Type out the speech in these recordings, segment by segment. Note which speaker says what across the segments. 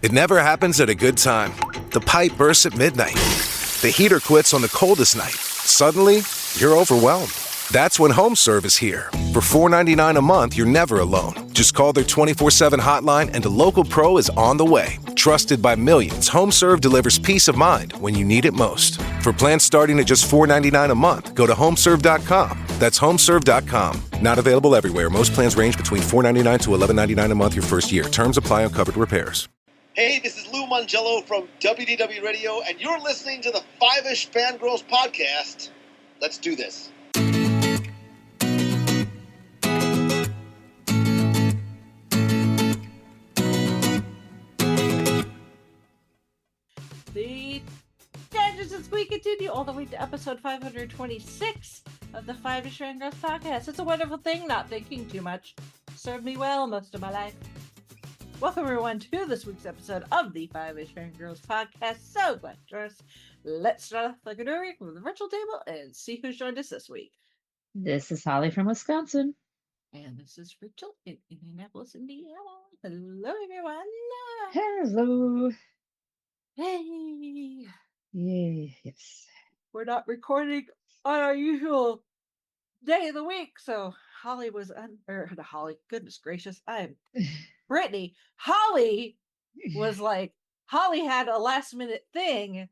Speaker 1: It never happens at a good time. The pipe bursts at midnight. The heater quits on the coldest night. Suddenly, you're overwhelmed. That's when HomeServe is here. For $4.99 a month, you're never alone. Just call their 24/7 hotline and a local pro is on the way. Trusted by millions, HomeServe delivers peace of mind when you need it most. For plans starting at just $4.99 a month, go to homeserve.com. That's homeserve.com. Not available everywhere. Most plans range between $4.99 to $11.99 a month your first year. Terms apply on covered repairs.
Speaker 2: Hey, this is Lou Mangello from WDW Radio, and you're listening to the Fiveish Fangirls podcast. Let's do this.
Speaker 3: The tangents as we continue all the way to episode 526 of the Fiveish Fangirls podcast. It's a wonderful thing, not thinking too much. Served me well most of my life. Welcome everyone to this week's episode of the Fiveish Fangirls podcast. So glad to join us. Let's start off like a new week with the virtual table and see who's joined us this week.
Speaker 4: This is Holly from Wisconsin.
Speaker 3: And this is Rachel in Indianapolis, Indiana. Hello everyone.
Speaker 4: Hello.
Speaker 3: Hey.
Speaker 4: Yay, yes.
Speaker 3: We're not recording on our usual day of the week, so Holly was Holly, goodness gracious, Brittany. Holly was like, Holly had a last minute thing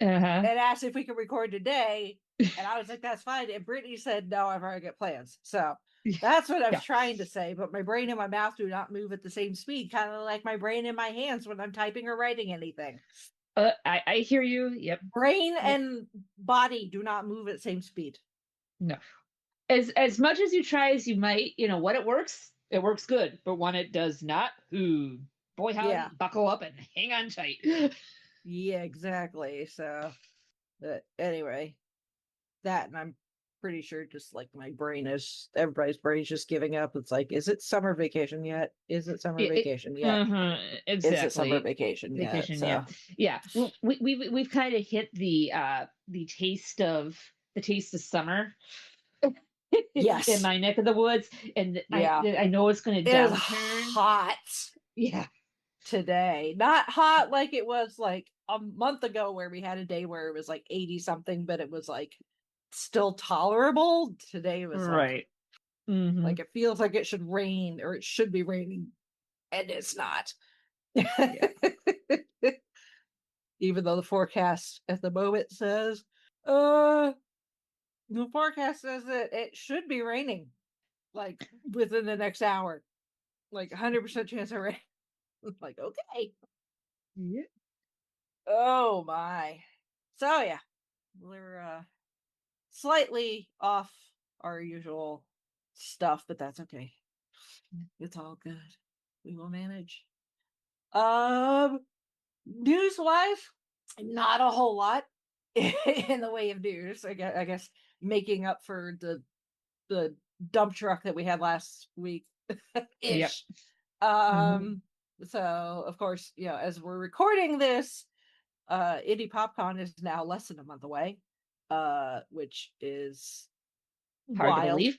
Speaker 3: and asked if we could record today, and I was like, that's fine. And Brittany said, no, I've already got plans. So that's what I was trying to say, but my brain and my mouth do not move at the same speed, kind of like my brain and my hands when I'm typing or writing anything.
Speaker 4: I hear you. Yep.
Speaker 3: Brain and body do not move at the same speed.
Speaker 4: No. As much as you try as you might, when it works good. But when it does not, boy, howdy, buckle up and hang on tight.
Speaker 3: Yeah, exactly. So, anyway, that, and I'm pretty sure just like everybody's brain's just giving up. It's like, is it summer vacation yet? Is it summer vacation yet?
Speaker 4: Exactly.
Speaker 3: Is it summer vacation yet? So.
Speaker 4: Yeah. We've kind of hit the taste of summer.
Speaker 3: Yes,
Speaker 4: in my neck of the woods, and I know it's going to downturn.
Speaker 3: Hot,
Speaker 4: yeah,
Speaker 3: today. Not hot like it was like a month ago, where we had a day where it was like 80 something, but it was like still tolerable. Today was
Speaker 4: right.
Speaker 3: Like it feels like it should rain, or it should be raining, and it's not. Yeah. Even though the forecast at the moment says, the forecast says that it should be raining, like within the next hour, like 100% chance of rain. Like, okay.
Speaker 4: Yeah.
Speaker 3: Oh my. So yeah, we're slightly off our usual stuff, but that's okay. It's all good. We will manage. News-wise, not a whole lot in the way of news. I guess making up for the dump truck that we had last week. Ish. Yep. So of course, as we're recording this, Indie PopCon is now less than a month away, which is
Speaker 4: hard
Speaker 3: wild.
Speaker 4: to believe.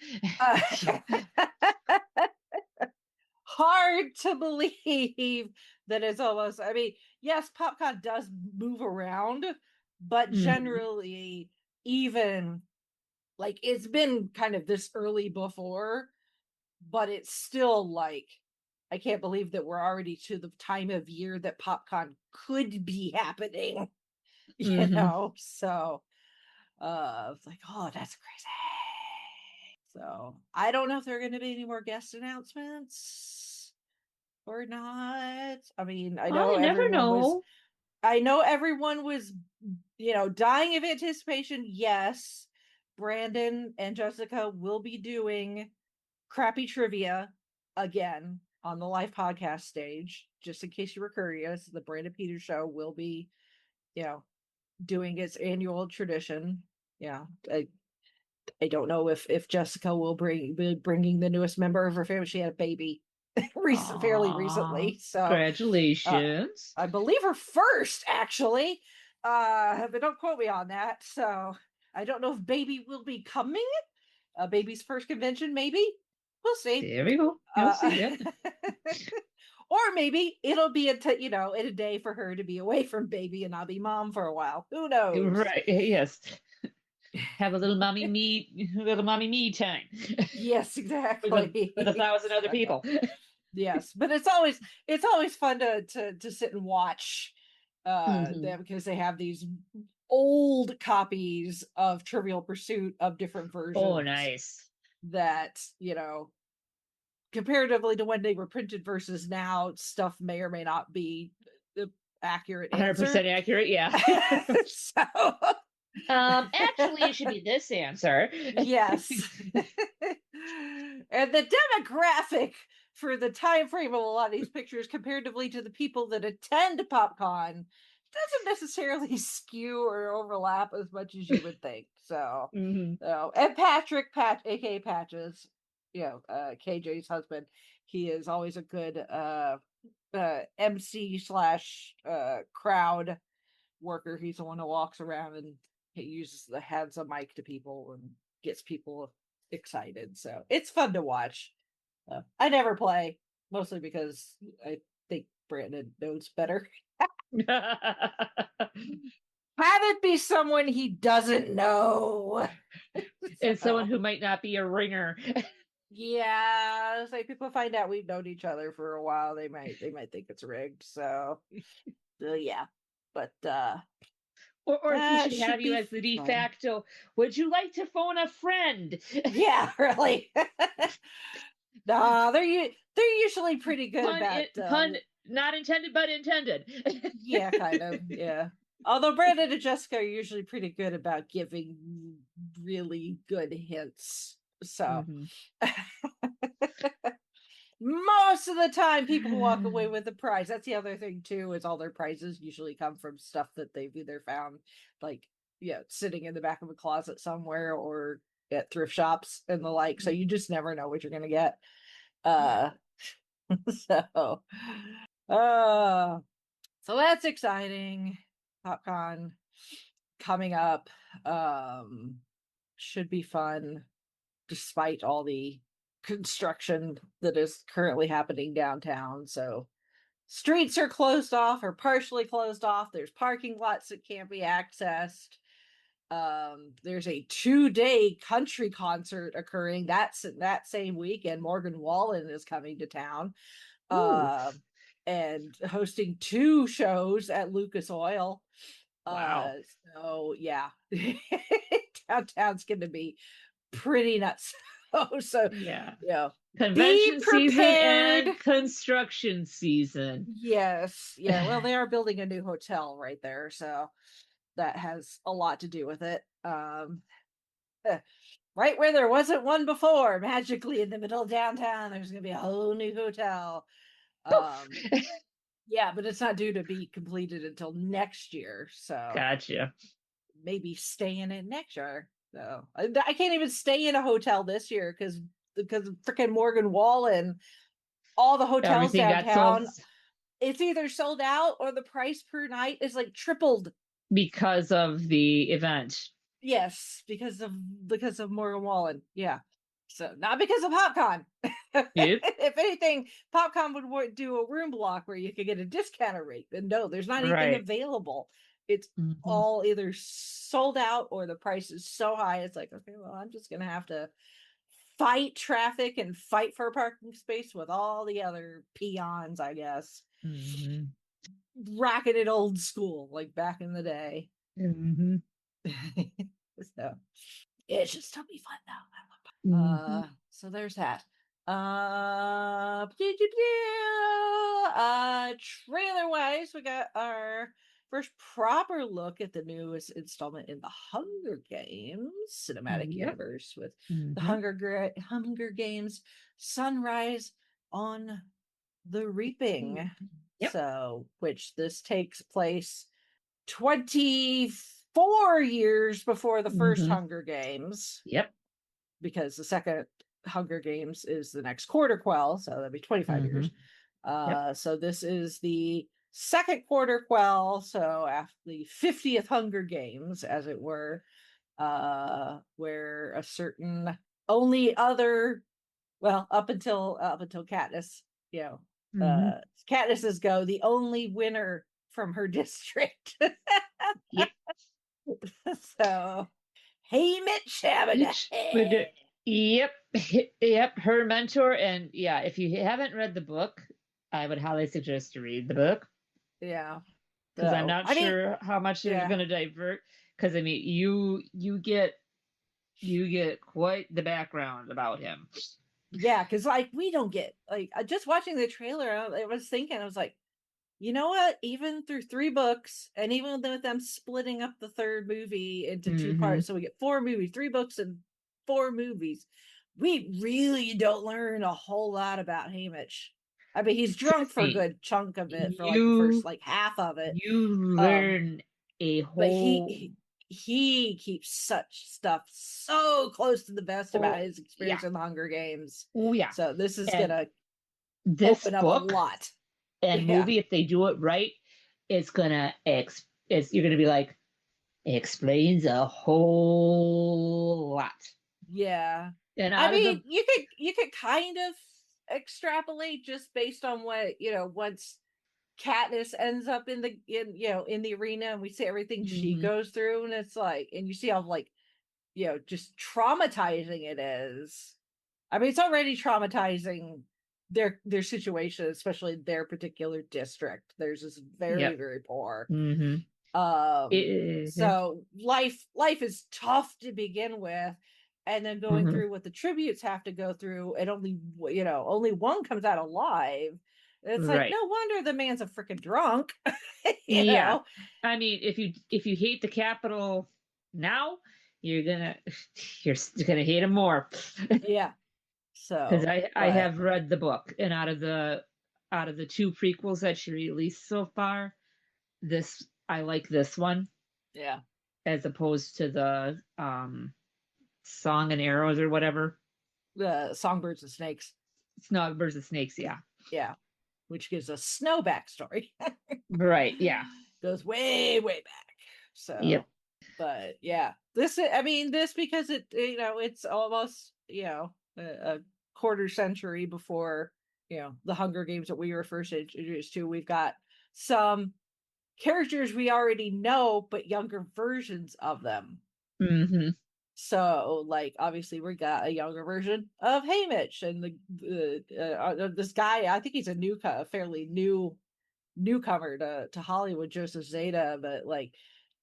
Speaker 3: Hard to believe that it's almost, I mean, yes, PopCon does move around, but generally, even like it's been kind of this early before, but it's still like, I can't believe that we're already to the time of year that PopCon could be happening, so it's like, oh, that's crazy. So I don't know if there are going to be any more guest announcements or not. I mean, I know everyone was, dying of anticipation. Yes, Brandon and Jessica will be doing crappy trivia again on the live podcast stage. Just in case you were curious, the Brandon Peters show will be, doing its annual tradition. Yeah, I don't know if Jessica will be bringing the newest member of her family. She had a baby fairly recently, so
Speaker 4: congratulations.
Speaker 3: I believe her first, actually, but don't quote me on that. So I don't know if baby will be coming. Baby's first convention, maybe. We'll see.
Speaker 4: There we go. We'll see. Yeah.
Speaker 3: Or maybe it'll be in a day for her to be away from baby and I'll be mom for a while. Who knows?
Speaker 4: Right. Yes. Have a little mommy me time.
Speaker 3: Yes, exactly.
Speaker 4: With 1,000 other
Speaker 3: So,
Speaker 4: people.
Speaker 3: yes, but it's always fun to sit and watch
Speaker 4: Mhm.
Speaker 3: them, because they have these old copies of Trivial Pursuit of different
Speaker 4: Oh,
Speaker 3: versions
Speaker 4: nice.
Speaker 3: that, comparatively to when they were printed versus now, stuff may or may not be the accurate answer.
Speaker 4: 100% accurate. Yeah.
Speaker 3: So,
Speaker 4: Actually, it should be this answer.
Speaker 3: yes. And the demographic for the time frame of a lot of these pictures comparatively to the people that attend PopCon doesn't necessarily skew or overlap as much as you would think. So,
Speaker 4: Mhm.
Speaker 3: and Patrick, aka Patches, KJ's husband, he is always a good MC slash crowd worker. He's the one who walks around and he hands a mic to people and gets people excited. So it's fun to watch. I never play, mostly because I think Brandon knows better. Have it be someone he doesn't know.
Speaker 4: And someone
Speaker 3: So,
Speaker 4: who might not be a ringer.
Speaker 3: yeah, it's like people find out we've known each other for a while, they might think it's rigged. So, yeah, but
Speaker 4: Or he
Speaker 3: that
Speaker 4: should
Speaker 3: should
Speaker 4: have you
Speaker 3: be
Speaker 4: as the de
Speaker 3: fun.
Speaker 4: facto. Would you like to phone a friend?
Speaker 3: Yeah, really. No, they're usually pretty good about
Speaker 4: Pun not intended, but intended.
Speaker 3: yeah, kind of, yeah. Although Brandon and Jessica are usually pretty good about giving really good hints. So
Speaker 4: Mhm.
Speaker 3: most of the time people walk away with a prize. That's the other thing too, is all their prizes usually come from stuff that they've either found, like, sitting in the back of a closet somewhere or at thrift shops and the like. So you just never know what you're gonna get. Uh so uh so that's exciting. PopCon coming up. Should be fun despite all the construction that is currently happening downtown. So streets are closed off or partially closed off. There's parking lots that can't be accessed. There's a 2-day country concert occurring that same weekend. Morgan Wallen is coming to town
Speaker 4: Ooh,
Speaker 3: uh, and hosting 2 shows at Lucas Oil.
Speaker 4: wow.
Speaker 3: So yeah, downtown's gonna be pretty nuts. So,
Speaker 4: Yeah.
Speaker 3: be
Speaker 4: Convention season
Speaker 3: prepared.
Speaker 4: and construction season.
Speaker 3: Yes, yeah. Well, they are building a new hotel right there, so that has a lot to do with it. Right where there wasn't one before, magically in the middle of downtown, there's gonna be a whole new hotel.
Speaker 4: Poof.
Speaker 3: Um, yeah, but it's not due to be completed until next year, so
Speaker 4: Gotcha.
Speaker 3: maybe stay in it next year. So I can't even stay in a hotel this year because of freaking Morgan Wallen. All the hotels
Speaker 4: Everything got sold
Speaker 3: downtown, it's either sold out or the price per night is like tripled.
Speaker 4: because of the event.
Speaker 3: Yes, because of Morgan Wallen. Yeah. So not because of PopCon.
Speaker 4: Yep.
Speaker 3: If anything, PopCon would do a room block where you could get a discounted rate. And no, there's not anything
Speaker 4: Right.
Speaker 3: available. It's
Speaker 4: Mhm.
Speaker 3: all either sold out or the price is so high. It's like, okay, well, I'm just gonna have to fight traffic and fight for a parking space with all the other peons, I guess.
Speaker 4: Mhm.
Speaker 3: Rocking it old school, like back in the day.
Speaker 4: Mhm.
Speaker 3: So it should still be fun though.
Speaker 4: Mhm.
Speaker 3: So there's that. Trailer wise, we got our first proper look at the newest installment in the Hunger Games cinematic
Speaker 4: Yep.
Speaker 3: universe with the
Speaker 4: Mhm.
Speaker 3: Hunger Games Sunrise on the Reaping.
Speaker 4: Yep.
Speaker 3: So, which this takes place 24 years before the first
Speaker 4: Mhm.
Speaker 3: Hunger Games,
Speaker 4: Yep.
Speaker 3: because the second Hunger Games is the next quarter quell, so that'd be 25
Speaker 4: Mhm.
Speaker 3: years.
Speaker 4: Yep.
Speaker 3: So this is the second quarter quell, so after the 50th Hunger Games, as it were, where a certain only other, well, up until Katniss, Katniss's go, the only winner from her district.
Speaker 4: Yep.
Speaker 3: So, hey, Mitch Shabada.
Speaker 4: Yep. Yep. Her mentor. And yeah, if you haven't read the book, I would highly suggest to read the book.
Speaker 3: Yeah.
Speaker 4: Because I'm
Speaker 3: So,
Speaker 4: not
Speaker 3: I mean,
Speaker 4: sure how much they're
Speaker 3: yeah.
Speaker 4: going to divert. Because I mean, you get quite the background about him.
Speaker 3: Yeah, because like we don't get like just watching the trailer, I was thinking, I was like, you know what? Even through 3 books, and even with them splitting up the third movie into 2 parts, so we get 4 movies, 3 books, and 4 movies, we really don't learn a whole lot about Hamish. I mean, he's drunk
Speaker 4: Trust
Speaker 3: for a
Speaker 4: me,
Speaker 3: good chunk of it, for like the first
Speaker 4: you
Speaker 3: like half of it.
Speaker 4: you
Speaker 3: Um,
Speaker 4: learn a
Speaker 3: but
Speaker 4: whole.
Speaker 3: he keeps such stuff so close to the vest about
Speaker 4: Oh
Speaker 3: his
Speaker 4: yeah,
Speaker 3: experience in the Hunger Games.
Speaker 4: oh yeah.
Speaker 3: So this is
Speaker 4: And
Speaker 3: gonna
Speaker 4: this
Speaker 3: open up a
Speaker 4: book
Speaker 3: lot.
Speaker 4: and
Speaker 3: Yeah.
Speaker 4: movie, if they do it right, you're gonna be like, it explains a whole lot.
Speaker 3: Yeah.
Speaker 4: And
Speaker 3: I
Speaker 4: out of
Speaker 3: mean,
Speaker 4: the
Speaker 3: you could kind of extrapolate just based on what, once Katniss ends up in the arena and we see everything she
Speaker 4: Mhm.
Speaker 3: goes through, and it's like, and you see how like, just traumatizing it is. I mean, it's already traumatizing their situation, especially their particular district. Theirs is very,
Speaker 4: Yep.
Speaker 3: very poor.
Speaker 4: Mm-hmm.
Speaker 3: So life is tough to begin with, and then going
Speaker 4: Mm-hmm.
Speaker 3: through what the tributes have to go through, and only one comes out alive. It's like,
Speaker 4: Right.
Speaker 3: no wonder the man's a freaking drunk. you
Speaker 4: Yeah.
Speaker 3: know
Speaker 4: I mean, if you hate the capital now, you're gonna you're gonna hate him more.
Speaker 3: yeah.
Speaker 4: Because
Speaker 3: So,
Speaker 4: I
Speaker 3: but
Speaker 4: have read the book, and out of the 2 prequels that she released so far, this I like this one
Speaker 3: yeah,
Speaker 4: as opposed to the Song and Arrows or whatever.
Speaker 3: the Songbirds and Snakes.
Speaker 4: Snog versus Snakes, yeah.
Speaker 3: Yeah, which gives us Snow backstory.
Speaker 4: Right, yeah.
Speaker 3: Goes way, way back.
Speaker 4: Yep.
Speaker 3: So, but yeah, I mean, this because it's almost, a quarter century before, the Hunger Games that we were first introduced to. We've got some characters we already know, but younger versions of them.
Speaker 4: Mm-hmm.
Speaker 3: So, like, obviously, we got a younger version of Haymitch, and this guy. I think he's a fairly newcomer to Hollywood, Joseph Zeta. But like,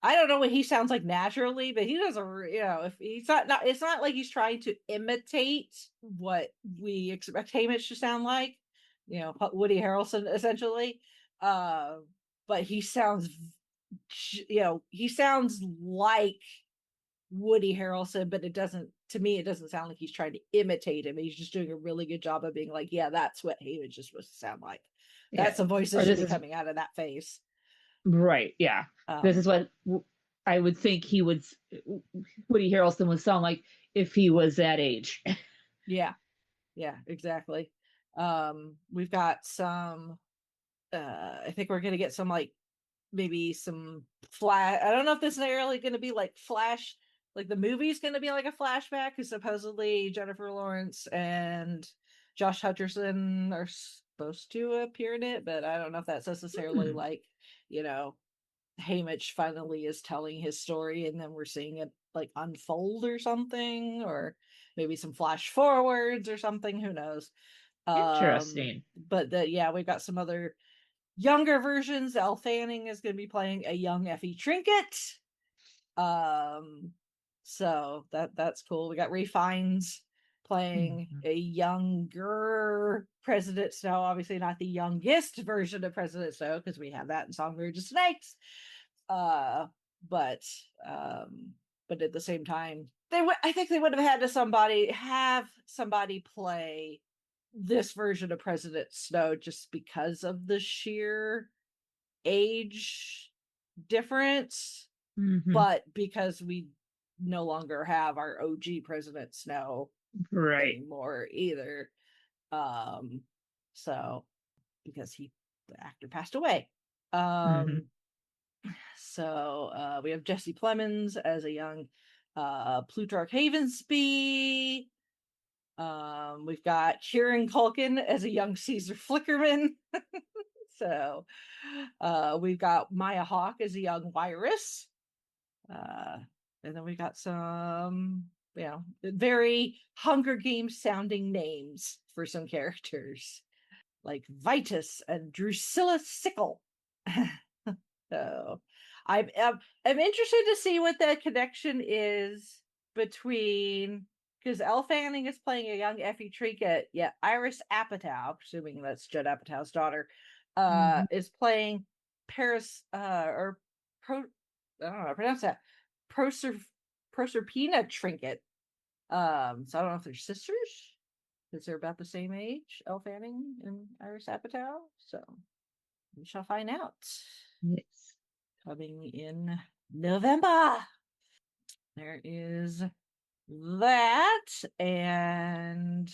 Speaker 3: I don't know what he sounds like naturally, but he doesn't. If he's not, it's not like he's trying to imitate what we expect Haymitch to sound like. Woody Harrelson essentially. Uh, but he sounds like Woody Harrelson, but to me, it doesn't sound like he's trying to imitate him. He's just doing a really good job of being like, yeah, that's what Haymitch is supposed to sound like.
Speaker 4: Yeah.
Speaker 3: That's the voice that
Speaker 4: Or
Speaker 3: should
Speaker 4: this
Speaker 3: be
Speaker 4: is
Speaker 3: coming out of that face.
Speaker 4: right, yeah. This is
Speaker 3: Um,
Speaker 4: what I would think Woody Harrelson would sound like if he was that age.
Speaker 3: yeah, yeah, exactly. We've got some, I think we're going to get some, like, maybe some flash. I don't know if this is necessarily going to be like flash, like the movie's going to be like a flashback, because supposedly Jennifer Lawrence and Josh Hutcherson are supposed to appear in it, but I don't know if that's necessarily
Speaker 4: Hmm.
Speaker 3: like, you know, Haymitch finally is telling his story and then we're seeing it like unfold or something, or maybe some flash forwards or something, who knows.
Speaker 4: Interesting.
Speaker 3: But yeah, we've got some other younger versions. Elle Fanning is going to be playing a young Effie Trinket. Um, so that's cool. We got Ray Fiennes playing
Speaker 4: Mhm.
Speaker 3: a younger President Snow. Obviously, not the youngest version of President Snow, because we have that in Songbirds and Snakes. Uh, but but at the same time, I think they would have had have somebody play this version of President Snow, just because of the sheer age difference,
Speaker 4: Mhm.
Speaker 3: but because we no longer have our OG President Snow
Speaker 4: Right.
Speaker 3: anymore either. Um, so because the actor passed away.
Speaker 4: Mhm.
Speaker 3: Um, so we have Jesse Plemons as a young Plutarch Havensby. We've got Kieran Culkin as a young Caesar Flickerman. So we've got Maya Hawke as a young Virus. And then we got some, very Hunger Games sounding names for some characters, like Vitus and Drusilla Sickle. So I'm interested to see what that connection is between, because Elle Fanning is playing a young Effie Trinket, Iris Apatow, presuming that's Judd Apatow's daughter, is playing Paris or Pro, I don't know how to pronounce that, Proserpina Trinket. So I don't know if they're sisters, because they're about the same age, Elle Fanning and Iris Apatow. So we shall find out.
Speaker 4: Yes.
Speaker 3: Coming in November. There is that. And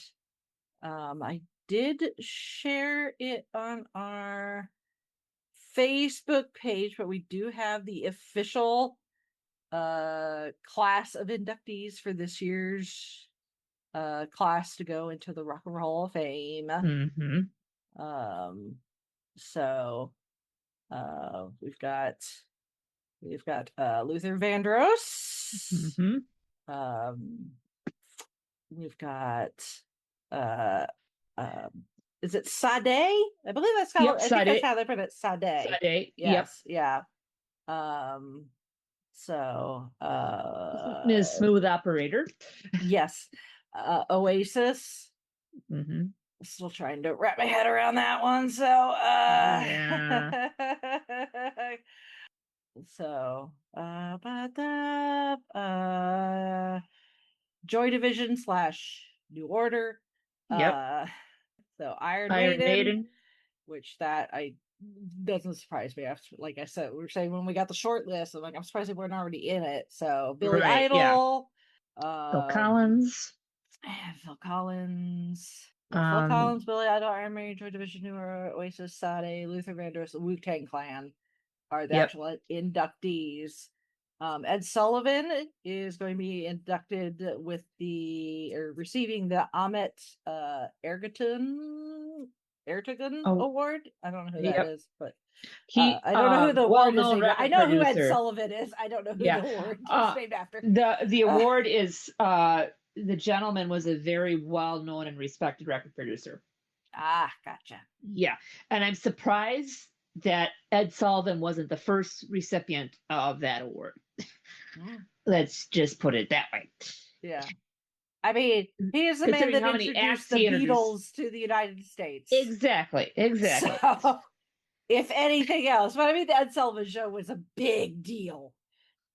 Speaker 3: I did share it on our Facebook page, but we do have the official class of inductees for this year's class to go into the Rock and Roll Hall of Fame. So we've got Luther Vandross. We've got is it Sade? I believe that's how I think that's how they put it. Sade.
Speaker 4: Sade.
Speaker 3: Yes. Yeah. So
Speaker 4: Ms. Smooth Operator.
Speaker 3: Yes. Oasis. Still trying to wrap my head around that one. So
Speaker 4: yeah.
Speaker 3: So Joy Division / New Order.
Speaker 4: Yep.
Speaker 3: So Iron Maiden, which that doesn't surprise me. After, like I said, we were saying when we got the short list, I'm like, I'm surprised they weren't already in it. So Billy Idol,
Speaker 4: Phil Collins.
Speaker 3: Phil Collins, Billy Idol, Iron Maiden, Joy Division, New Order, Oasis, Sade, Luther Vandross, the Wu-Tang Clan are the actual inductees. Ed Sullivan is going to be inducted with receiving the Ahmet Ertegun Award. I don't know who that is, but I don't know who the award is. I know who Ed Sullivan is. I don't know who the award is named after.
Speaker 4: The award is the gentleman was a very well-known and respected record producer.
Speaker 3: Gotcha.
Speaker 4: Yeah, and I'm surprised that Ed Sullivan wasn't the first recipient of that award. Let's just put it that way.
Speaker 3: Yeah. I mean, he is the man that introduced the Beatles to the United States.
Speaker 4: Exactly.
Speaker 3: So, if anything else, but I mean, the Ed Sullivan Show was a big deal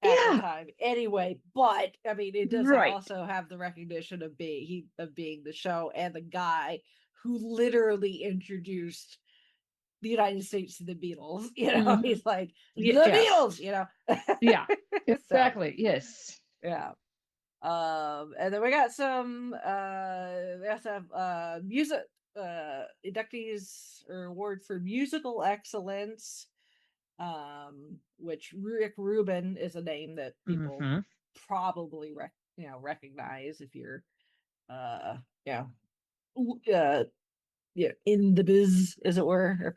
Speaker 3: at the time anyway, but I mean, it does also have the recognition of being the show and the guy who literally introduced the United States to the Beatles. He's like, the Beatles,
Speaker 4: Yeah, exactly. So, yes.
Speaker 3: Yeah. And then we got some we also have music inductees or award for musical excellence, which Rick Rubin is a name that people probably recognize if you're in the biz, as it were.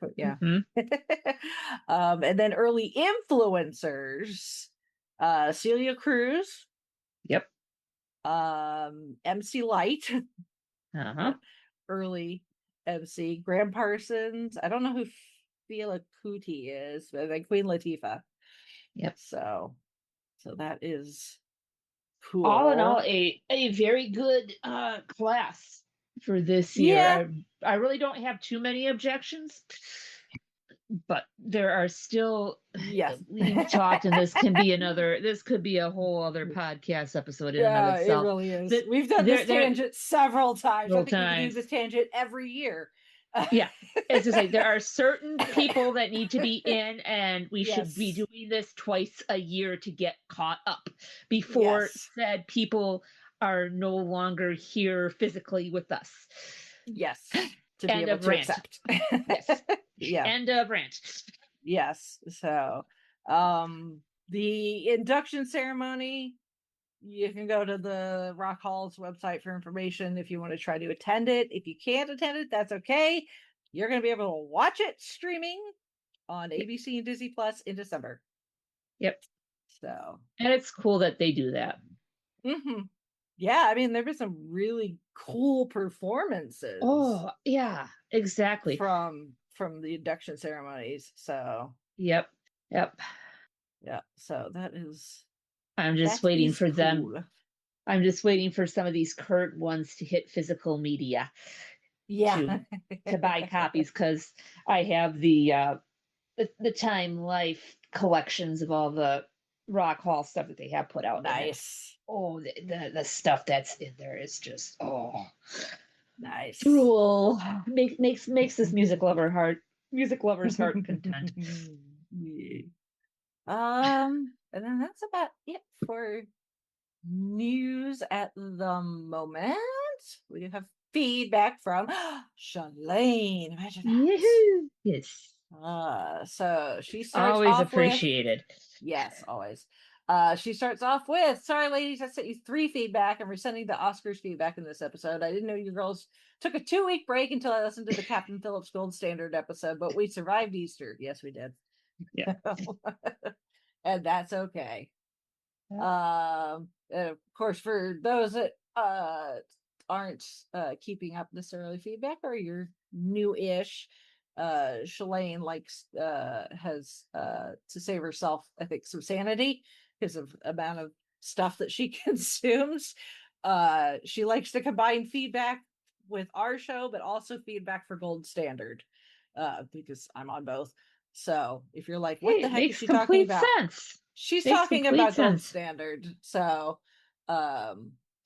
Speaker 3: And then early influencers, Celia Cruz.
Speaker 4: Yep.
Speaker 3: MC Light. Early MC. Graham Parsons. I don't know who Fela Kuti is, but then Queen Latifah.
Speaker 4: Yep.
Speaker 3: So that is cool.
Speaker 4: All in all, a very good class for this year.
Speaker 3: Yeah.
Speaker 4: I really don't have too many objections, but there are still, we've talked, and this could be a whole other podcast episode in and of itself.
Speaker 3: It really is. We've done this tangent several times. I think we can do this tangent every year.
Speaker 4: Yeah, it's just like there are certain people that need to be in, and we should be doing this twice a year to get caught up before said people are no longer here physically with us.
Speaker 3: Yes. To be able to accept.
Speaker 4: Yes.
Speaker 3: Yeah.
Speaker 4: End of rant.
Speaker 3: Yes. So the induction ceremony, you can go to the Rock Hall's website for information if you want to try to attend it. If you can't attend it, that's okay. You're going to be able to watch it streaming on ABC and Disney Plus in December.
Speaker 4: Yep.
Speaker 3: So,
Speaker 4: and it's cool that they do that.
Speaker 3: Yeah, I mean, there've been some really cool performances.
Speaker 4: Oh, yeah, exactly.
Speaker 3: From the induction ceremonies. So,
Speaker 4: yep.
Speaker 3: Yeah. So that is.
Speaker 4: I'm just waiting for them. I'm just waiting for some of these current ones to hit physical media.
Speaker 3: Yeah.
Speaker 4: To buy copies, because I have the Time Life collections of all the Rock Hall stuff that they have put out.
Speaker 3: Nice.
Speaker 4: Oh, the stuff that's in there is just
Speaker 3: nice.
Speaker 4: Drool. Makes this music lover's heart content.
Speaker 3: And then that's about it for news at the moment. We do have feedback from Shalane. Imagine that.
Speaker 4: Yes.
Speaker 3: So she starts
Speaker 4: always
Speaker 3: off
Speaker 4: appreciated.
Speaker 3: Yes, always. She starts off with, sorry, ladies, I sent you 3 feedback, and we're sending the Oscars feedback in this episode. I didn't know you girls took a 2-week break until I listened to the Captain Phillips Gold Standard episode, but we survived Easter. Yes, we did.
Speaker 4: Yeah.
Speaker 3: And that's okay. Of course, for those that aren't keeping up necessarily feedback, or you're new-ish, Shalane has to save herself, I think, some sanity because of the amount of stuff that she consumes. She likes to combine feedback with our show, but also feedback for Gold Standard, because I'm on both. So if you're like, what the heck is she talking about?
Speaker 4: Sense.
Speaker 3: She's talking about Gold Standard. So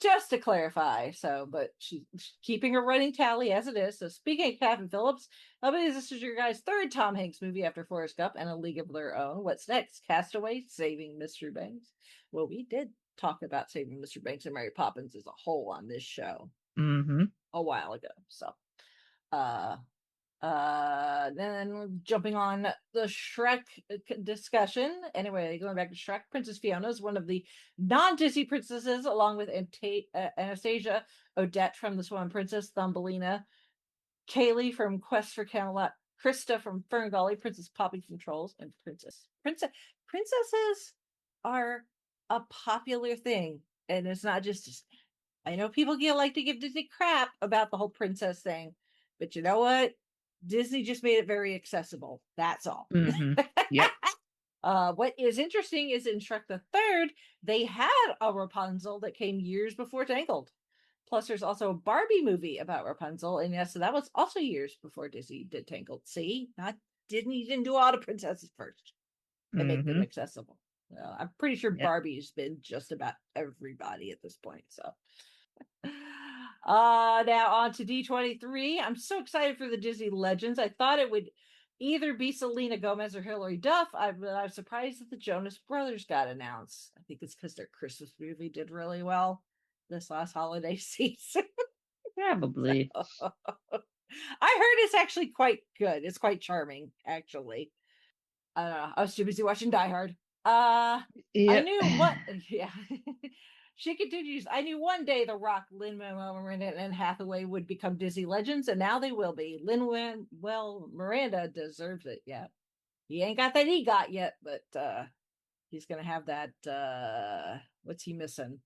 Speaker 3: just to clarify, but she's keeping a running tally as it is. So speaking of Captain Phillips, I believe this is your guys' 3rd Tom Hanks movie after Forrest Gump and A League of Their Own. What's next? Castaway, Saving Mr. Banks. Well, we did talk about Saving Mr. Banks and Mary Poppins as a whole on this show a while ago. So then jumping on the Shrek discussion. Anyway, going back to Shrek, Princess Fiona is one of the non-Disney princesses, along with Anastasia, Odette from The Swan Princess, Thumbelina, Kaylee from Quest for Camelot, Krista from Fern Gully, Princess Poppy from Trolls, and princesses are a popular thing, and it's not just. I know people like to give Disney crap about the whole princess thing, but you know what? Disney just made it very accessible. That's all.
Speaker 4: Yep.
Speaker 3: What is interesting is in Shrek the Third, they had a Rapunzel that came years before Tangled. Plus, there's also a Barbie movie about Rapunzel, and yes, so that was also years before Disney did Tangled. See, not Disney didn't do all the princesses first and make them accessible. I'm pretty sure Barbie's been just about everybody at this point. So. Now on to D23. I'm so excited for the Disney Legends. I thought it would either be Selena Gomez or Hilary Duff. I'm surprised that the Jonas Brothers got announced. I think it's because their Christmas movie did really well this last holiday season.
Speaker 4: Probably.
Speaker 3: So, I heard it's actually quite good. It's quite charming, actually. I don't know. I was too busy watching Die Hard. I knew what. Yeah. She continues, I knew one day The Rock, Lin-Manuel Miranda, and Anne Hathaway would become Disney legends, and now they will be. Lin-Manuel Miranda deserves it, yeah. He ain't got that EGOT yet, but he's going to have that, what's he missing?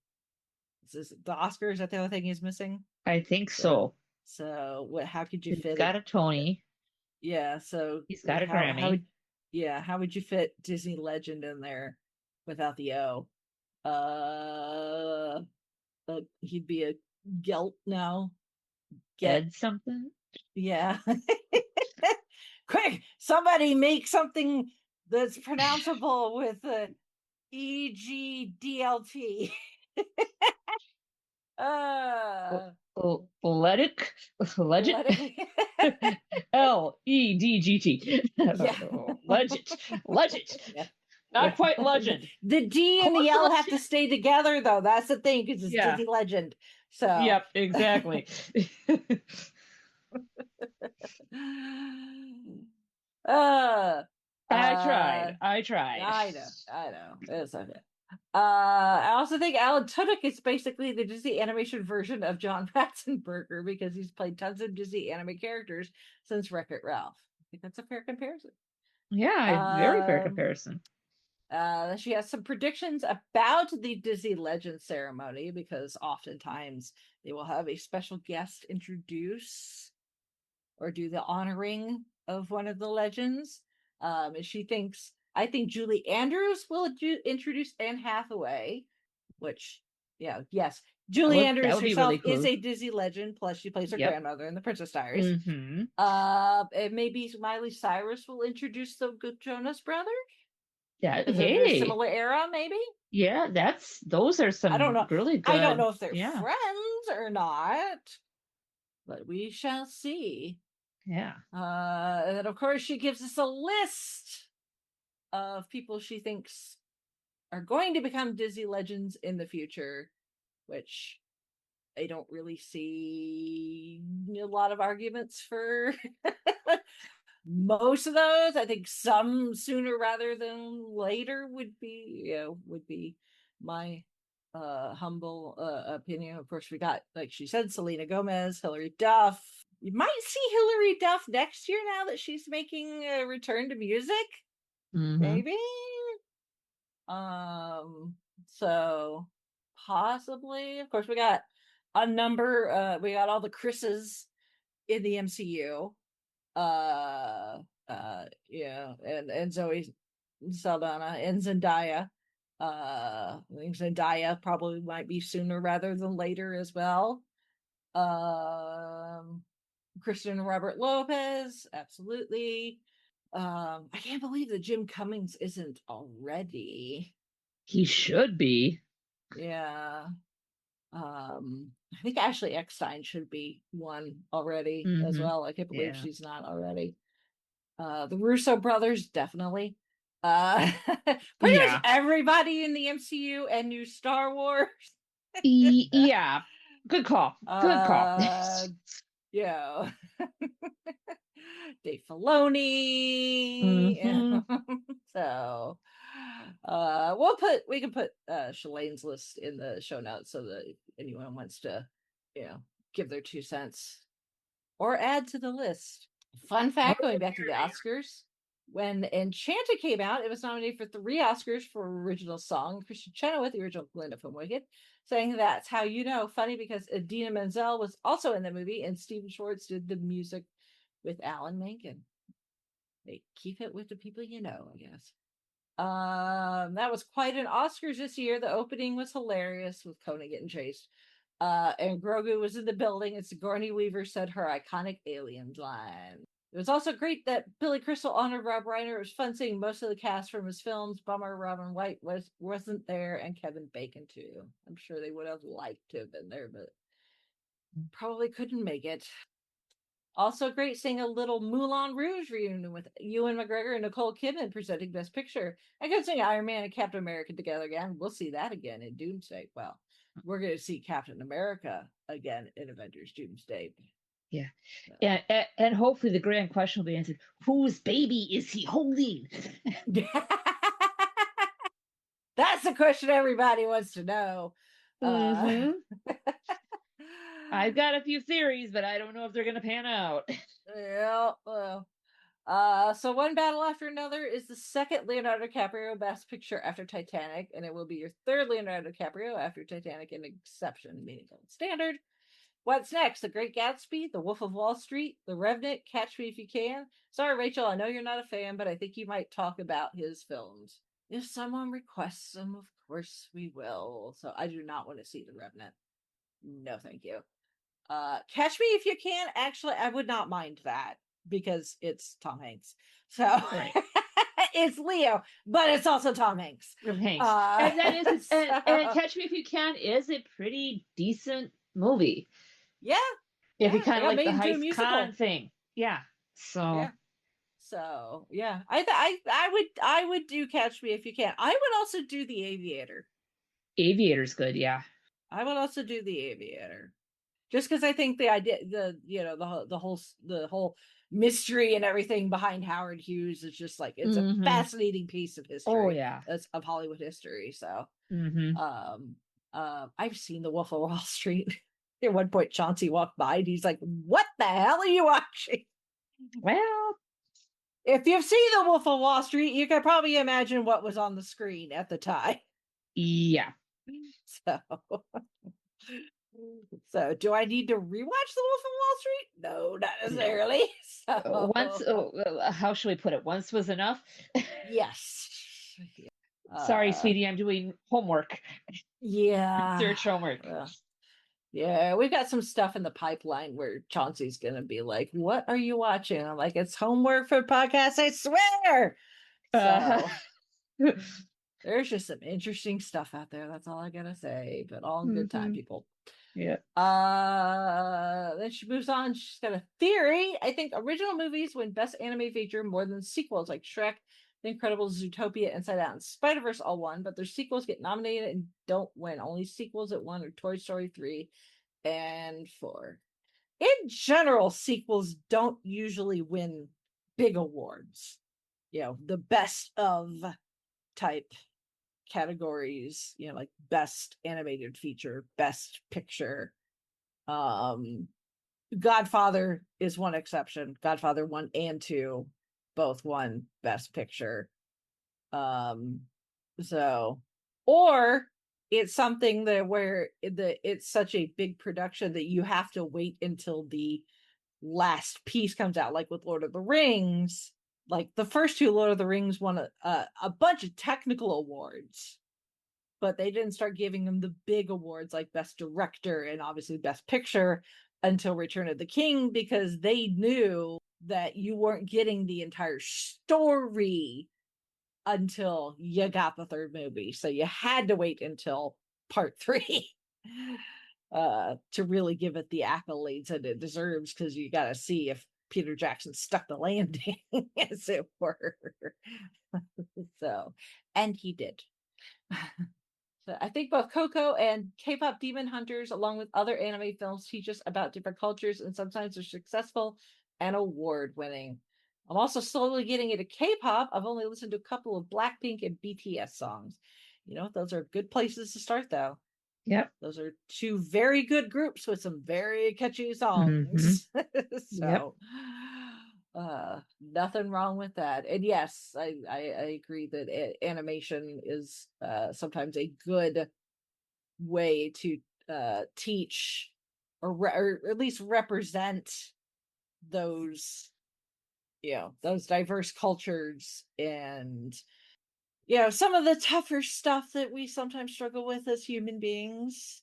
Speaker 3: Is the Oscars, is that the only thing he's missing?
Speaker 4: I think so.
Speaker 3: So how could you fit it?
Speaker 4: He's got a Tony.
Speaker 3: Yeah, so.
Speaker 4: He's got a Grammy.
Speaker 3: How would you fit Disney legend in there without the O? He'd be a Gelt now.
Speaker 4: Get something?
Speaker 3: Yeah. Quick, somebody make something that's pronounceable with EGDLT.
Speaker 4: Legit? LEDGT. Legit. Yeah. Not quite legend.
Speaker 3: The D and the L have to stay together, though. That's the thing, because it's Disney legend. So.
Speaker 4: Yep, exactly. I tried.
Speaker 3: I know. It's okay. I also think Alan Tudyk is basically the Disney animation version of John Ratzenberger because he's played tons of Disney anime characters since Wreck-It Ralph. I think that's a fair comparison.
Speaker 4: Yeah, very fair comparison.
Speaker 3: She has some predictions about the Disney Legends ceremony because oftentimes they will have a special guest introduce or do the honoring of one of the legends. And she thinks, I think Julie Andrews will introduce Anne Hathaway, which, yeah, yes. Julie Andrews
Speaker 4: would be
Speaker 3: herself
Speaker 4: really cool.
Speaker 3: is a Disney legend, plus she plays her grandmother in The Princess Diaries.
Speaker 4: Mm-hmm.
Speaker 3: And maybe Miley Cyrus will introduce the Jonas Brothers.
Speaker 4: Yeah,
Speaker 3: Is it a similar era, maybe?
Speaker 4: Yeah, those are some
Speaker 3: I don't know.
Speaker 4: really good.
Speaker 3: I don't know if they're friends or not, but we shall see.
Speaker 4: Yeah.
Speaker 3: And then of course she gives us a list of people she thinks are going to become Disney legends in the future, which I don't really see a lot of arguments for most of those. I think some sooner rather than later would be my humble opinion. Of course, we got, like she said, Selena Gomez, Hilary Duff. You might see Hilary Duff next year now that she's making a return to music.
Speaker 4: Mm-hmm.
Speaker 3: Maybe. So possibly. Of course, we got a number. We got all the Chris's in the MCU. And Zoe Saldana and Zendaya. I think Zendaya probably might be sooner rather than later as well. Christian Robert Lopez, absolutely. I can't believe that Jim Cummings isn't already.
Speaker 4: He should be.
Speaker 3: Yeah. I think Ashley Eckstein should be one already as well. I can't believe she's not already. The Russo brothers, definitely. Pretty much everybody in the MCU and new Star Wars.
Speaker 4: Yeah. Good call. Good call.
Speaker 3: Yeah. Dave Filoni. So we can put Shalane's list in the show notes so that if anyone wants to, give their 2 cents or add to the list. Fun fact, going back to the Oscars, when Enchanted came out, it was nominated for 3 Oscars for original song. Christian Chenoweth, the original Glinda from Wicked, saying that's how you know. Funny because Idina Menzel was also in the movie, and Stephen Schwartz did the music with Alan Menken. They keep it with the people you know, I guess. That was quite an Oscars this year. The opening was hilarious with Kona getting chased. And Grogu was in the building, and Sigourney Weaver said her iconic aliens line. It was also great that Billy Crystal honored Rob Reiner. It was fun seeing most of the cast from his films. Bummer Robin White wasn't there, and Kevin Bacon too. I'm sure they would have liked to have been there, but probably couldn't make it. Also great seeing a little Moulin Rouge reunion with Ewan McGregor and Nicole Kidman presenting Best Picture. I could see Iron Man and Captain America together again. We'll see that again in Doomsday. Well, we're going to see Captain America again in Avengers Doomsday.
Speaker 4: Yeah. So. And hopefully the grand question will be answered. Whose baby is he holding?
Speaker 3: That's the question everybody wants to know.
Speaker 4: I've got a few theories, but I don't know if they're going to pan out.
Speaker 3: Yeah. Well. So One Battle After Another is the second Leonardo DiCaprio Best Picture after Titanic, and it will be your third Leonardo DiCaprio after Titanic in Exception, meaning gold standard. What's next? The Great Gatsby, The Wolf of Wall Street, The Revenant, Catch Me If You Can. Sorry, Rachel, I know you're not a fan, but I think you might talk about his films. If someone requests them, of course we will. So I do not want to see The Revenant. No, thank you. Catch Me If You Can. Actually, I would not mind that because it's Tom Hanks. So it's Leo, but it's also Tom Hanks.
Speaker 4: And that is, and Catch Me If You Can is a pretty decent movie.
Speaker 3: Yeah.
Speaker 4: If you kind of like the heist con thing. Yeah. So.
Speaker 3: Yeah. I would do Catch Me If You Can. I would also do The Aviator.
Speaker 4: Aviator's good, yeah.
Speaker 3: I would also do The Aviator. Just because I think the idea, the whole mystery and everything behind Howard Hughes is just like, it's a fascinating piece of history.
Speaker 4: Oh yeah,
Speaker 3: of Hollywood history. So,
Speaker 4: mm-hmm.
Speaker 3: I've seen The Wolf of Wall Street. At one point, Chauncey walked by and he's like, "What the hell are you watching?"
Speaker 4: Well,
Speaker 3: if you've seen The Wolf of Wall Street, you can probably imagine what was on the screen at the time.
Speaker 4: Yeah.
Speaker 3: So, so do I need to rewatch The Wolf of Wall Street? No, not necessarily. So,
Speaker 4: once, how should we put it? Once was enough.
Speaker 3: Yes.
Speaker 4: Sorry, sweetie, I'm doing homework.
Speaker 3: Yeah.
Speaker 4: Research homework.
Speaker 3: Yeah, we've got some stuff in the pipeline where Chauncey's gonna be like, "What are you watching?" I'm like, "It's homework for podcast, I swear." So there's just some interesting stuff out there. That's all I gotta say. But all in good time, people.
Speaker 4: Yeah.
Speaker 3: Then she moves on. She's got a theory. I think original movies win Best Animated Feature more than sequels like Shrek, The Incredibles, Zootopia, Inside Out, and Spider-Verse all won, but their sequels get nominated and don't win. Only sequels that won are Toy Story 3 and 4. In general, sequels don't usually win big awards. You know, the best of type categories, you know, like best animated feature, best picture. Godfather is one exception. Godfather 1 and 2 both won best picture. So, or it's something that where it's such a big production that you have to wait until the last piece comes out, like with Lord of the Rings. Like the first two Lord of the Rings won a bunch of technical awards, but they didn't start giving them the big awards like best director and obviously best picture until Return of the King, because they knew that you weren't getting the entire story until you got the third movie. So you had to wait until part 3 to really give it the accolades that it deserves, because you got to see if Peter Jackson stuck the landing, as it were. So, and he did. So I think both Coco and K-pop Demon Hunters, along with other anime films, teach us about different cultures, and sometimes they're successful and award-winning. I'm also slowly getting into K-pop. I've only listened to a couple of Blackpink and BTS songs. You know, those are good places to start, though.
Speaker 4: Yep.
Speaker 3: Those are two very good groups with some very catchy songs. So, nothing wrong with that. And yes, I agree that animation is sometimes a good way to teach or at least represent those, you know, those diverse cultures and, you know, some of the tougher stuff that we sometimes struggle with as human beings.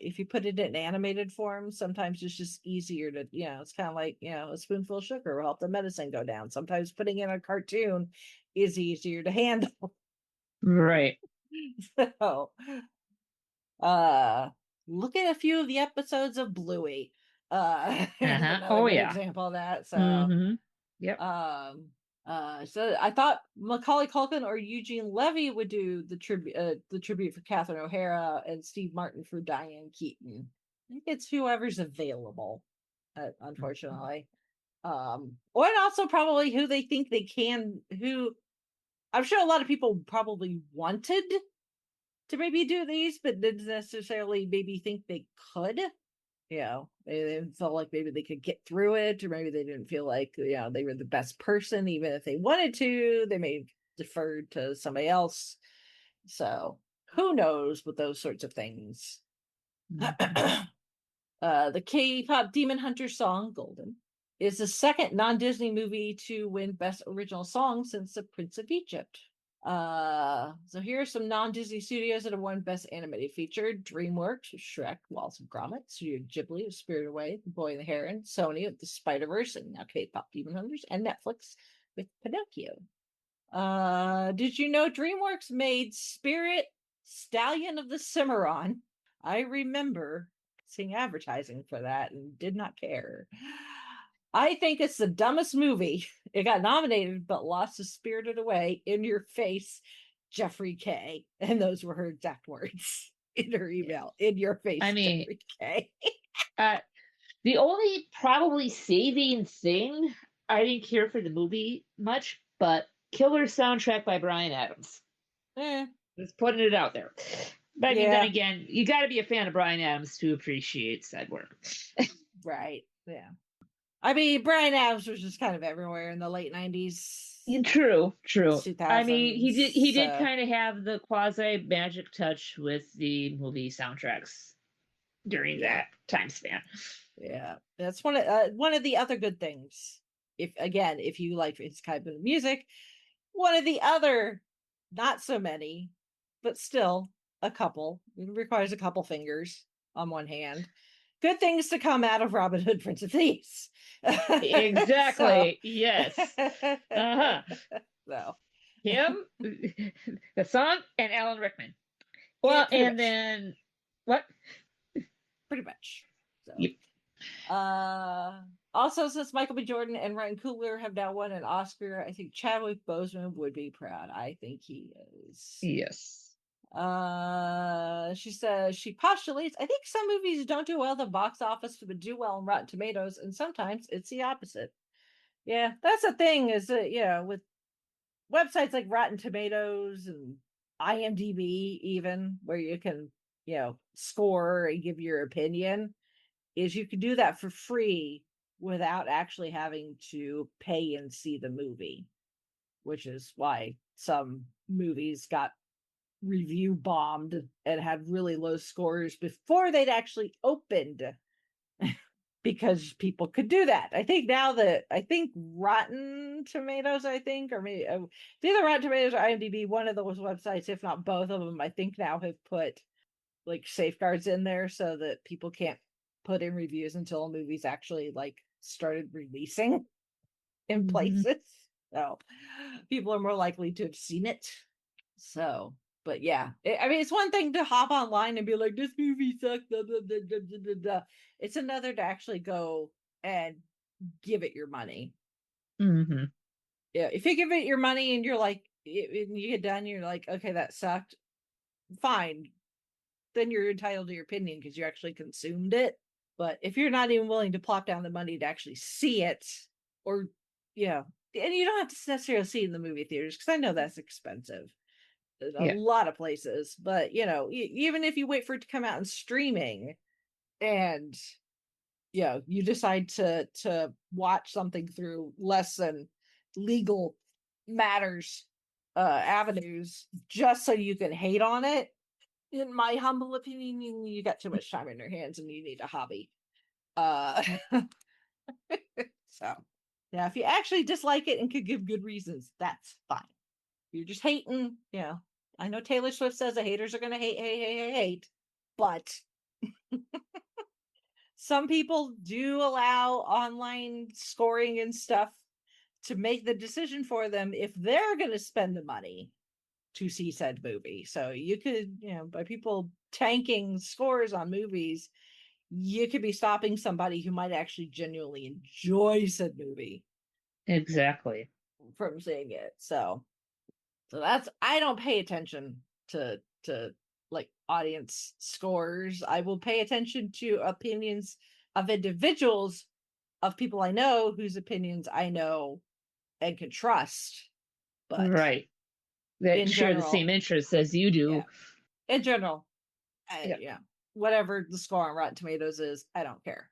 Speaker 3: If you put it in animated form, sometimes it's just easier to, you know, it's kind of like, you know, a spoonful of sugar will help the medicine go down. Sometimes putting in a cartoon is easier to handle.
Speaker 4: Right.
Speaker 3: So, look at a few of the episodes of Bluey. Another good example of that. So,
Speaker 4: yep.
Speaker 3: So I thought Macaulay Culkin or Eugene Levy would do the tribute for Catherine O'Hara, and Steve Martin for Diane Keaton. I think it's whoever's available, unfortunately. Or and also probably who they think they can. Who I'm sure a lot of people probably wanted to maybe do these, but didn't necessarily maybe think they could. You know, they felt like maybe they could get through it, or maybe they didn't feel like, you know, they were the best person, even if they wanted to. They may have deferred to somebody else. So who knows with those sorts of things. The K-pop Demon Hunter song Golden is the second non-Disney movie to win Best Original Song since The Prince of Egypt. So here are some non-Disney studios that have won Best Animated Feature: DreamWorks, Shrek, Wallace and Gromit, Studio Ghibli, Spirited Away, The Boy and the Heron, Sony with The Spider-Verse, and now K-pop Demon Hunters, and Netflix with Pinocchio. Did you know DreamWorks made Spirit Stallion of the Cimarron? I remember seeing advertising for that and did not care. I think it's the dumbest movie. It got nominated but lost to Spirited Away, In Your Face, Jeffrey K. And those were her exact words in her email. In your face,
Speaker 4: I mean,
Speaker 3: Jeffrey K.
Speaker 4: The only probably saving thing, I didn't care for the movie much, but killer soundtrack by Brian Adams.
Speaker 3: Eh,
Speaker 4: Just putting it out there. But I mean, then
Speaker 3: yeah,
Speaker 4: again, you got to be a fan of Brian Adams to appreciate said work.
Speaker 3: right. Yeah. I mean, Brian Adams was just kind of everywhere in the late 90s,
Speaker 4: True, true. I mean,
Speaker 3: 2000s.
Speaker 4: he did
Speaker 3: So,
Speaker 4: kind of have the quasi magic touch with the movie soundtracks during
Speaker 3: yeah.
Speaker 4: that time span.
Speaker 3: Yeah. That's one of the other good things. If you like his kind of music, one of the other, not so many, but still a couple. It requires a couple fingers on one hand. Good things to come out of Robin Hood, Prince of Thieves. So,
Speaker 4: Exactly. Yes. Uh-huh.
Speaker 3: so
Speaker 4: Him, the song, and Alan Rickman.
Speaker 3: yeah,
Speaker 4: Well, and then what?
Speaker 3: pretty much. So,
Speaker 4: Yep.
Speaker 3: also, since Michael B. Jordan and Ryan Coogler have now won an Oscar, I think Chadwick Boseman would be proud. I think he is.
Speaker 4: Yes.
Speaker 3: She says she postulates, I think some movies don't do well at the box office but do well on Rotten Tomatoes, and sometimes it's the opposite. Yeah, that's the thing, is that, with websites like Rotten Tomatoes and IMDb, even, where you can, score and give your opinion, is you can do that for free without actually having to pay and see the movie, which is why some movies got review bombed and had really low scores before they'd actually opened, because people could do that. I think now that Rotten Tomatoes, or maybe it's either Rotten Tomatoes or IMDb, one of those websites, if not both of them, I think now have put like safeguards in there so that people can't put in reviews until a movie's actually like started releasing in places. So people are more likely to have seen it. So, but yeah, I mean, it's one thing to hop online and be like, this movie sucks, blah, blah, blah, blah, blah, blah, blah. It's another to actually go and give it your money.
Speaker 4: Mm-hmm.
Speaker 3: Yeah, if you give it your money and you're like, and you get done, you're like, okay, that sucked, fine. Then you're entitled to your opinion because you actually consumed it. But if you're not even willing to plop down the money to actually see it, or, and you don't have to necessarily see it in the movie theaters, because I know that's expensive in a
Speaker 4: Yeah.
Speaker 3: lot of places, but even if you wait for it to come out in streaming and you decide to watch something through less than legal matters avenues just so you can hate on it, in my humble opinion, you got too much time in your hands and you need a hobby. So yeah, if you actually dislike it and could give good reasons, that's fine. You're just hating, I know Taylor Swift says the haters are gonna hate, but some people do allow online scoring and stuff to make the decision for them if they're gonna spend the money to see said movie. So you could, by people tanking scores on movies, you could be stopping somebody who might actually genuinely enjoy said movie
Speaker 4: Exactly.
Speaker 3: from seeing it. So that's, I don't pay attention to like audience scores. I will pay attention to opinions of individuals, of people I know whose opinions I know and can trust. But
Speaker 4: Right. That
Speaker 3: in
Speaker 4: share the
Speaker 3: general,
Speaker 4: same interests as you do.
Speaker 3: yeah, in general,
Speaker 4: Yeah.
Speaker 3: yeah, whatever the score on Rotten Tomatoes is, I don't care.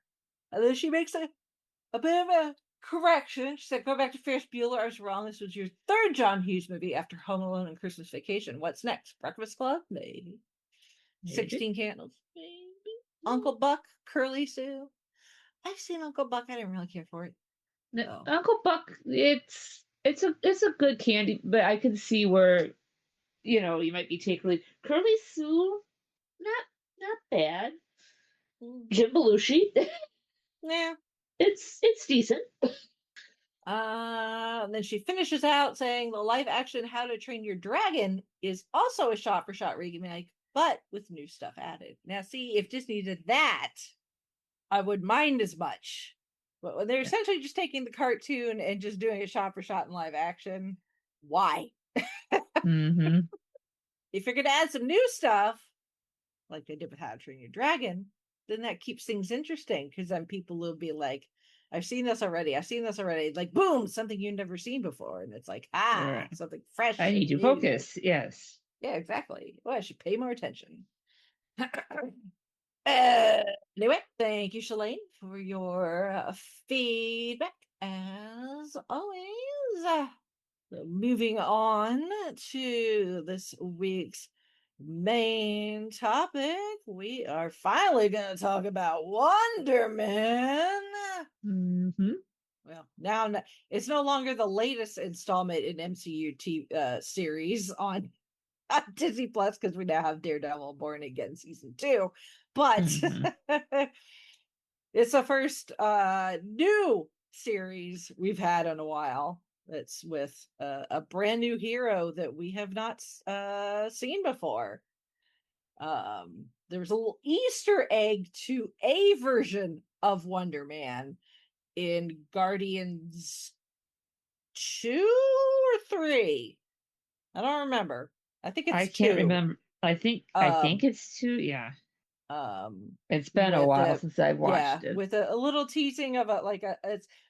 Speaker 3: And then she makes a bit of a correction. She said, go back to Ferris Bueller. I was wrong. This was your third John Hughes movie after Home Alone and Christmas Vacation. What's next? Breakfast Club? Maybe.
Speaker 4: Maybe.
Speaker 3: 16 Candles? Maybe. Uncle Buck? Curly Sue? I've seen Uncle Buck. I didn't really care for it.
Speaker 4: No, Uncle Buck, it's a good candy, but I can see where you might be taking Curly Sue, not bad. Jim Belushi,
Speaker 3: Yeah.
Speaker 4: it's decent.
Speaker 3: And then she finishes out saying the live action How to Train Your Dragon is also a shot for shot remake, but with new stuff added. Now, see, if Disney did that, I would mind as much. But when they're essentially just taking the cartoon and just doing a shot for shot in live action, why?
Speaker 4: Mm-hmm.
Speaker 3: If you're going to add some new stuff, like they did with How to Train Your Dragon, then that keeps things interesting, because then people will be like, I've seen this already. I've seen this already. Like, boom, something you've never seen before. And it's like,
Speaker 4: Right.
Speaker 3: something fresh.
Speaker 4: I need
Speaker 3: and
Speaker 4: to
Speaker 3: new.
Speaker 4: focus. Yes.
Speaker 3: Yeah, exactly. Well, I should pay more attention. Anyway, thank you, Shalane, for your feedback, as always. So moving on to this week's main topic, we are finally going to talk about Wonder Man.
Speaker 4: Mm-hmm.
Speaker 3: Well, now it's no longer the latest installment in MCU series on Disney Plus, because we now have Daredevil Born Again season 2, but
Speaker 4: Mm-hmm.
Speaker 3: it's the first new series we've had in a while. That's with a brand new hero that we have not seen before. There was a little Easter egg to a version of Wonder Man in Guardians 2 or 3. I don't remember. I think
Speaker 4: I
Speaker 3: it's
Speaker 4: can't
Speaker 3: 2.
Speaker 4: remember. I think it's 2. Yeah. It's been a
Speaker 3: With
Speaker 4: while
Speaker 3: a
Speaker 4: since I've watched it.
Speaker 3: with a little teasing of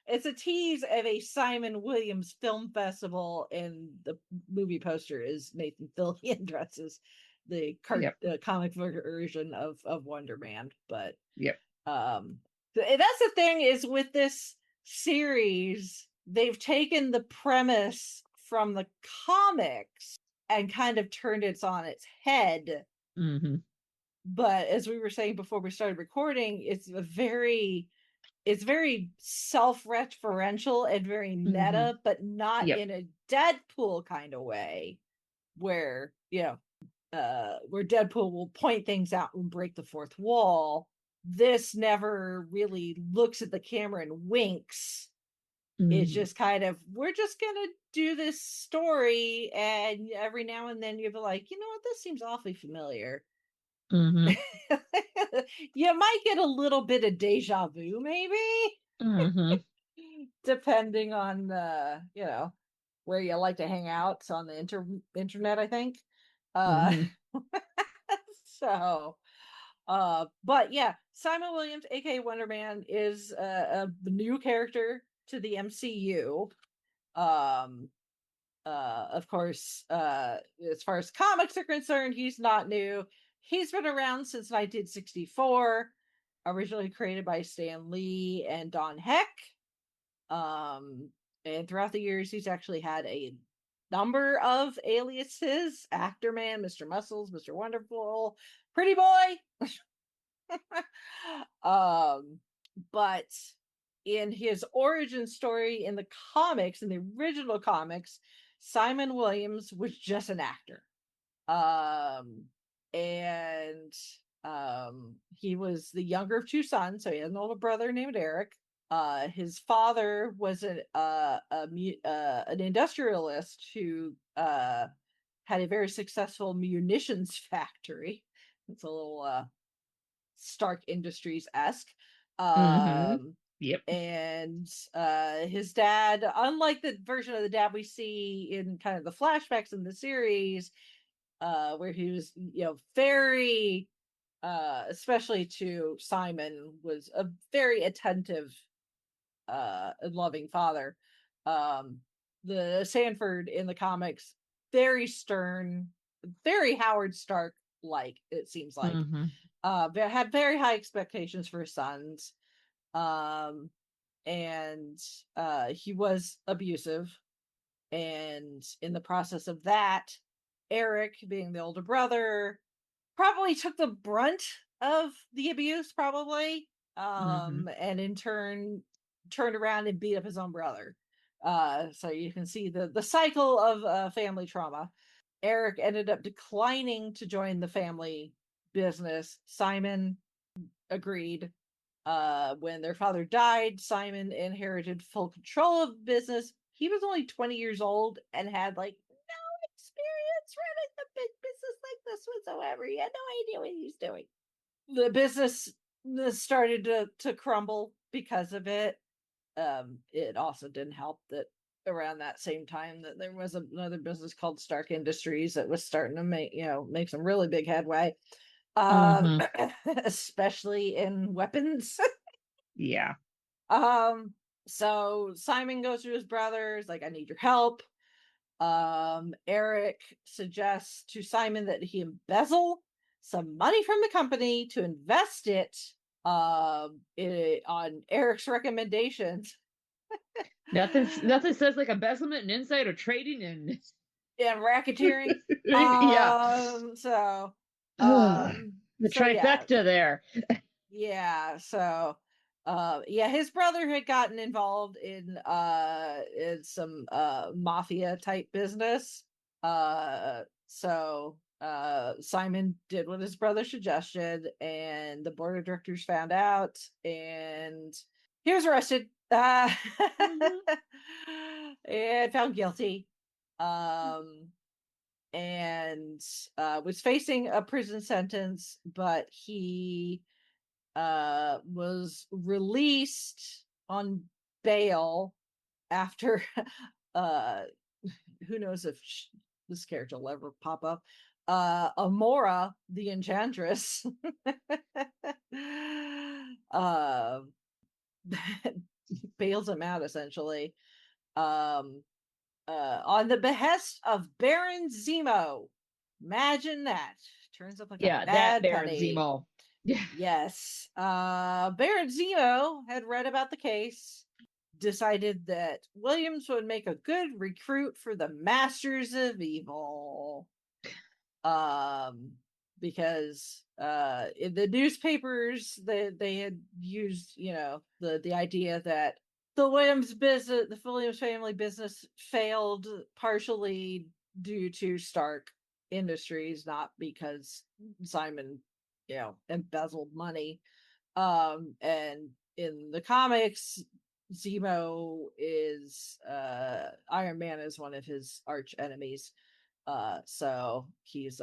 Speaker 3: it's a tease of a Simon Williams film festival, and the movie poster is Nathan Fillion dresses the
Speaker 4: Yep.
Speaker 3: comic version of Wonder Man. But
Speaker 4: Yep.
Speaker 3: that's the thing, is with this series, they've taken the premise from the comics and kind of turned it on its head.
Speaker 4: Mm-hmm.
Speaker 3: But as we were saying before we started recording, it's very self-referential and very meta,
Speaker 4: Mm-hmm.
Speaker 3: but not
Speaker 4: Yep.
Speaker 3: in a Deadpool kind of way, where where Deadpool will point things out and break the fourth wall. This never really looks at the camera and winks. It's
Speaker 4: Mm-hmm.
Speaker 3: just kind of, we're just gonna do this story, and every now and then you'll be like, you know what, this seems awfully familiar.
Speaker 4: Mm-hmm.
Speaker 3: You might get a little bit of deja vu, maybe,
Speaker 4: Mm-hmm.
Speaker 3: depending on where you like to hang out. It's on the internet, I think. Uh,
Speaker 4: Mm-hmm.
Speaker 3: so, but yeah, Simon Williams, aka Wonder Man, is a new character to the MCU. Um, of course, as far as comics are concerned, he's not new. He's been around since 1964, originally created by Stan Lee and Don Heck. And throughout the years, he's actually had a number of aliases: Actor Man, Mr. Muscles, Mr. Wonderful, Pretty Boy. But in his origin story in the comics, in the original comics, Simon Williams was just an actor. And he was the younger of 2 sons, so he had an older brother named Eric. His father was an industrialist who had a very successful munitions factory. It's a little Stark Industries-esque.
Speaker 4: Mm-hmm. Yep.
Speaker 3: And his dad, unlike the version of the dad we see in kind of the flashbacks in the series, where he was, very especially to Simon, was a very attentive and loving father. The Sanford in the comics, very stern, very Howard Stark like, it seems like.
Speaker 4: Mm-hmm.
Speaker 3: Had very high expectations for his sons. And he was abusive. And in the process of that, Eric, being the older brother, probably took the brunt of the abuse, probably.
Speaker 4: Mm-hmm.
Speaker 3: And in turn turned around and beat up his own brother. So you can see the cycle of family trauma. Eric ended up declining to join the family business. Simon agreed. When their father died, Simon inherited full control of the business. He was only 20 years old and had like no experience running a big business like this whatsoever. He had no idea what he was doing. The business started to crumble because of it. It also didn't help that around that same time that there was another business called Stark Industries that was starting to make some really big headway. especially in weapons.
Speaker 4: Yeah.
Speaker 3: So Simon goes to his brothers, like, I need your help. Eric suggests to Simon that he embezzle some money from the company to invest it on Eric's recommendations.
Speaker 4: Nothing says like embezzlement and insider trading and
Speaker 3: racketeering.
Speaker 4: yeah.
Speaker 3: So
Speaker 4: The trifecta there.
Speaker 3: Yeah, so his brother had gotten involved in some mafia type business. So Simon did what his brother suggested, and the board of directors found out, and he was arrested. And found guilty. And was facing a prison sentence, but he was released on bail after who knows if this character will ever pop up. Amora, the enchantress, uh, bails him out essentially. On the behest of Baron Zemo. Imagine that. Turns up like a
Speaker 4: that
Speaker 3: bad
Speaker 4: Baron
Speaker 3: penny.
Speaker 4: Zemo.
Speaker 3: Yes. Baron Zemo had read about the case, decided that Williams would make a good recruit for the Masters of Evil. Because in the newspapers they had used, the idea that the Williams family business failed partially due to Stark Industries, not because Simon, embezzled money. And in the comics, Zemo is Iron Man is one of his arch enemies. So he's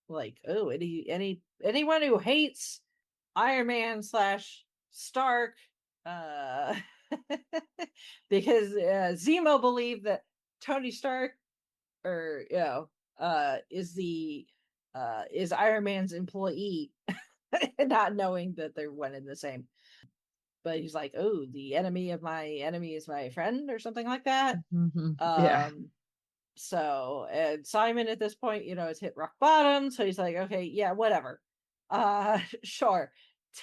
Speaker 3: like, oh, anyone who hates Iron Man / Stark, because Zemo believed that Tony Stark, or is Iron Man's employee, not knowing that they're one and the same. But he's like, oh, the enemy of my enemy is my friend, or something like that.
Speaker 4: Yeah.
Speaker 3: So, and Simon at this point, has hit rock bottom. So he's like, okay, yeah, whatever. Sure.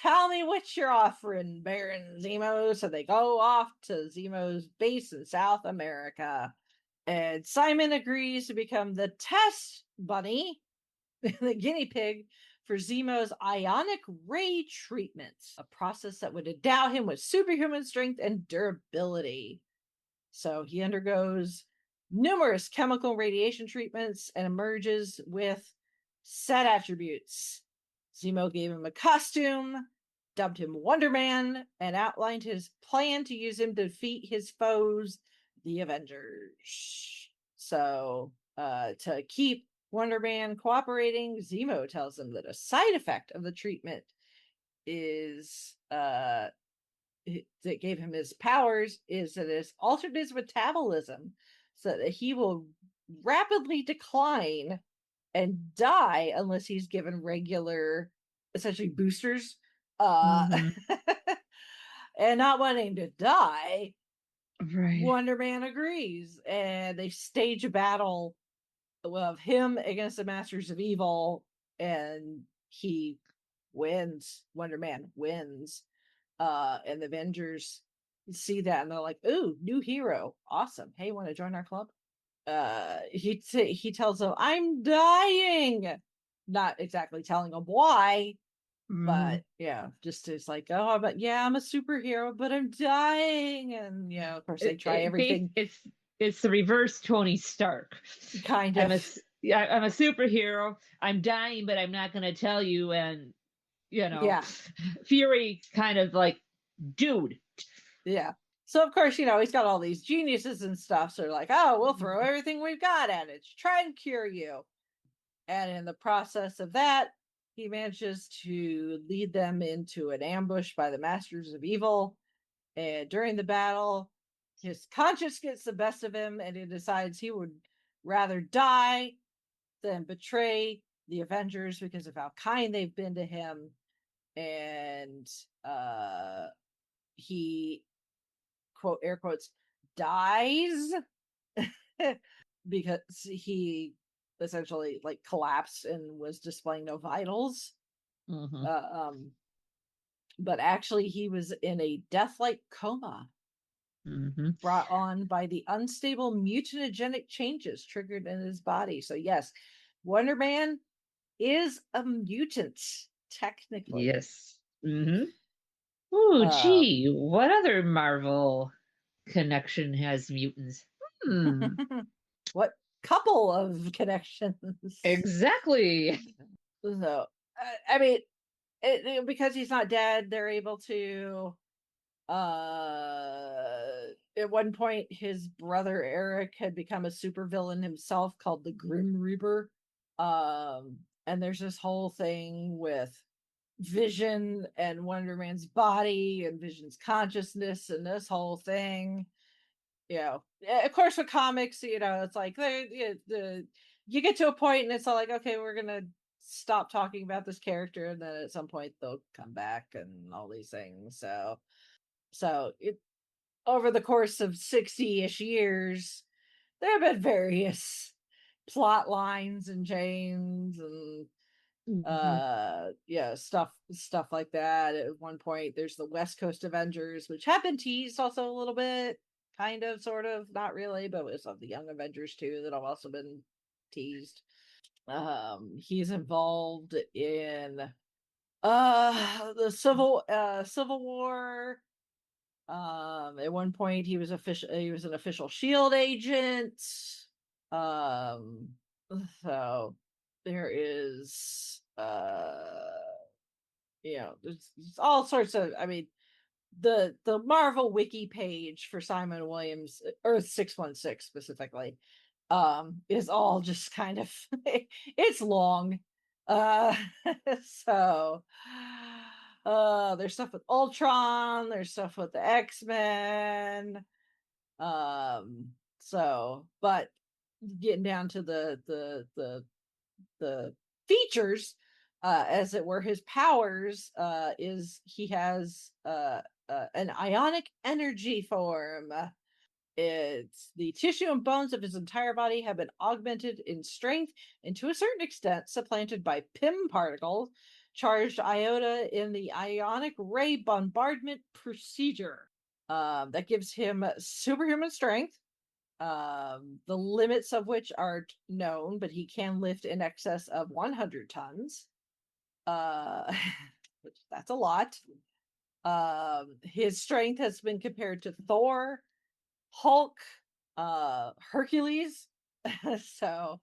Speaker 3: Tell me what you're offering, Baron Zemo. So they go off to Zemo's base in South America. And Simon agrees to become the test bunny, the guinea pig, for Zemo's ionic ray treatment, a process that would endow him with superhuman strength and durability. So he undergoes numerous chemical radiation treatments and emerges with set attributes. Zemo gave him a costume, dubbed him Wonder Man, and outlined his plan to use him to defeat his foes, the Avengers. So, to keep Wonder Man cooperating, Zemo tells him that a side effect of the treatment is that gave him his powers is that it has altered his metabolism so that he will rapidly decline and die unless he's given regular, essentially, boosters. And not wanting to die,
Speaker 4: Right.
Speaker 3: Wonder Man agrees, and they stage a battle of him against the Masters of Evil, and he wins. Wonder Man wins. And the Avengers see that and they're like, ooh, new hero, awesome, hey, want to join our club? He tells them, I'm dying, not exactly telling them why, but just it's like, oh, but yeah, I'm a superhero, but I'm dying. And of course they try everything.
Speaker 4: It's the reverse Tony Stark,
Speaker 3: kind of.
Speaker 4: I'm a superhero, I'm dying, but I'm not going to tell you. And Fury kind of like, dude.
Speaker 3: Yeah. So of course, he's got all these geniuses and stuff. So they're like, oh, we'll throw everything we've got at it to try and cure you. And in the process of that, he manages to lead them into an ambush by the Masters of Evil. And during the battle, his conscience gets the best of him, and he decides he would rather die than betray the Avengers because of how kind they've been to him, and he, quote, air quotes, dies because he essentially like collapsed and was displaying no vitals. But actually he was in a death-like coma brought on by the unstable mutagenic changes triggered in his body. So yes, Wonder Man is a mutant, technically.
Speaker 4: Yes. Ooh, gee, what other Marvel connection has mutants?
Speaker 3: What couple of connections?
Speaker 4: Exactly.
Speaker 3: So, I mean, because he's not dead, they're able to. At one point, his brother Eric had become a supervillain himself called the Grim Reaper. And there's this whole thing with Vision and Wonder Man's body and Vision's consciousness and this whole thing. Of course, with comics, it's like you get to a point and it's all like, okay, we're gonna stop talking about this character, and then at some point they'll come back and all these things. So it over the course of 60-ish years, there have been various plot lines and chains and stuff like that. At one point there's the West Coast Avengers, which have been teased also a little bit, kind of, sort of, not really, but it's of the Young Avengers too that have also been teased. He's involved in the Civil War. At one point he was an official SHIELD agent. So there is there's all sorts of, I mean, the Marvel wiki page for Simon Williams Earth 616 specifically is all just kind of it's long. uh so there's stuff with Ultron, there's stuff with the X-Men. But getting down to the features, as it were, his powers, is he has an ionic energy form. It's the tissue and bones of his entire body have been augmented in strength and to a certain extent supplanted by PIM particles, charged iota in the ionic ray bombardment procedure. That gives him superhuman strength, the limits of which are known, but he can lift in excess of 100 tons. Which, that's a lot. His strength has been compared to Thor, Hulk, Hercules. So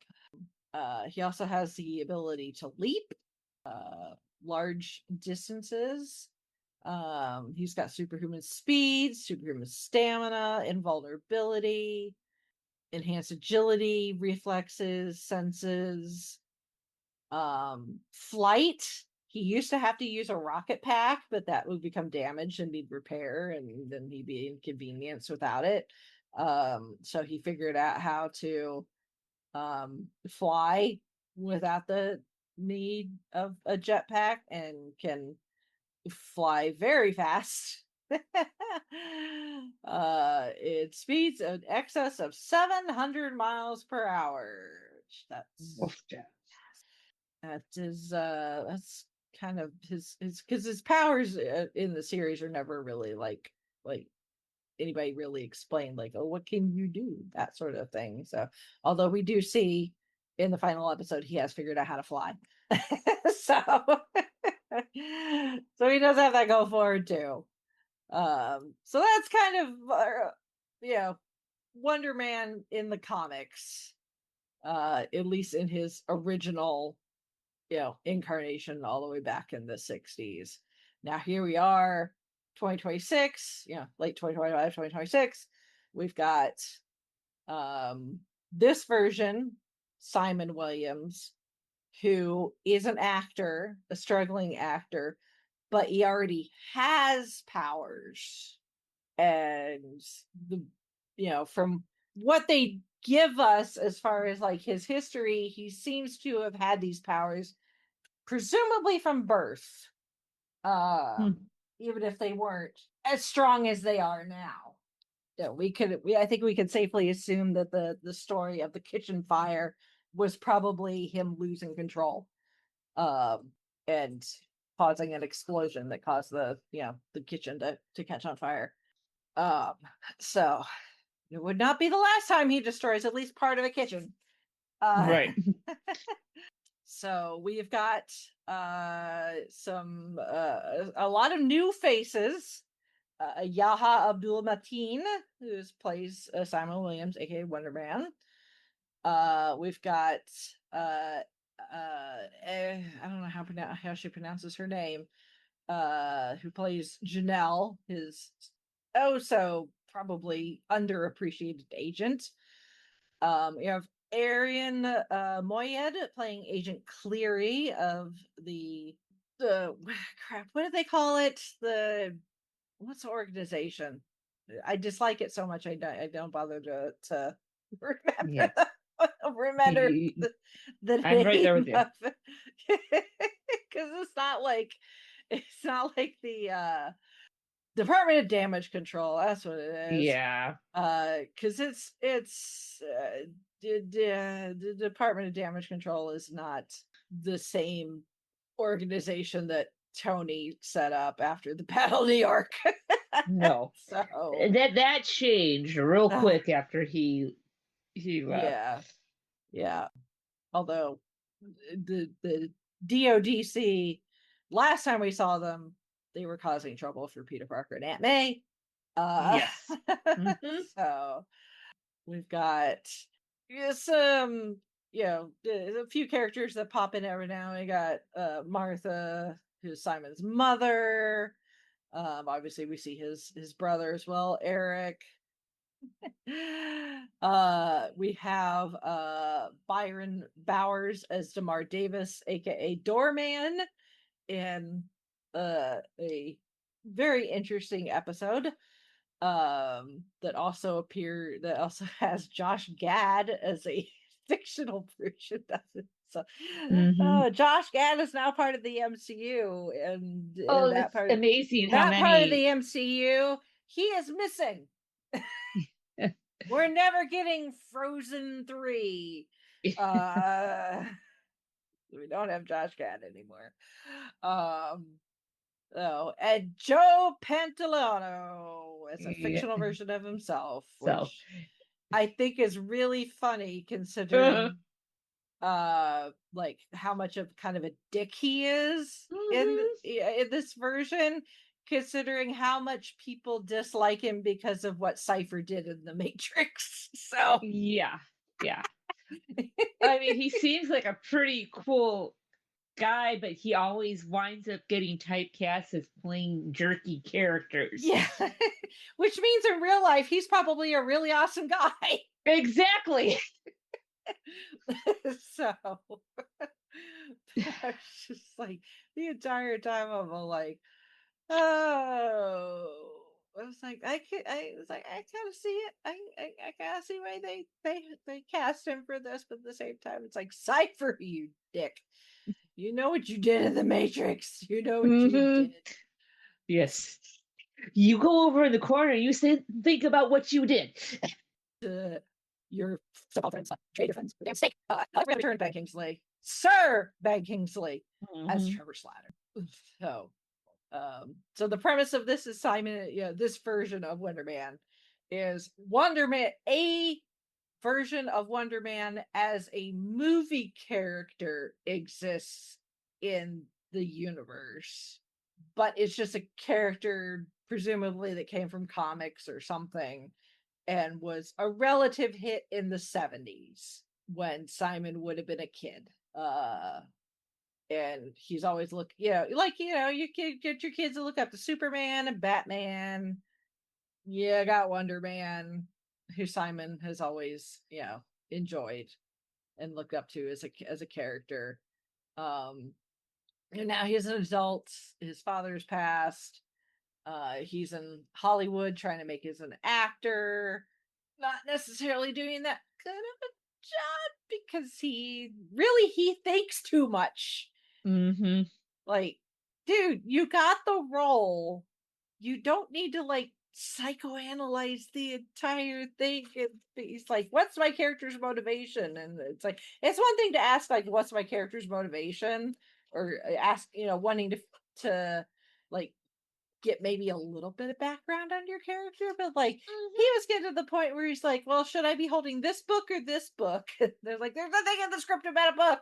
Speaker 3: he also has the ability to leap large distances. He's got superhuman speed, superhuman stamina, invulnerability, enhanced agility, reflexes, senses, flight. He used to have to use a rocket pack, but that would become damaged and need repair, and then he'd be inconvenienced without it. So he figured out how to fly without the need of a jetpack and can fly very fast. It speeds in excess of 700 miles per hour. That's kind of his because his powers in the series are never really like anybody really explained, like, oh, what can you do, that sort of thing. So although we do see in the final episode he has figured out how to fly. so so he does have that go forward too. So that's kind of Wonder Man in the comics, at least in his original incarnation all the way back in the 60s. Now here we are, 2026, late 2025, 2026. We've got this version, Simon Williams, who is an actor, a struggling actor, but he already has powers. And from what they give us as far as like his history. He seems to have had these powers presumably from birth, even if they weren't as strong as they are now. Yeah, I think we could safely assume that the story of the kitchen fire was probably him losing control, and causing an explosion that caused the kitchen to catch on fire. So it would not be the last time he destroys at least part of a kitchen.
Speaker 4: Right.
Speaker 3: So we've got some a lot of new faces. Yaha Abdul Mateen, who plays Simon Williams, aka Wonder Man. We've got I don't know how she pronounces her name. Who plays Janelle, his so probably underappreciated agent. We have Arian Moyed playing Agent Cleary of the crap. What do they call it? What's the organization? I dislike it so much. I don't bother to remember.
Speaker 4: Yeah.
Speaker 3: Remember the
Speaker 4: I'm right there with
Speaker 3: name
Speaker 4: you.
Speaker 3: of it. Because it's not like the Department of Damage Control. That's what it is.
Speaker 4: Yeah.
Speaker 3: Because it's the Department of Damage Control is not the same organization that Tony set up after the Battle of New York.
Speaker 4: No.
Speaker 3: So
Speaker 4: that changed real quick after he left.
Speaker 3: Yeah. Although the DODC, last time we saw them, they were causing trouble for Peter Parker and Aunt May.
Speaker 4: Yes. Mm-hmm.
Speaker 3: So we've got some, a few characters that pop in every now and we got Martha, who's Simon's mother. Obviously we see his brother as well, Eric. We have Byron Bowers as Damar Davis, aka Doorman, in a very interesting episode that also has Josh Gad as a fictional version of it. So Josh Gad is now part of the MCU, and that
Speaker 4: it's
Speaker 3: part
Speaker 4: amazing how
Speaker 3: that part of the
Speaker 4: many
Speaker 3: MCU he is missing. We're never getting Frozen 3. We don't have Josh Gad anymore. And Joe Pantoliano as a fictional version of himself, which I think is really funny considering like how much of kind of a dick he is in this version, considering how much people dislike him because of what Cypher did in the Matrix. So
Speaker 4: yeah. I mean, he seems like a pretty cool guy, but he always winds up getting typecast as playing jerky characters.
Speaker 3: Yeah. Which means in real life he's probably a really awesome guy.
Speaker 4: Exactly.
Speaker 3: So I was just like the entire time I'm like, oh, I was like, I kind of see it. I kind of see why they cast him for this, but at the same time, it's like, Cypher, you dick. You know what you did in the Matrix. You know what you did.
Speaker 4: Yes. You go over in the corner. You think about what you did.
Speaker 3: Your subalterns, trade defense, damn stake. I'll return Ben Kingsley, Sir Ben Kingsley, as Trevor Slatter. So the premise of this is this version of Wonder Man is a version of Wonder Man as a movie character exists in the universe, but it's just a character presumably that came from comics or something and was a relative hit in the 70s when Simon would have been a kid. And he's always you get your kids to look up to Superman and Batman. Yeah, got Wonder Man, who Simon has always, enjoyed and looked up to as a character. And now he's an adult. His father's passed. He's in Hollywood trying to make as an actor. not necessarily doing that good of a job because he thinks too much.
Speaker 4: Mm-hmm.
Speaker 3: Like, dude, you got the role. You don't need to like psychoanalyze the entire thing. He's like, what's my character's motivation? And it's like, it's one thing to ask, like, what's my character's motivation? Or ask, wanting to like get maybe a little bit of background on your character, but like he was getting to the point where he's like, well, should I be holding this book or this book? They're like, there's nothing in the script about a book.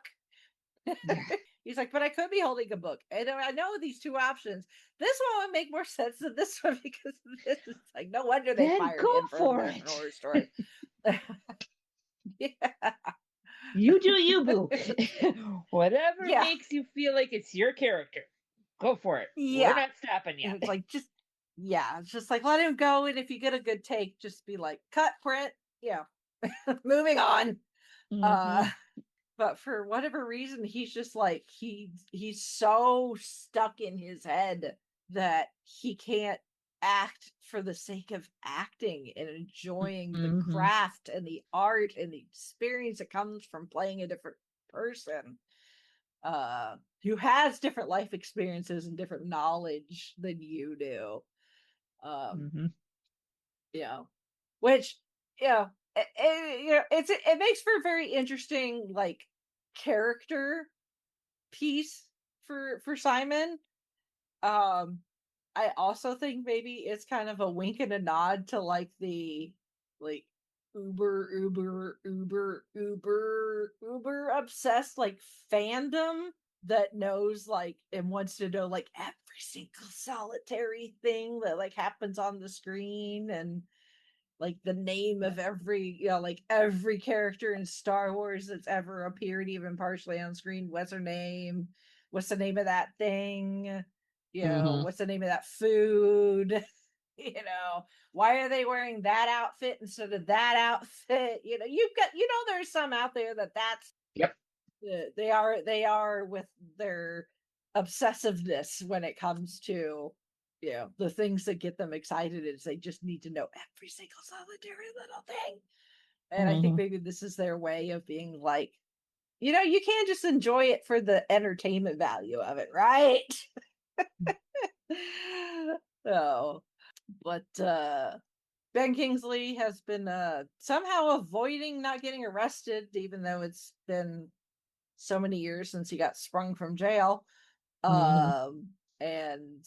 Speaker 3: He's like, but I could be holding a book. And I know these two options. This one would make more sense than this one because this is like, no wonder they
Speaker 4: Then
Speaker 3: fired
Speaker 4: go
Speaker 3: him from
Speaker 4: for
Speaker 3: American
Speaker 4: it.
Speaker 3: Horror Story. Yeah.
Speaker 4: You do you, boo. Whatever
Speaker 3: Yeah.
Speaker 4: makes you feel like it's your character, go for it. We're
Speaker 3: Yeah.
Speaker 4: not stopping you.
Speaker 3: And it's like, it's just like, let him go. And if you get a good take, just be like, cut, print. Yeah. Moving on. But for whatever reason, he's just like, he's so stuck in his head that he can't act for the sake of acting and enjoying the craft and the art and the experience that comes from playing a different person who has different life experiences and different knowledge than you do. Which it makes for a very interesting like character piece for Simon. I also think maybe it's kind of a wink and a nod to like the like uber obsessed like fandom that knows like and wants to know like every single solitary thing that like happens on the screen and like the name of every like every character in Star Wars that's ever appeared even partially on screen. What's her name? What's the name of that thing? What's the name of that food? Why are they wearing that outfit instead of that outfit? You've got there's some out there that's
Speaker 4: Yep.
Speaker 3: They are with their obsessiveness when it comes to the things that get them excited is they just need to know every single solitary little thing. And I think maybe this is their way of being like, you can't just enjoy it for the entertainment value of it, right? So, but Ben Kingsley has been somehow avoiding not getting arrested, even though it's been so many years since he got sprung from jail. And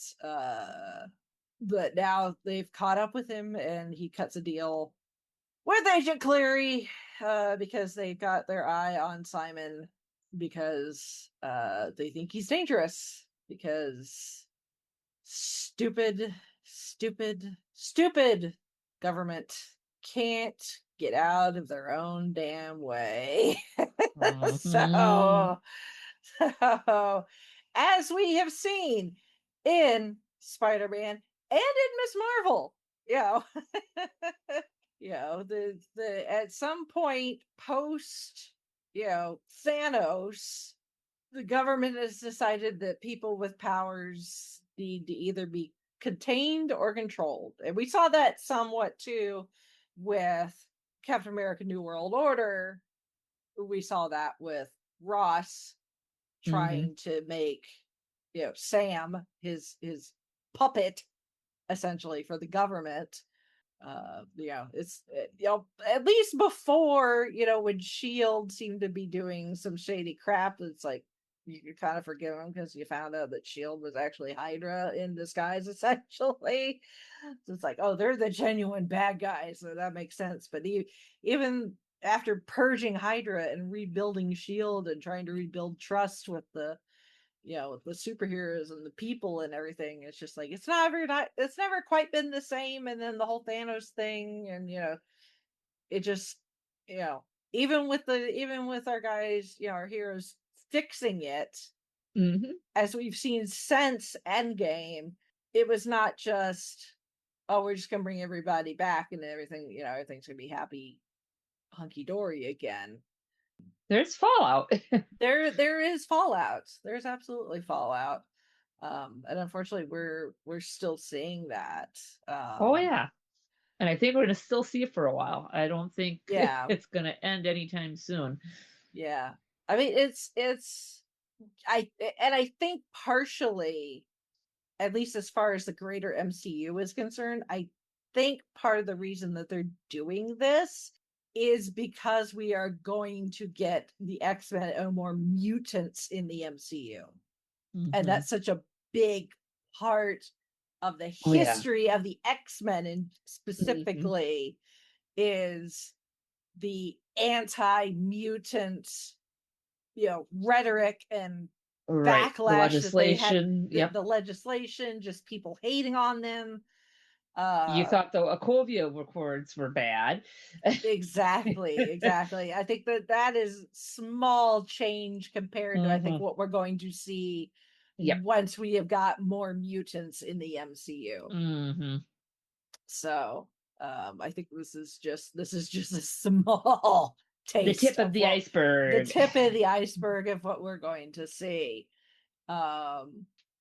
Speaker 3: but now they've caught up with him and he cuts a deal with Agent Cleary because they've got their eye on Simon because they think he's dangerous because stupid government can't get out of their own damn way. So as we have seen in Spider-Man and in Miss Marvel, the at some point post, Thanos, the government has decided that people with powers need to either be contained or controlled. And we saw that somewhat too with Captain America New World Order. We saw that with Ross trying to make Sam his puppet essentially for the government. It's at least before when Shield seemed to be doing some shady crap, it's like you could kind of forgive them because you found out that Shield was actually Hydra in disguise essentially. So it's like, oh, they're the genuine bad guys, so that makes sense. But even after purging Hydra and rebuilding Shield and trying to rebuild trust with the the superheroes and the people and everything, it's just like it's never quite been the same. And then the whole Thanos thing, and it just even with our guys, our heroes fixing it, as we've seen since Endgame, it was not just, oh, we're just gonna bring everybody back and everything, everything's gonna be happy hunky-dory again.
Speaker 4: There's fallout.
Speaker 3: There is fallout. There's absolutely fallout. And unfortunately we're still seeing that.
Speaker 4: Oh yeah. And I think we're going to still see it for a while. I don't think it's going to end anytime soon.
Speaker 3: Yeah. I mean, I think partially, at least as far as the greater MCU is concerned, I think part of the reason that they're doing this is because we are going to get the X-Men and more mutants in the MCU. And that's such a big part of the history of the X-Men, and specifically is the anti-mutant, rhetoric and backlash that they had, the legislation, just people hating on them.
Speaker 4: You thought the Wachovia records were bad.
Speaker 3: Exactly. I think that is small change compared to, I think, what we're going to see once we have got more mutants in the MCU. So I think this is just a small taste,
Speaker 4: the tip of the iceberg.
Speaker 3: The tip of the iceberg of what we're going to see.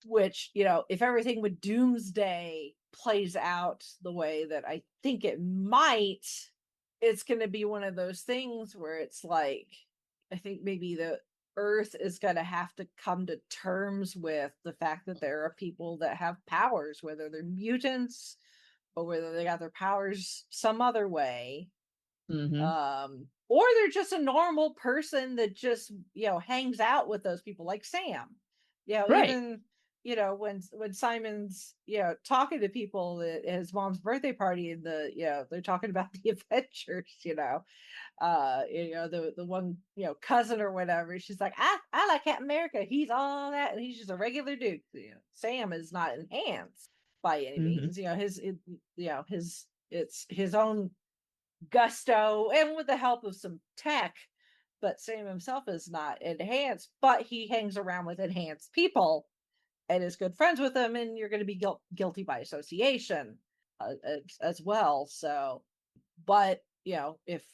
Speaker 3: Which, if everything with Doomsday plays out the way that I think it might, it's going to be one of those things where it's like, I think maybe the Earth is going to have to come to terms with the fact that there are people that have powers, whether they're mutants or whether they got their powers some other way. Or they're just a normal person that just, hangs out with those people, like Sam. Even, when Simon's, talking to people at his mom's birthday party, and they're talking about the Avengers, the one, cousin or whatever, she's like, I like Captain America. He's all that, and he's just a regular dude. Sam is not enhanced by any means. It's his own gusto, and with the help of some tech, but Sam himself is not enhanced, but he hangs around with enhanced people and is good friends with them, and you're going to be guilty by association as well. So, but if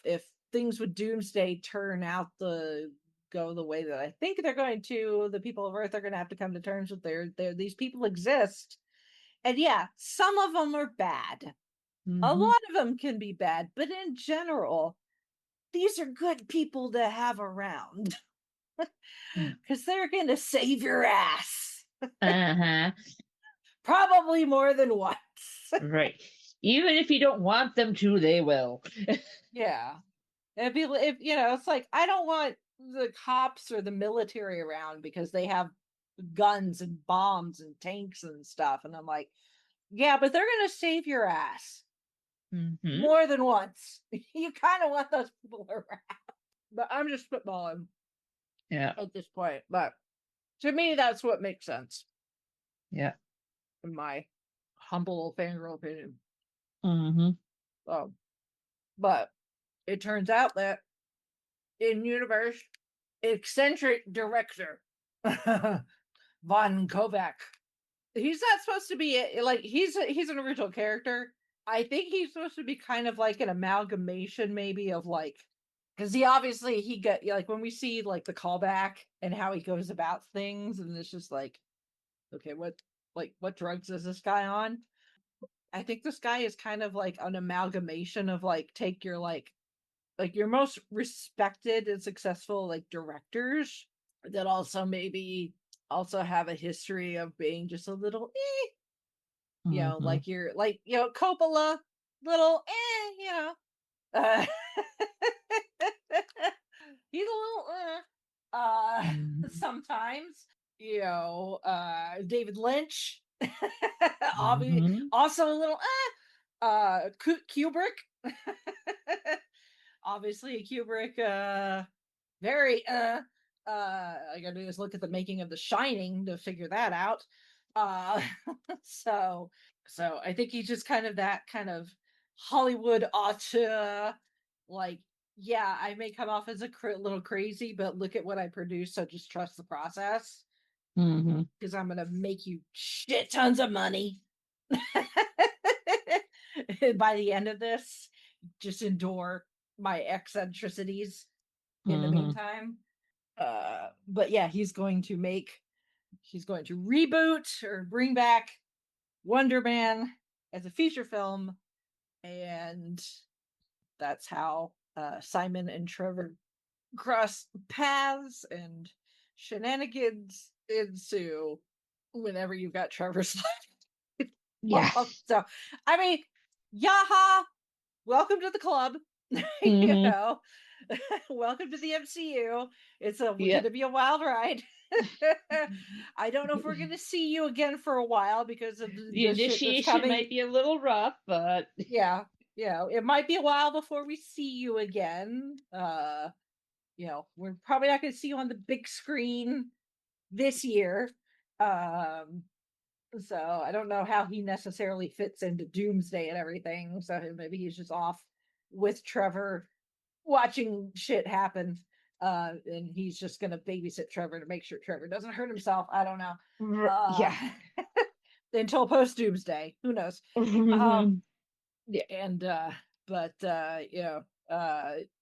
Speaker 3: things with Doomsday turn out go the way that I think they're going to, the people of Earth are going to have to come to terms with these people exist, and some of them are bad. A lot of them can be bad, but in general, these are good people to have around because they're going to save your ass. Probably more than once.
Speaker 4: Right. Even if you don't want them to, they will.
Speaker 3: Yeah. If it's like, I don't want the cops or the military around because they have guns and bombs and tanks and stuff. And I'm like, yeah, but they're going to save your ass. More than once. You kind of want those people around. But I'm just spitballing.
Speaker 4: Yeah.
Speaker 3: At this point. But to me, that's what makes sense.
Speaker 4: Yeah.
Speaker 3: In my humble fangirl opinion. But it turns out that in universe, eccentric director Von Kovac, he's not supposed to be like, he's an original character. I think he's supposed to be kind of like an amalgamation, maybe, of like, because he got, like, when we see like the callback and how he goes about things, and it's just like, okay, what drugs is this guy on? I think this guy is kind of like an amalgamation of like, take your like your most respected and successful like directors that also maybe also have a history of being just a little like you're like, Coppola, little he's a little sometimes, David Lynch, also a little Kubrick. Obviously Kubrick, very I gotta do is look at the making of The Shining to figure that out. So I think he's just kind of that kind of Hollywood auteur, like, yeah, I may come off as a little crazy, but look at what I produce, so just trust the process. Because I'm gonna make you shit tons of money. By the end of this, just endure my eccentricities in the meantime. But yeah, he's going to reboot or bring back Wonder Man as a feature film and that's how Simon and Trevor cross paths, and shenanigans ensue whenever you've got Trevor's life.
Speaker 4: Yeah.
Speaker 3: So, I mean, yaha, welcome to the club. You know, welcome to the MCU. It's going to be a wild ride. I don't know if we're going to see you again for a while because of
Speaker 4: the initiation might be a little rough, but
Speaker 3: yeah, it might be a while before we see you again. We're probably not going to see you on the big screen this year. So I don't know how he necessarily fits into Doomsday and everything. So maybe he's just off with Trevor watching shit happen. And he's just going to babysit Trevor to make sure Trevor doesn't hurt himself. I don't know.
Speaker 4: Yeah.
Speaker 3: Until post Doomsday. Who knows? Yeah, and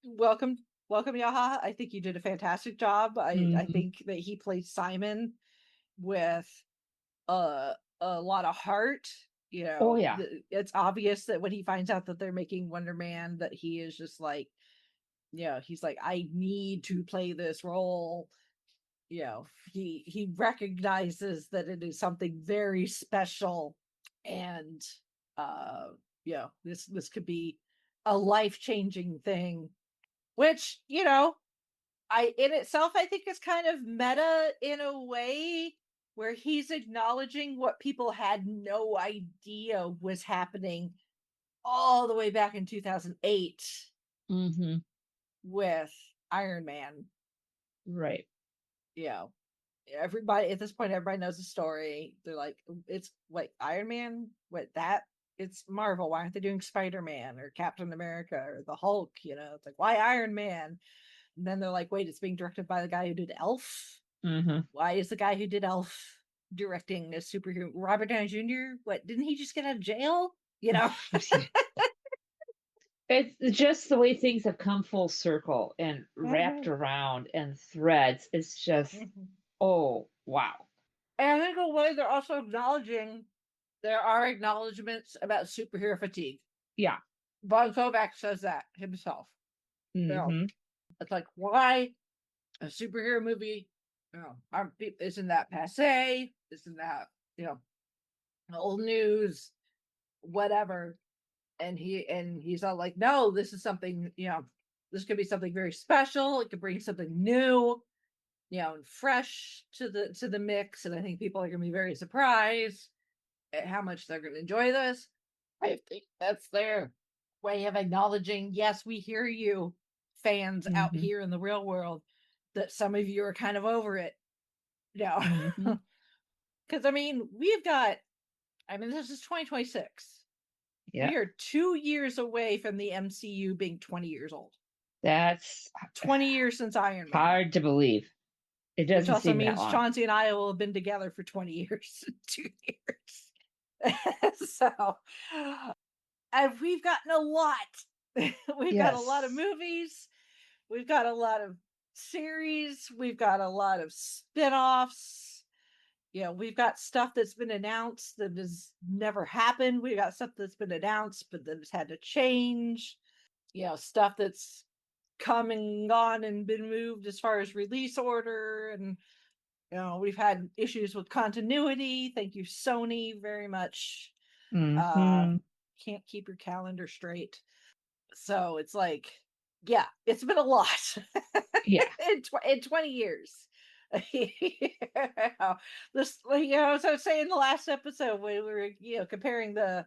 Speaker 3: welcome Yaha. I think you did a fantastic job. I think that he played Simon with a lot of heart. It's obvious that when he finds out that they're making Wonder Man, that he is just like, he's like, I need to play this role. He recognizes that it is something very special, and this could be a life-changing thing, which I in itself I think is kind of meta in a way, where he's acknowledging what people had no idea was happening all the way back in 2008 with Iron Man.
Speaker 4: Right.
Speaker 3: Everybody at this point, everybody knows the story. They're like, it's like Iron Man, it's Marvel. Why aren't they doing Spider-Man or Captain America or the Hulk? It's like, why Iron Man? And then they're like, wait, it's being directed by the guy who did Elf. Why is the guy who did Elf directing a superhero? Robert Downey Jr.? What, didn't he just get out of jail?
Speaker 4: It's just the way things have come full circle and wrapped around and threads. It's just, oh, wow.
Speaker 3: And I think a way they're also acknowledging, there are acknowledgments about superhero fatigue.
Speaker 4: Yeah.
Speaker 3: Bon Kovac says that himself. It's like, why a superhero movie, isn't that passe? Isn't that, old news, whatever? And he's all like, no, this is something, this could be something very special. It could bring something new, and fresh to the mix. And I think people are going to be very surprised at how much they're going to enjoy this. I think that's their way of acknowledging, yes, we hear you, fans out here in the real world, that some of you are kind of over it. Because this is 2026.
Speaker 4: Yeah.
Speaker 3: We are 2 years away from the MCU being 20 years old.
Speaker 4: That's
Speaker 3: 20 years since Iron Man.
Speaker 4: Hard to believe. It doesn't
Speaker 3: Which also
Speaker 4: seem
Speaker 3: means
Speaker 4: that long.
Speaker 3: Chauncey and I will have been together for 20 years. 2 years. So, and we've gotten a lot. We've got a lot of movies. We've got a lot of series. We've got a lot of spin-offs. We've got stuff that's been announced that has never happened. We've got stuff that's been announced but that has had to change. Stuff that's come and gone and been moved as far as release order. And we've had issues with continuity. Thank you, Sony, very much. Can't keep your calendar straight. So it's like, yeah, it's been a lot.
Speaker 4: Yeah.
Speaker 3: in 20 years. This, as I was saying in the last episode, when we were, comparing the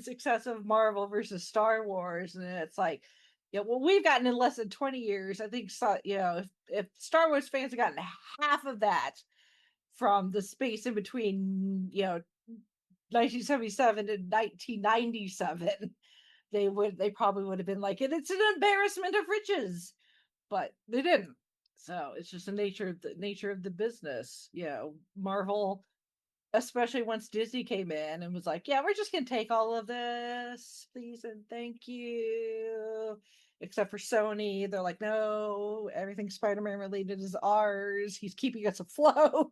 Speaker 3: success of Marvel versus Star Wars, and it's like, we've gotten in less than 20 years. I think, if Star Wars fans have gotten half of that from the space in between, 1977 and 1997, they probably would have been like, it's an embarrassment of riches, but they didn't. So it's just the nature of the business. Marvel, especially once Disney came in and was like, yeah, we're just gonna take all of this, please and thank you. Except for Sony, they're like, no, everything Spider-Man related is ours. He's keeping us afloat.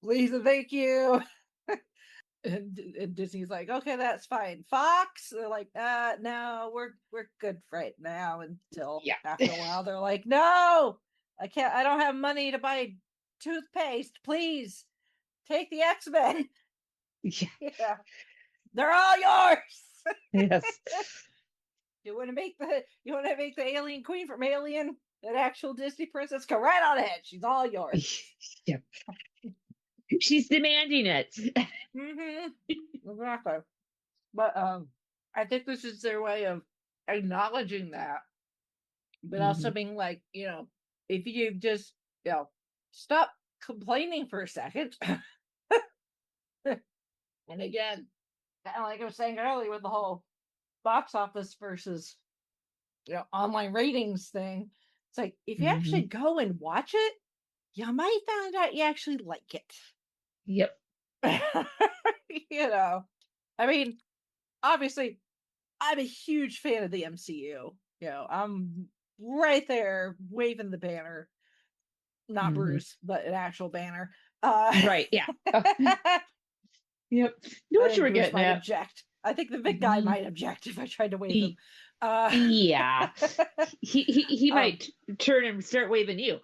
Speaker 3: Please and thank you. And Disney's like, okay, that's fine. Fox, they're like, no, we're good for right now until after a while. They're like, no, I don't have money to buy toothpaste. Please take the X-Men. Yeah. They're all yours.
Speaker 4: Yes.
Speaker 3: You want to make the alien queen from Alien an actual Disney princess? Go right on ahead. She's all yours.
Speaker 4: Yep. She's demanding it.
Speaker 3: Mm-hmm. Exactly. But I think this is their way of acknowledging that, but also being like, if you just, stop complaining for a second. And again, kind of like I was saying earlier with the whole box office versus, online ratings thing, it's like, if you actually go and watch it, you might find out you actually like it.
Speaker 4: Yep.
Speaker 3: I mean, obviously, I'm a huge fan of the MCU. I'm right there waving the banner. Not Bruce, but an actual banner.
Speaker 4: Right, yeah. Yep. Know what you were
Speaker 3: Bruce
Speaker 4: getting
Speaker 3: might
Speaker 4: at.
Speaker 3: object. I think the big guy might object if I tried to wave him.
Speaker 4: Yeah. He might turn and start waving you.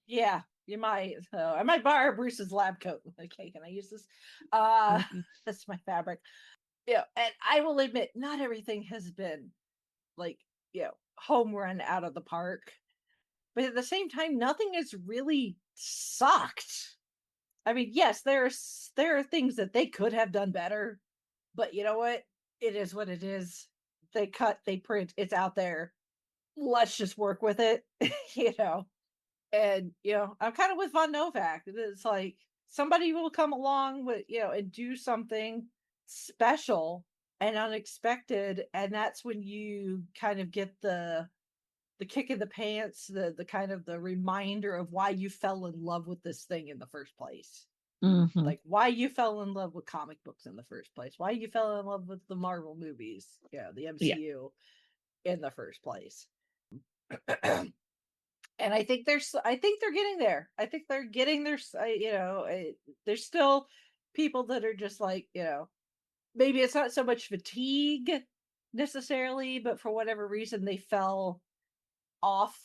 Speaker 3: Yeah, you might. So I might borrow Bruce's lab coat. Okay, can I use this? That's my fabric. And I will admit, not everything has been like, home run out of the park. But at the same time, nothing has really sucked. I mean, yes, there are things that they could have done better, but you know what? It is what it is. They cut, they print, it's out there. Let's just work with it, And I'm kind of with Von Novak. It's like somebody will come along with, and do something special and unexpected, and that's when you kind of get the kick in the pants, the kind of the reminder of why you fell in love with this thing in the first place. Like why you fell in love with comic books in the first place, why you fell in love with the Marvel movies, the MCU in the first place. And I think they're getting there. I think they're getting their, there's still people that are just like, maybe it's not so much fatigue necessarily, but for whatever reason they fell off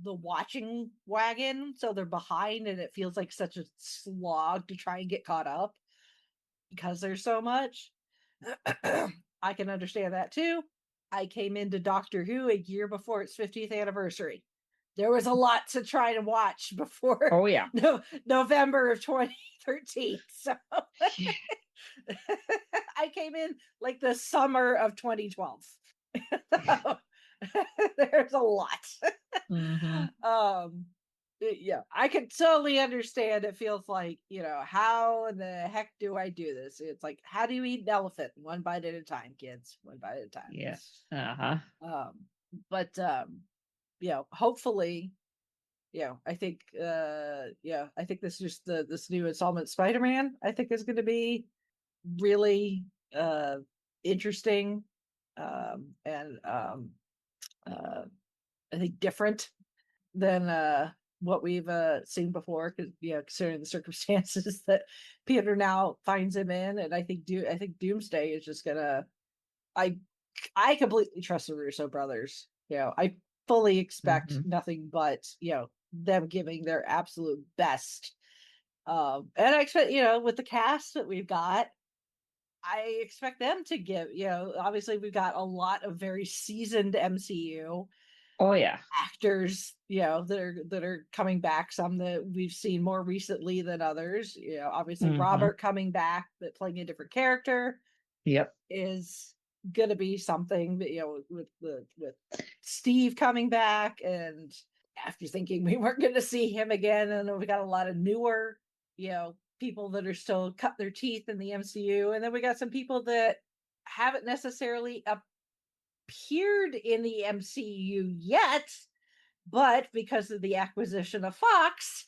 Speaker 3: the watching wagon, so they're behind and it feels like such a slog to try and get caught up because there's so much. I can understand that too. I came into Doctor Who a year before its 50th anniversary. There was a lot to try to watch before November of 2013. So I came in like the summer of 2012. So, there's a lot. I can totally understand. It feels like, how in the heck do I do this? It's like, how do you eat an elephant? One bite at a time, kids. One bite at a time.
Speaker 4: Yes.
Speaker 3: But hopefully, I think I think this is just this new installment Spider-Man, I think is going to be really interesting, and I think different than what we've seen before, because considering the circumstances that Peter now finds him in. And I think Doomsday is just gonna, I completely trust the Russo brothers. I fully expect nothing but them giving their absolute best. And I expect, with the cast that we've got, I expect them to give, obviously we've got a lot of very seasoned MCU actors, that are coming back, some that we've seen more recently than others. Obviously Robert coming back, but playing a different character is gonna be something. But with Steve coming back, and after thinking we weren't gonna see him again, and we got a lot of newer people that are still cut their teeth in the MCU, and then we got some people that haven't necessarily appeared in the MCU yet, but because of the acquisition of Fox,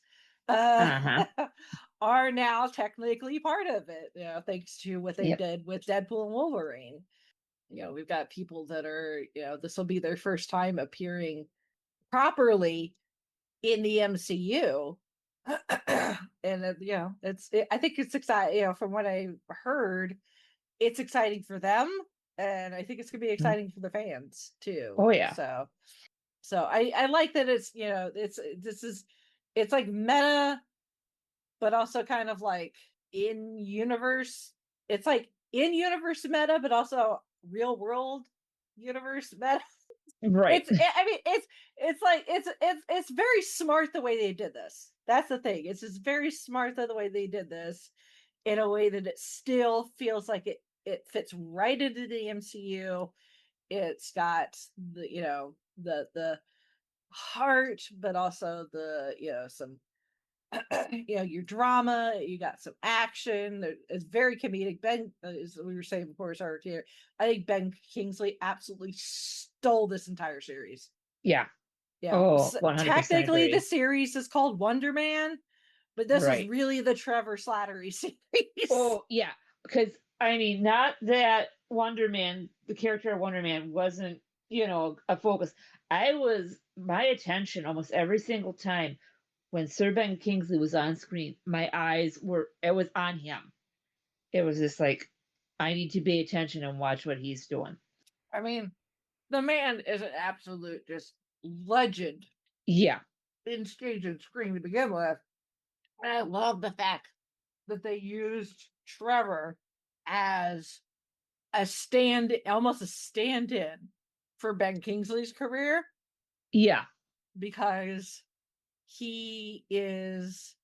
Speaker 3: are now technically part of it, thanks to what they did with Deadpool and Wolverine. We've got people that are, this will be their first time appearing properly in the MCU. And I think it's exciting. From what I heard, it's exciting for them, and I think it's gonna be exciting for the fans too.
Speaker 4: Oh yeah.
Speaker 3: So I like that it's like meta, but also kind of like in universe. It's like in universe meta, but also real world universe meta.
Speaker 4: Right.
Speaker 3: It's very smart the way they did this. That's the thing. It's just very smart the way they did this in a way that it still feels like it fits right into the MCU. It's got the heart, but also some your drama. You got some action. It's very comedic. Ben, as we were saying before, started here. I think Ben Kingsley absolutely stole this entire series.
Speaker 4: Yeah.
Speaker 3: Yeah.
Speaker 4: Oh,
Speaker 3: So
Speaker 4: 100%
Speaker 3: technically, the
Speaker 4: agree.
Speaker 3: series is called Wonder Man, but this is
Speaker 4: Right.
Speaker 3: really the Trevor Slattery series.
Speaker 4: Oh, yeah. Because, I mean, not that Wonder Man, the character of Wonder Man, wasn't, a focus. My attention almost every single time when Sir Ben Kingsley was on screen, it was on him. It was just like, I need to pay attention and watch what he's doing.
Speaker 3: I mean, the man is an absolute just legend
Speaker 4: Yeah.
Speaker 3: in stage and screen to begin with. And I love the fact that they used Trevor as almost a stand-in for Ben Kingsley's career,
Speaker 4: Yeah.
Speaker 3: because he is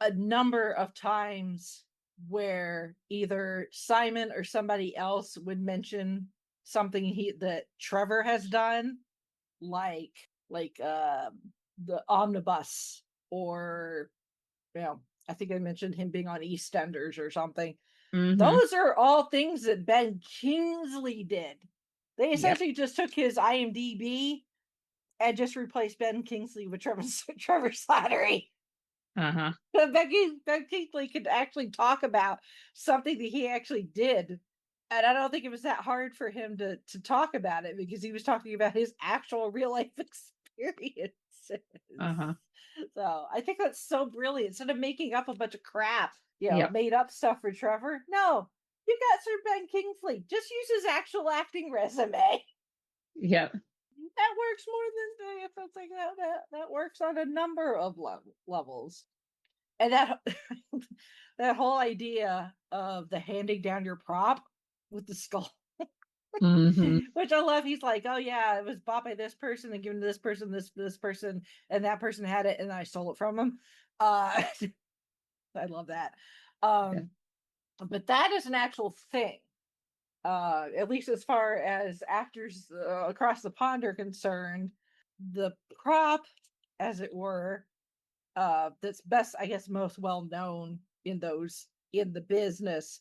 Speaker 3: a number of times where either Simon or somebody else would mention something that Trevor has done, like the omnibus, or I think I mentioned him being on EastEnders or something.
Speaker 4: Mm-hmm.
Speaker 3: Those are all things that Ben Kingsley did. They
Speaker 4: Yep.
Speaker 3: essentially just took his IMDb and just replaced Ben Kingsley with Trevor Slattery.
Speaker 4: Uh-huh.
Speaker 3: Ben Kingsley could actually talk about something that he actually did. And I don't think it was that hard for him to talk about it, because he was talking about his actual real life experiences.
Speaker 4: Uh-huh.
Speaker 3: So I think that's so brilliant. Instead of making up a bunch of crap,
Speaker 4: Yep.
Speaker 3: made up stuff for Trevor, no, you got Sir Ben Kingsley. Just use his actual acting resume.
Speaker 4: Yep.
Speaker 3: That works more than if it's like that works on a number of levels. And that that whole idea of the handing down your prop with the skull,
Speaker 4: Mm-hmm.
Speaker 3: which I love. He's like, oh yeah, it was bought by this person and given to this person, this person, and that person had it, and I stole it from him. I love that.
Speaker 4: Yeah.
Speaker 3: But that is an actual thing. At least as far as actors across the pond are concerned, the prop, as it were, that's best, I guess, most well known in the business,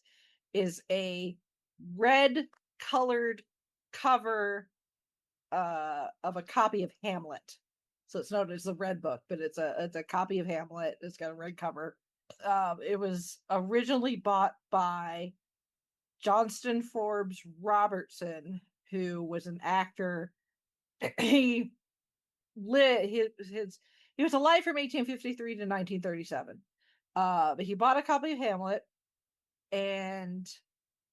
Speaker 3: is a red colored cover of a copy of Hamlet. So it's known as the Red Book, but it's a copy of Hamlet. It's got a red cover. It was originally bought by Johnston Forbes Robertson, who was an actor. he lit he was alive from 1853 to 1937. But he bought a copy of Hamlet, and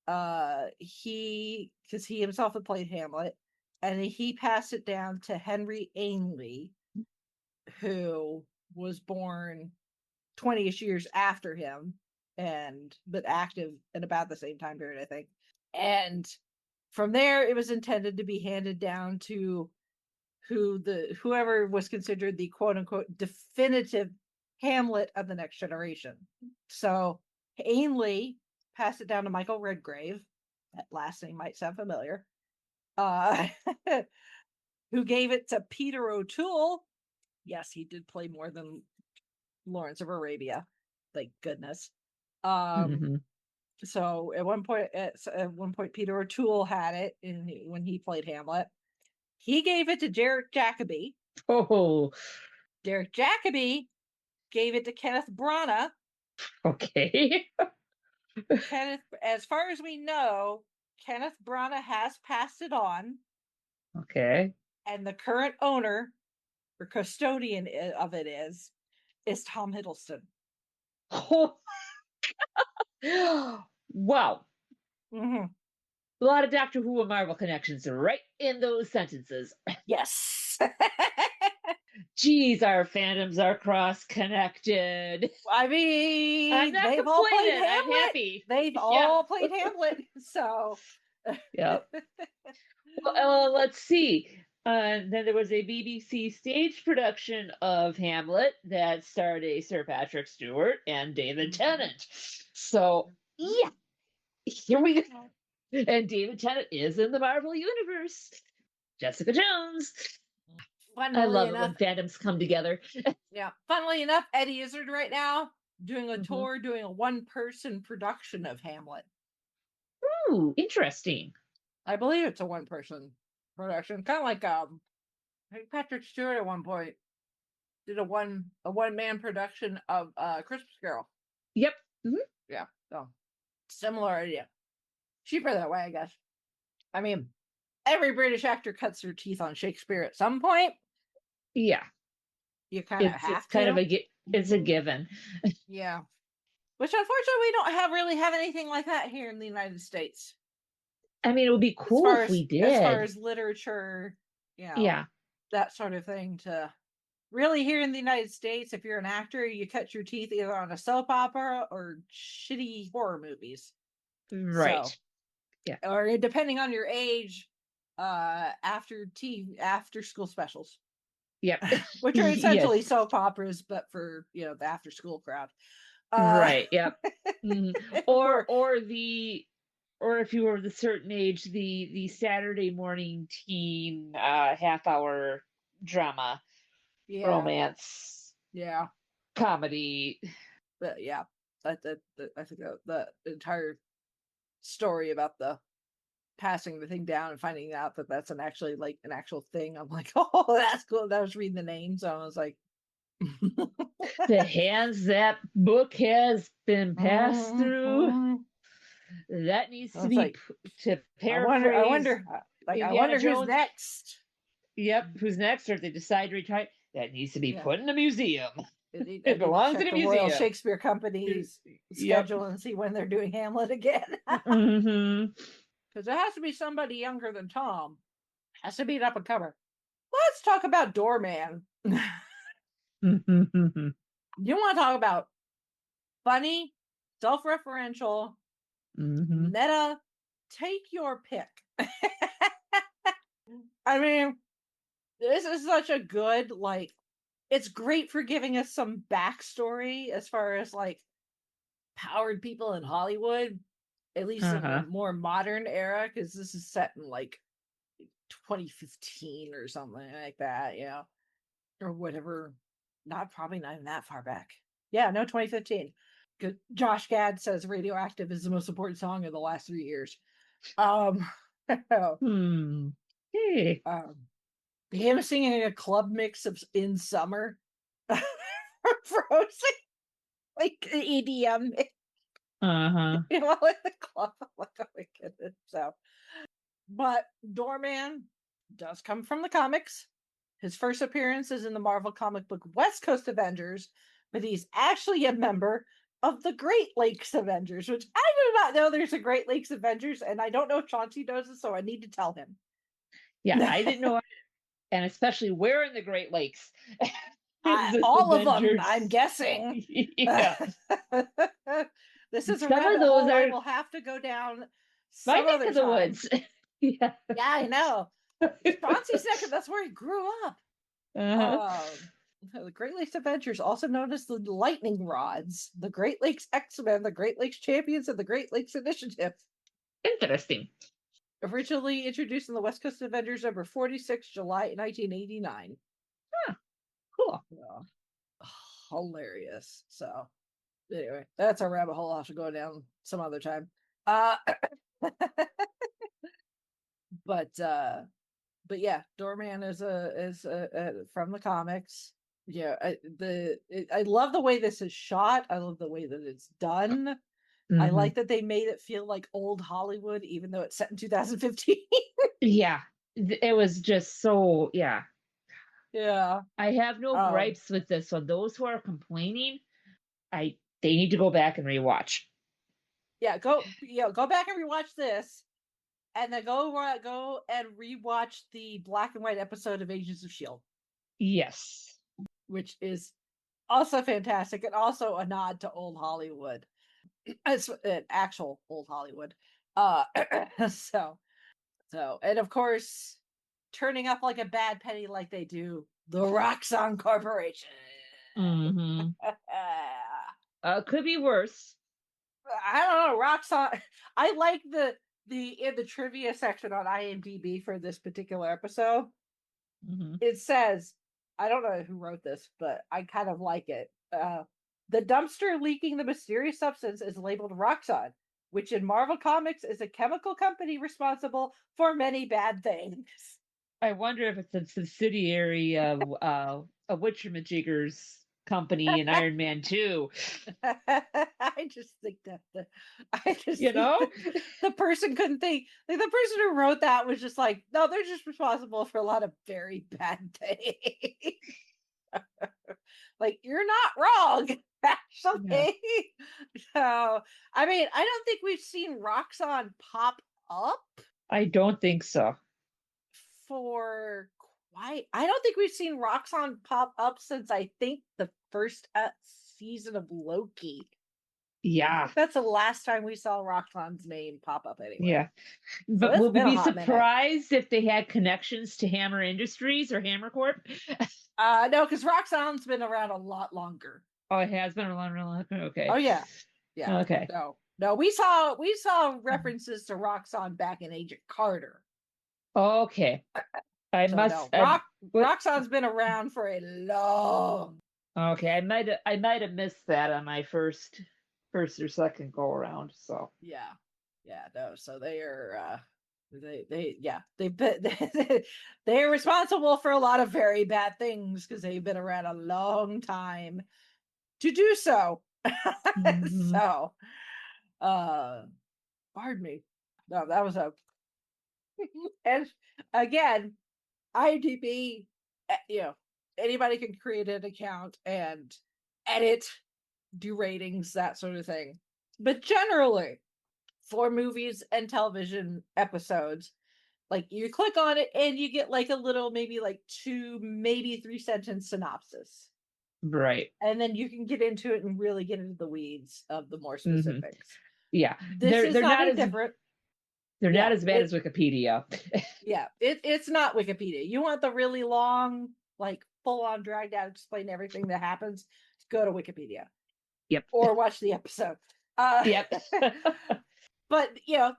Speaker 3: because he himself had played Hamlet, and he passed it down to Henry Ainley, who was born 20ish years after him, but active in about the same time period, I think. And from there, it was intended to be handed down to whoever was considered the quote unquote definitive Hamlet of the next generation. So Ainley passed it down to Michael Redgrave. That last name might sound familiar. Uh, who gave it to Peter O'Toole. Yes, he did play more than Lawrence of Arabia. Thank goodness.
Speaker 4: Mm-hmm.
Speaker 3: So at one point, Peter O'Toole had it when he played Hamlet. He gave it to Derek Jacobi.
Speaker 4: Oh,
Speaker 3: Derek Jacobi gave it to Kenneth Branagh.
Speaker 4: okay.
Speaker 3: As far as we know, Kenneth Branagh has passed it on,
Speaker 4: Okay.
Speaker 3: and the current owner or custodian of it is is Tom Hiddleston.
Speaker 4: Oh, wow.
Speaker 3: Mm-hmm.
Speaker 4: A lot of Doctor Who and Marvel connections right in those sentences.
Speaker 3: Yes.
Speaker 4: Geez, our fandoms are cross-connected.
Speaker 3: I
Speaker 4: I'm
Speaker 3: mean,
Speaker 4: not
Speaker 3: they've all played
Speaker 4: complaining. I'm
Speaker 3: Hamlet.
Speaker 4: happy.
Speaker 3: They've
Speaker 4: Yeah.
Speaker 3: all played Hamlet. So,
Speaker 4: Yep. Well, let's see. Then there was a BBC stage production of Hamlet that starred a Sir Patrick Stewart and David Tennant. So, yeah, here we go. And David Tennant is in the Marvel Universe. Jessica Jones. I
Speaker 3: funnily
Speaker 4: love it
Speaker 3: enough,
Speaker 4: when fandoms come together.
Speaker 3: yeah. Funnily enough, Eddie Izzard right now doing a
Speaker 4: Mhm.
Speaker 3: tour, doing a one-person production of Hamlet.
Speaker 4: Ooh, interesting.
Speaker 3: I believe it's a one-person production, kind of like I think Patrick Stewart at one point did a one-man production of Christmas Carol.
Speaker 4: Yep.
Speaker 3: Yeah, so similar idea. Cheaper that way, I guess. I mean, every British actor cuts their teeth on Shakespeare at some point.
Speaker 4: Yeah.
Speaker 3: You kind of
Speaker 4: It's
Speaker 3: have
Speaker 4: kind
Speaker 3: to.
Speaker 4: of it's a given.
Speaker 3: Yeah. Which unfortunately we don't really have anything like that here in the United States.
Speaker 4: I mean, it would be cool if we did.
Speaker 3: As far as literature,
Speaker 4: Yeah.
Speaker 3: that sort of thing. To really, here in the United States, if you're an actor, you cut your teeth either on a soap opera or shitty horror movies.
Speaker 4: Right.
Speaker 3: So,
Speaker 4: yeah.
Speaker 3: Or depending on your age, after school specials.
Speaker 4: Yep.
Speaker 3: Which are essentially
Speaker 4: Yes.
Speaker 3: soap operas, but for the after school crowd.
Speaker 4: Right. Yep. Or if you were of a certain age, the Saturday morning teen half-hour drama, romance, comedy.
Speaker 3: But yeah, I think the entire story about the passing the thing down and finding out that that's an actual thing. I'm like, oh, that's cool. I was reading the names, so I was like,
Speaker 4: the hands that book has been passed through. That needs to be to paraphrase.
Speaker 3: I wonder who's next.
Speaker 4: Yep, who's next? Or if they decide to retire, that needs to be put in a museum.
Speaker 3: It belongs in a museum. Royal Shakespeare Company's schedule and see when they're doing Hamlet again. Because it has to be somebody younger than Tom. Has to be an up and comer. Let's talk about Doorman. You want to talk about funny, self-referential, meta, take your pick. I mean, this is such a good, it's great for giving us some backstory as far as powered people in Hollywood, at least in a more modern era, because this is set in 2015 or something like that, or whatever. Probably not even that far back. Yeah, no, 2015. Josh Gad says Radioactive is the most important song of the last 3 years.
Speaker 4: Hey.
Speaker 3: Him singing a club mix of In Summer Frozen, EDM mix. Like the club. Like, oh my goodness. So, but Doorman does come from the comics. His first appearance is in the Marvel comic book West Coast Avengers, but he's actually a member of the Great Lakes Avengers, which I do not know there's a Great Lakes Avengers, and I don't know if Chauncey knows it, so I need to tell him.
Speaker 4: Yeah, I didn't know, and especially where in the Great Lakes.
Speaker 3: All Avengers. Of them, I'm guessing.
Speaker 4: Yeah.
Speaker 3: This is a rabbit hole I will have to go down some other time. The woods. Yeah, I know. Chauncey's neck, that's where he grew up. The Great Lakes Avengers, also known as the Lightning Rods, the Great Lakes X-Men, the Great Lakes Champions, and the Great Lakes Initiative.
Speaker 4: Interesting.
Speaker 3: Originally introduced in the West Coast Avengers number 46, July 1989.
Speaker 4: Cool.
Speaker 3: Hilarious. So, anyway, that's a rabbit hole I'll have to go down some other time. But yeah, Doorman is from the comics. Yeah, I love the way this is shot. I love the way that it's done. I like that they made it feel like old Hollywood, even though it's set in 2015.
Speaker 4: Yeah, it was just so
Speaker 3: Yeah.
Speaker 4: I have no gripes with this one. Those who are complaining, they need to go back and rewatch.
Speaker 3: Yeah, go back and rewatch this, and then go and rewatch the black and white episode of Agents of Shield.
Speaker 4: Yes,
Speaker 3: which is also fantastic and also a nod to old Hollywood. It's an actual old Hollywood. So and of course, turning up like a bad penny like they do, the Roxxon Corporation.
Speaker 4: mm-hmm. Could be worse.
Speaker 3: I don't know, Roxxon. I like in the trivia section on IMDb for this particular episode.
Speaker 4: Mm-hmm.
Speaker 3: It says, I don't know who wrote this, but I kind of like it. The dumpster leaking the mysterious substance is labeled Roxxon, which in Marvel Comics is a chemical company responsible for many bad things.
Speaker 4: I wonder if it's a subsidiary of a Witchermajigger's company in Iron Man 2.
Speaker 3: I just think that the person couldn't think. Like, the person who wrote that was just like, no, they're just responsible for a lot of very bad things. Like, you're not wrong, actually. Yeah. So, I mean, I don't think we've seen Roxxon pop up.
Speaker 4: I don't think so.
Speaker 3: I don't think we've seen Roxxon pop up since I think the first season of Loki.
Speaker 4: Yeah.
Speaker 3: That's the last time we saw Roxxon's name pop up anyway.
Speaker 4: Yeah.
Speaker 3: So
Speaker 4: but would we be surprised if they had connections to Hammer Industries or Hammer Corp?
Speaker 3: No, because Roxxon's been around a lot longer.
Speaker 4: Oh, it has been around a lot. Okay.
Speaker 3: Oh yeah. Yeah.
Speaker 4: Okay.
Speaker 3: No, we saw references to Roxxon back in Agent Carter.
Speaker 4: Okay.
Speaker 3: Roxxon's been around for a long.
Speaker 4: Okay, I might have missed that on my first or second go around. So
Speaker 3: So they are they're responsible for a lot of very bad things because they've been around a long time to do so. Mm-hmm. So pardon me. No, that was and again, IMDb, anybody can create an account and edit, do ratings, that sort of thing. But generally, for movies and television episodes, like, you click on it and you get like a little, maybe like 2, maybe 3 sentence synopsis.
Speaker 4: Right.
Speaker 3: And then you can get into it and really get into the weeds of the more specifics.
Speaker 4: Mm-hmm. Yeah.
Speaker 3: They're not as different.
Speaker 4: They're not as bad as Wikipedia.
Speaker 3: Yeah, it's not Wikipedia. You want the really long, like, full-on dragged out, explain everything that happens, go to Wikipedia.
Speaker 4: Yep.
Speaker 3: Or watch the episode.
Speaker 4: Yep.
Speaker 3: But,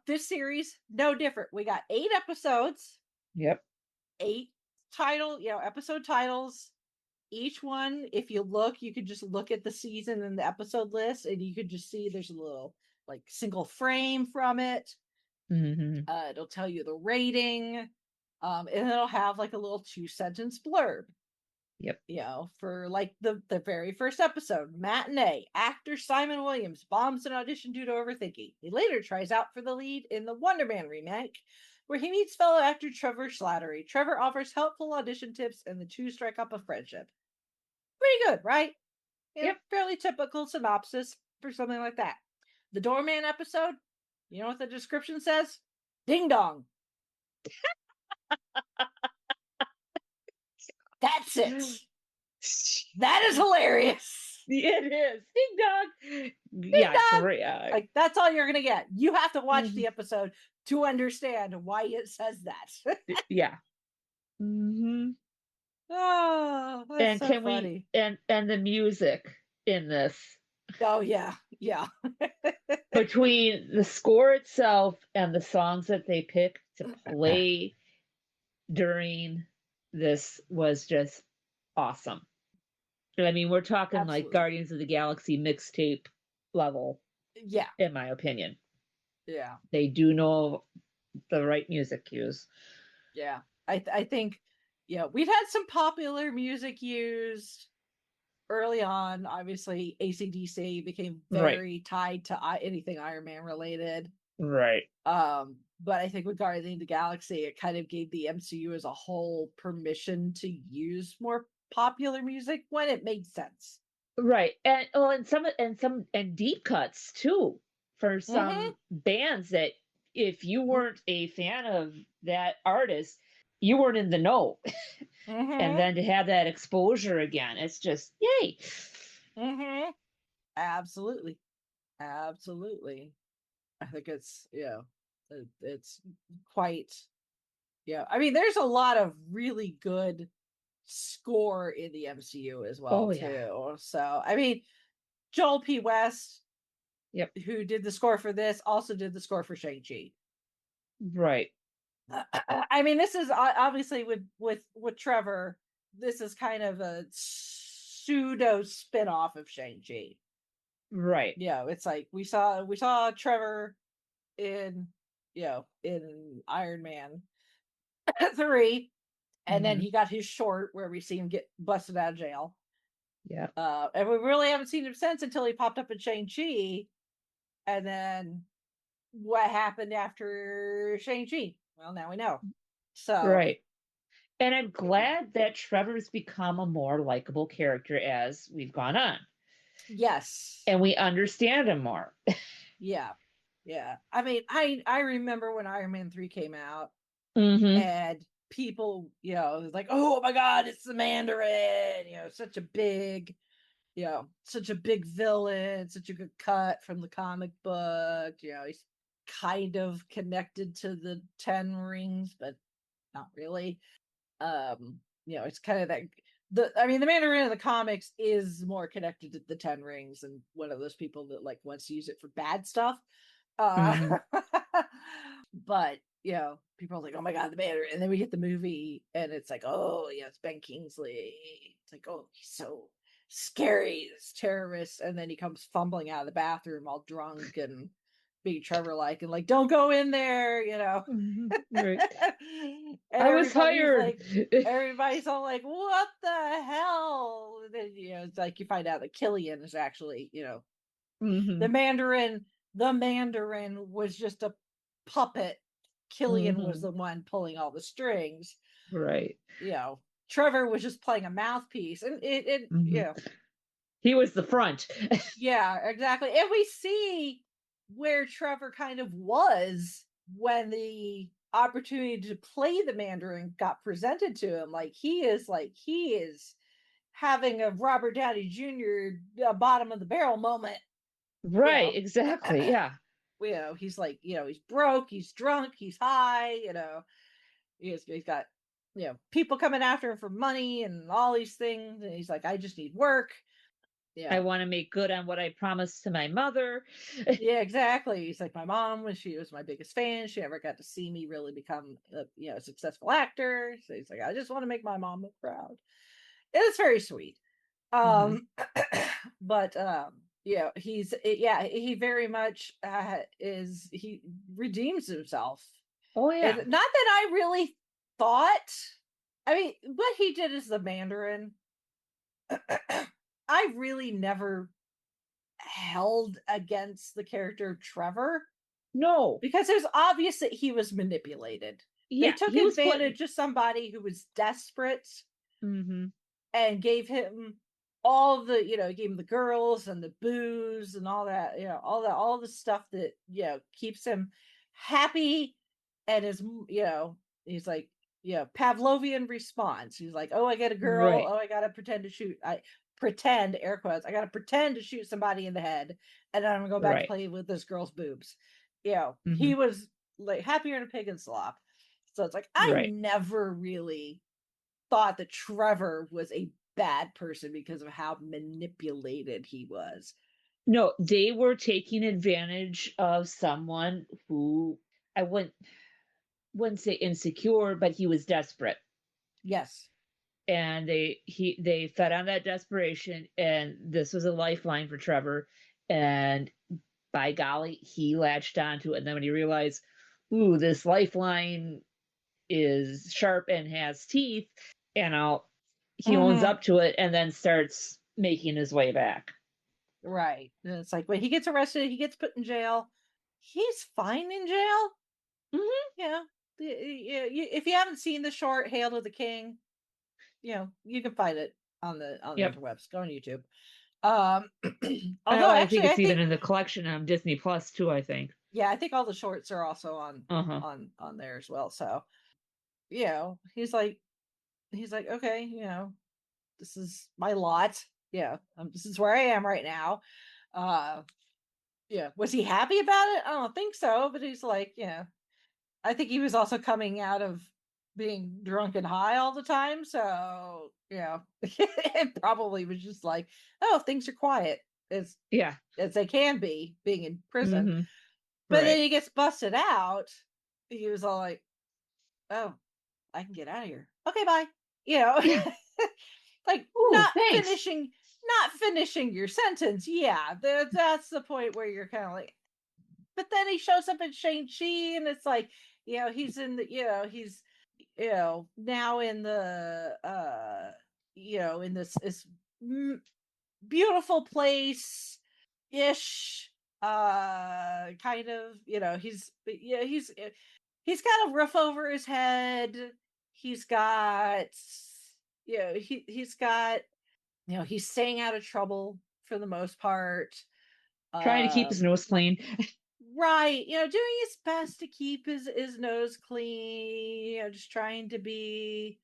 Speaker 3: this series, no different. We got 8 episodes.
Speaker 4: Yep.
Speaker 3: 8 episode titles. Each one, if you could just look at the season and the episode list, and you could just see there's a little, like, single frame from it.
Speaker 4: Mm-hmm.
Speaker 3: It'll tell you the rating, and it'll have like a little 2-sentence blurb.
Speaker 4: Yep.
Speaker 3: For like the very first episode, matinee, actor Simon Williams bombs an audition due to overthinking. He later tries out for the lead in the Wonder Man remake, where he meets fellow actor Trevor Slattery. Trevor offers helpful audition tips, and the two strike up a friendship. Pretty good, right?
Speaker 4: Yep.
Speaker 3: Fairly typical synopsis for something like that. The Doorman episode, you know what the description says? Ding dong. That's it. That is hilarious.
Speaker 4: It is. Ding dong.
Speaker 3: Ding dong. Great. Like, that's all you're going to get. You have to watch the episode to understand why it says that.
Speaker 4: Yeah. Mm-hmm.
Speaker 3: Oh, that's so funny.
Speaker 4: And the music in this.
Speaker 3: Oh, yeah. Yeah.
Speaker 4: Between the score itself and the songs that they picked to play during this was just awesome. I mean, we're talking Absolutely. Like Guardians of the Galaxy mixtape level.
Speaker 3: Yeah.
Speaker 4: In my opinion.
Speaker 3: Yeah.
Speaker 4: They do know the right music cues.
Speaker 3: Yeah. I think, we've had some popular music used early on. Obviously, AC/DC became very tied to anything Iron Man related.
Speaker 4: Right.
Speaker 3: But I think with Guardians of the Galaxy, it kind of gave the MCU as a whole permission to use more popular music when it made sense.
Speaker 4: Right. And and deep cuts too for
Speaker 3: Mm-hmm.
Speaker 4: some bands that if you weren't a fan of that artist, you weren't in the know. And
Speaker 3: Mm-hmm.
Speaker 4: then to have that exposure again, it's just yay.
Speaker 3: Mm-hmm. Absolutely. Absolutely. I think it's it's quite I mean, there's a lot of really good score in the MCU as well
Speaker 4: Oh yeah.
Speaker 3: too. So I mean, Joel P. West,
Speaker 4: Yep.
Speaker 3: who did the score for this, also did the score for Shang-Chi.
Speaker 4: Right.
Speaker 3: I mean, this is obviously with Trevor. This is kind of a pseudo spin-off of Shang-Chi.
Speaker 4: Right.
Speaker 3: It's like we saw Trevor in in Iron Man 3, and then
Speaker 4: Mm-hmm.
Speaker 3: he got his short where we see him get busted out of jail.
Speaker 4: Yeah.
Speaker 3: And we really haven't seen him since until he popped up in Shang-Chi. And then what happened after Shang-Chi? Well, now we know. So,
Speaker 4: Right. And I'm glad that Trevor's become a more likable character as we've gone on.
Speaker 3: yes.
Speaker 4: And we understand him more.
Speaker 3: Yeah. Yeah. I mean, I remember when Iron Man 3 came out
Speaker 4: Mm-hmm.
Speaker 3: and people, like, oh my God, it's the Mandarin, such a big villain, such a good cut from the comic book. He's kind of connected to the Ten Rings, but not really. It's kind of that the Mandarin in the comics is more connected to the Ten Rings and one of those people that like wants to use it for bad stuff.
Speaker 4: Mm-hmm.
Speaker 3: But people are like, oh my God, the Mandarin. And then we get the movie and it's like, oh yeah, it's Ben Kingsley. It's like, oh, he's so scary, this terrorist. And then he comes fumbling out of the bathroom all drunk and being Trevor like and like, don't go in there.
Speaker 4: Mm-hmm. Right.
Speaker 3: And
Speaker 4: I was hired.
Speaker 3: everybody's all like, what the hell? And then, it's like you find out that Killian is actually,
Speaker 4: Mm-hmm.
Speaker 3: the Mandarin. The Mandarin was just a puppet. Killian was
Speaker 4: Mm-hmm.
Speaker 3: the one pulling all the strings.
Speaker 4: Right.
Speaker 3: Trevor was just playing a mouthpiece, and it
Speaker 4: Mm-hmm. He was the front.
Speaker 3: yeah, exactly. And we see where Trevor kind of was when the opportunity to play the Mandarin got presented to him. He is having a Robert Downey Jr. Bottom of the barrel moment. You
Speaker 4: Right,
Speaker 3: know,
Speaker 4: exactly. Yeah.
Speaker 3: he's like, he's broke, he's drunk, he's high. He's got people coming after him for money and all these things, and he's like, I just need work.
Speaker 4: I
Speaker 3: Yeah.
Speaker 4: want to make good on what I promised to my mother.
Speaker 3: Yeah, exactly. He's like, my mom she was my biggest fan. She never got to see me really become a successful actor. So he's like, I just want to make my mom look proud. It's very sweet.
Speaker 4: Mm-hmm.
Speaker 3: Um, but he very much he redeems himself.
Speaker 4: Oh
Speaker 3: And
Speaker 4: yeah.
Speaker 3: not that I really thought. I mean, what he did as the Mandarin, I really never held against the character of Trevor
Speaker 4: No.
Speaker 3: because it was obvious that he was manipulated. They
Speaker 4: Yeah,
Speaker 3: took
Speaker 4: he was putting.
Speaker 3: advantage of somebody who was desperate
Speaker 4: Mm-hmm.
Speaker 3: and gave him all the, gave him the girls and the booze and all that, all the stuff that, keeps him happy and is, he's like, Pavlovian response. He's like, oh, I get a girl.
Speaker 4: Right.
Speaker 3: Oh, I got to pretend to shoot. I pretend, air quotes, I got to pretend to shoot somebody in the head. And then I'm going to go back to
Speaker 4: Right.
Speaker 3: play with this girl's boobs.
Speaker 4: Mm-hmm.
Speaker 3: He was like happier than a pig in slop. So it's like, I
Speaker 4: Right.
Speaker 3: never really thought that Trevor was a bad person because of how manipulated he was.
Speaker 4: No, they were taking advantage of someone who I wouldn't say insecure, but he was desperate.
Speaker 3: Yes.
Speaker 4: And they fed on that desperation, and this was a lifeline for Trevor. And by golly, he latched onto it. And then when he realized, ooh, this lifeline is sharp and has teeth, he owns
Speaker 3: Mm-hmm.
Speaker 4: up to it and then starts making his way back.
Speaker 3: Right. And it's like when he gets arrested, he gets put in jail. he's fine in jail.
Speaker 4: Mm-hmm.
Speaker 3: Yeah. If you haven't seen the short Hail to the King, you can find it on the
Speaker 4: Yep.
Speaker 3: interwebs. Go on YouTube.
Speaker 4: Oh,
Speaker 3: Although
Speaker 4: I think
Speaker 3: actually, I
Speaker 4: it's even
Speaker 3: think
Speaker 4: in the collection on Disney Plus too, I think.
Speaker 3: yeah, I think all the shorts are also
Speaker 4: Uh-huh.
Speaker 3: on there as well. So, he's like, okay, this is my lot. Yeah, this is where I am right now. Yeah, was he happy about it? I don't think so, but he's like, I think he was also coming out of being drunk and high all the time, so it probably was just like, oh, things are quiet as
Speaker 4: Yeah.
Speaker 3: they can be being in prison.
Speaker 4: Mm-hmm.
Speaker 3: But then
Speaker 4: Right.
Speaker 3: he gets busted out. He was all like, oh, I can get out of here. Okay, bye.
Speaker 4: Yeah.
Speaker 3: Like
Speaker 4: Ooh, thanks.
Speaker 3: not finishing your sentence. Yeah, that's the point where you're kind of like, but then he shows up in Shang-Chi and it's like, he's in the, he's, now in the, in this beautiful place ish, kind of, he's got a roof over his head. He's got, he's got, he's staying out of trouble for the most part.
Speaker 4: Trying to keep his
Speaker 3: Um,
Speaker 4: nose clean.
Speaker 3: right, doing his best to keep his nose clean, just trying to be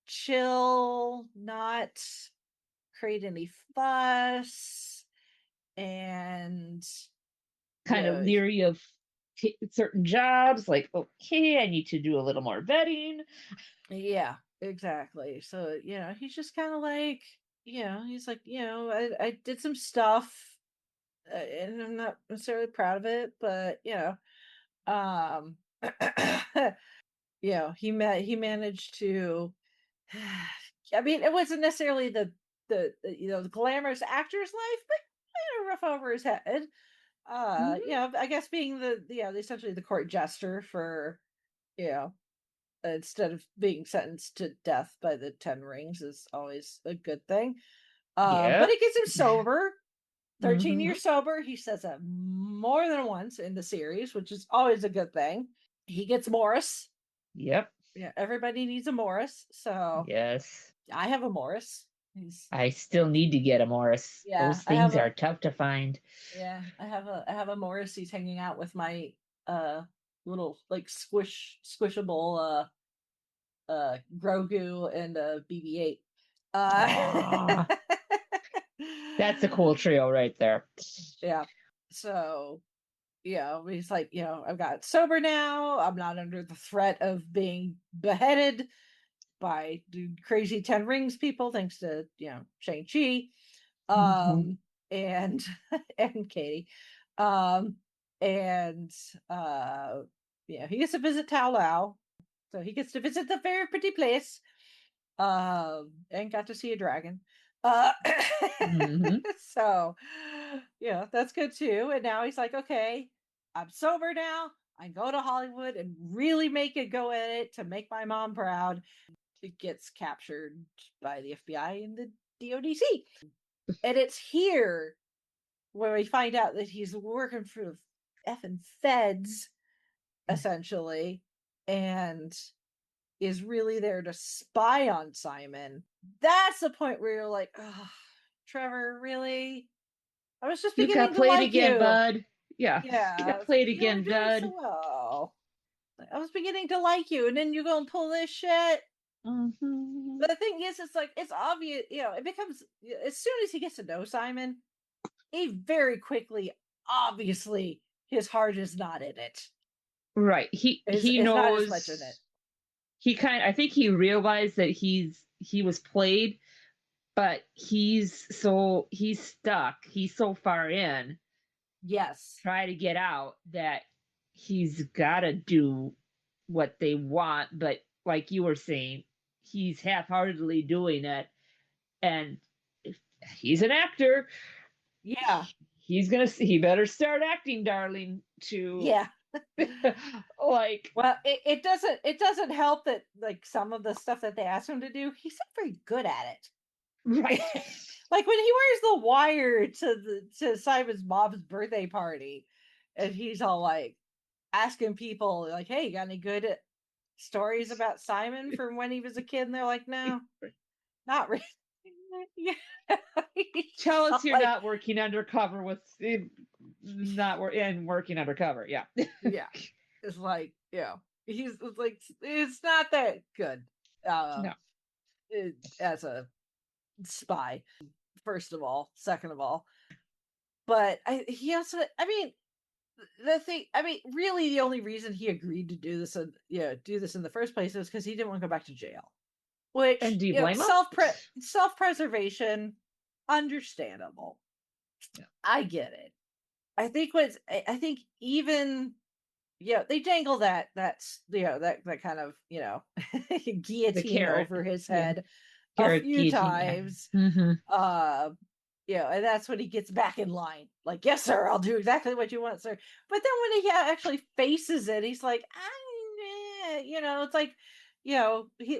Speaker 3: chill, not create any fuss, and
Speaker 4: Kind of
Speaker 3: yeah,
Speaker 4: leery of certain jobs. Like, okay, I need to do a little more vetting.
Speaker 3: yeah, exactly. So, he's just kind of like, he's like, I did some stuff, and I'm not necessarily proud of it, but um, he managed to. I mean, it wasn't necessarily the glamorous actor's life, but kind of rough over his head.
Speaker 4: Mhm.
Speaker 3: I guess being essentially the court jester for, you know, instead of being sentenced to death by the 10 rings is always a good thing. But
Speaker 4: Yep.
Speaker 3: it gets him sober. 13
Speaker 4: Hmm.
Speaker 3: years sober. He says that more than once in the series, which is always a good thing. He gets Morris.
Speaker 4: Yep.
Speaker 3: Yeah, everybody needs a Morris. So
Speaker 4: Yes.
Speaker 3: I have a Morris. He's
Speaker 4: I still need to get a Morris.
Speaker 3: yeah,
Speaker 4: Those things are tough to find.
Speaker 3: I have a Morris. He's hanging out with my uh little like squishable Grogu and BB-8. Uh
Speaker 4: Ah, that's a cool trio right there.
Speaker 3: yeah. So he's like, I've got sober now. I'm not under the threat of being beheaded by crazy 10 rings people, thanks to, Shang-Chi.
Speaker 4: Mhm.
Speaker 3: Um and and Katie. Um and he gets to visit Tao Lao. So he gets to visit the very pretty place. And got to see a dragon. Uh
Speaker 4: Mhm.
Speaker 3: so that's good too. And now he's like, okay, I'm sober now. I go to Hollywood and really make a go at it to make my mom proud. It gets captured by the FBI and the DODC. And it's here where we find out that he's working for the effing feds, essentially, and is really there to spy on Simon. That's the point where you're like, oh, Trevor, really? I was just
Speaker 4: You got
Speaker 3: beginning to
Speaker 4: played
Speaker 3: like
Speaker 4: again,
Speaker 3: you.
Speaker 4: bud. Yeah. You
Speaker 3: Yeah, I
Speaker 4: got
Speaker 3: was like,
Speaker 4: played
Speaker 3: you were
Speaker 4: again,
Speaker 3: doing so
Speaker 4: bud.
Speaker 3: well. I was beginning to like you, and then you go and pull this shit.
Speaker 4: Mhm.
Speaker 3: But the thing is, it's like, it's obvious, it becomes, as soon as he gets to know Simon, he very quickly, obviously, his heart is not in it.
Speaker 4: Right. He
Speaker 3: Is not as much in it.
Speaker 4: knows I think he realized that he was played, but he's stuck. He's so far in,
Speaker 3: Yes.
Speaker 4: try to get out, that he's got to do what they want. But like you were saying, he's half-heartedly doing it, and if he's an actor,
Speaker 3: Yeah.
Speaker 4: he better start acting, darling, to
Speaker 3: Yeah.
Speaker 4: like
Speaker 3: Well, it doesn't help that like some of the stuff that they ask him to do, he's not very good at it.
Speaker 4: right.
Speaker 3: Like when he wears the wire to Simon's mom's birthday party, and he's all like asking people like, "Hey, you got any good stories about Simon from when he was a kid?" And they're like, "No, not really." Yeah.
Speaker 4: Tell us you're
Speaker 3: like,
Speaker 4: not working undercover with working undercover. Yeah.
Speaker 3: yeah, it's like, he's like, it's not that good
Speaker 4: No.
Speaker 3: as a spy, first of all, second of all. But he also, I mean, the thing, I mean, really, the only reason he agreed to do this, do this in the first place is because he didn't want to go back to jail.
Speaker 4: And
Speaker 3: Which,
Speaker 4: do you blame him?
Speaker 3: self-preservation, understandable.
Speaker 4: Yeah.
Speaker 3: I get it. I think even they dangle that's that kind of guillotine
Speaker 4: carrot.
Speaker 3: over his
Speaker 4: Yeah.
Speaker 3: head a
Speaker 4: Carrot
Speaker 3: few
Speaker 4: guillotine.
Speaker 3: times.
Speaker 4: Yeah. Mm-hmm.
Speaker 3: And that's when he gets back in line. Like, yes, sir, I'll do exactly what you want, sir. But then when he actually faces it, he's like, it's like,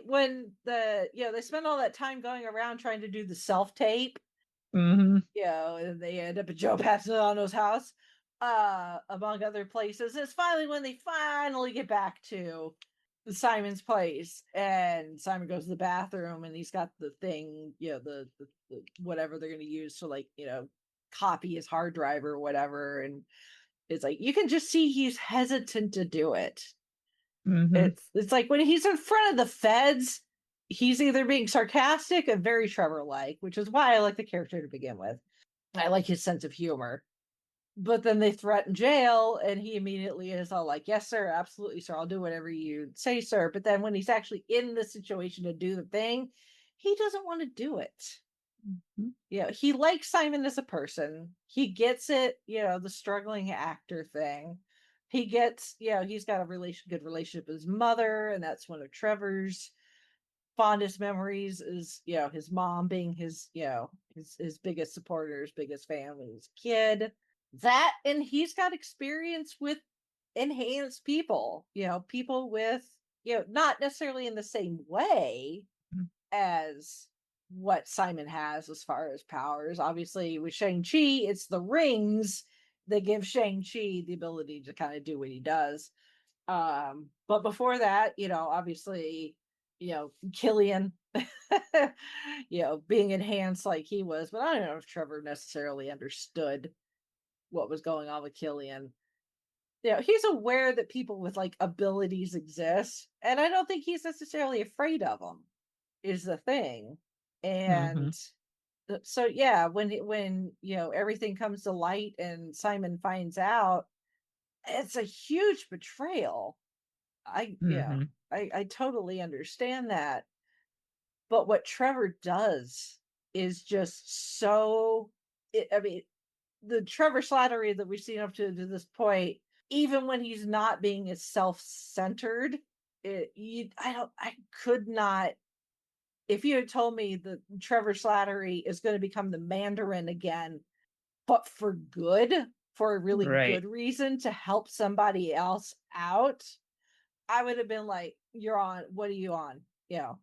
Speaker 3: when they spend all that time going around trying to do the self tape,
Speaker 4: Mm-hmm.
Speaker 3: and they end up at Joe Pastano's house, among other places. It's finally when they finally get back to Simon's place, and Simon goes to the bathroom, and he's got the thing, the whatever they're going to use to, like, copy his hard drive or whatever, and it's like you can just see he's hesitant to do it.
Speaker 4: Mm-hmm.
Speaker 3: It's like when he's in front of the feds, he's either being sarcastic and very Trevor-like, which is why I like the character to begin with. I like his sense of humor. But then they threaten jail, and he immediately is all like, "Yes, sir, absolutely, sir. I'll do whatever you say, sir." But then when he's actually in the situation to do the thing, he doesn't want to do it.
Speaker 4: Mm-hmm.
Speaker 3: He likes Simon as a person. He gets it, the struggling actor thing. He gets, he's got a good relationship with his mother, and that's one of Trevor's fondest memories is, his mom being his, his biggest supporters, biggest fan when he was a kid. That, and he's got experience with enhanced people, people with, not necessarily in the same way as what Simon has as far as powers. Obviously, with Shang-Chi, it's the rings that give Shang-Chi the ability to kind of do what he does. But before that, obviously, Killian, being enhanced like he was, but I don't know if Trevor necessarily understood what was going on with Killian. He's aware that people with like abilities exist, and I don't think he's necessarily afraid of them, is the thing.
Speaker 4: Mm-hmm.
Speaker 3: And so yeah, when everything comes to light and Simon finds out, it's a huge betrayal.
Speaker 4: Mm-hmm.
Speaker 3: I totally understand that. But what Trevor does is just so, I mean, the Trevor Slattery that we've seen up to this point, even when he's not being as self-centered, I could not, if you had told me that Trevor Slattery is going to become the Mandarin again, but for good, for a really
Speaker 4: Right.
Speaker 3: good reason to help somebody else out, I would have been like, "You're on. What are you on?"
Speaker 4: Mm-hmm.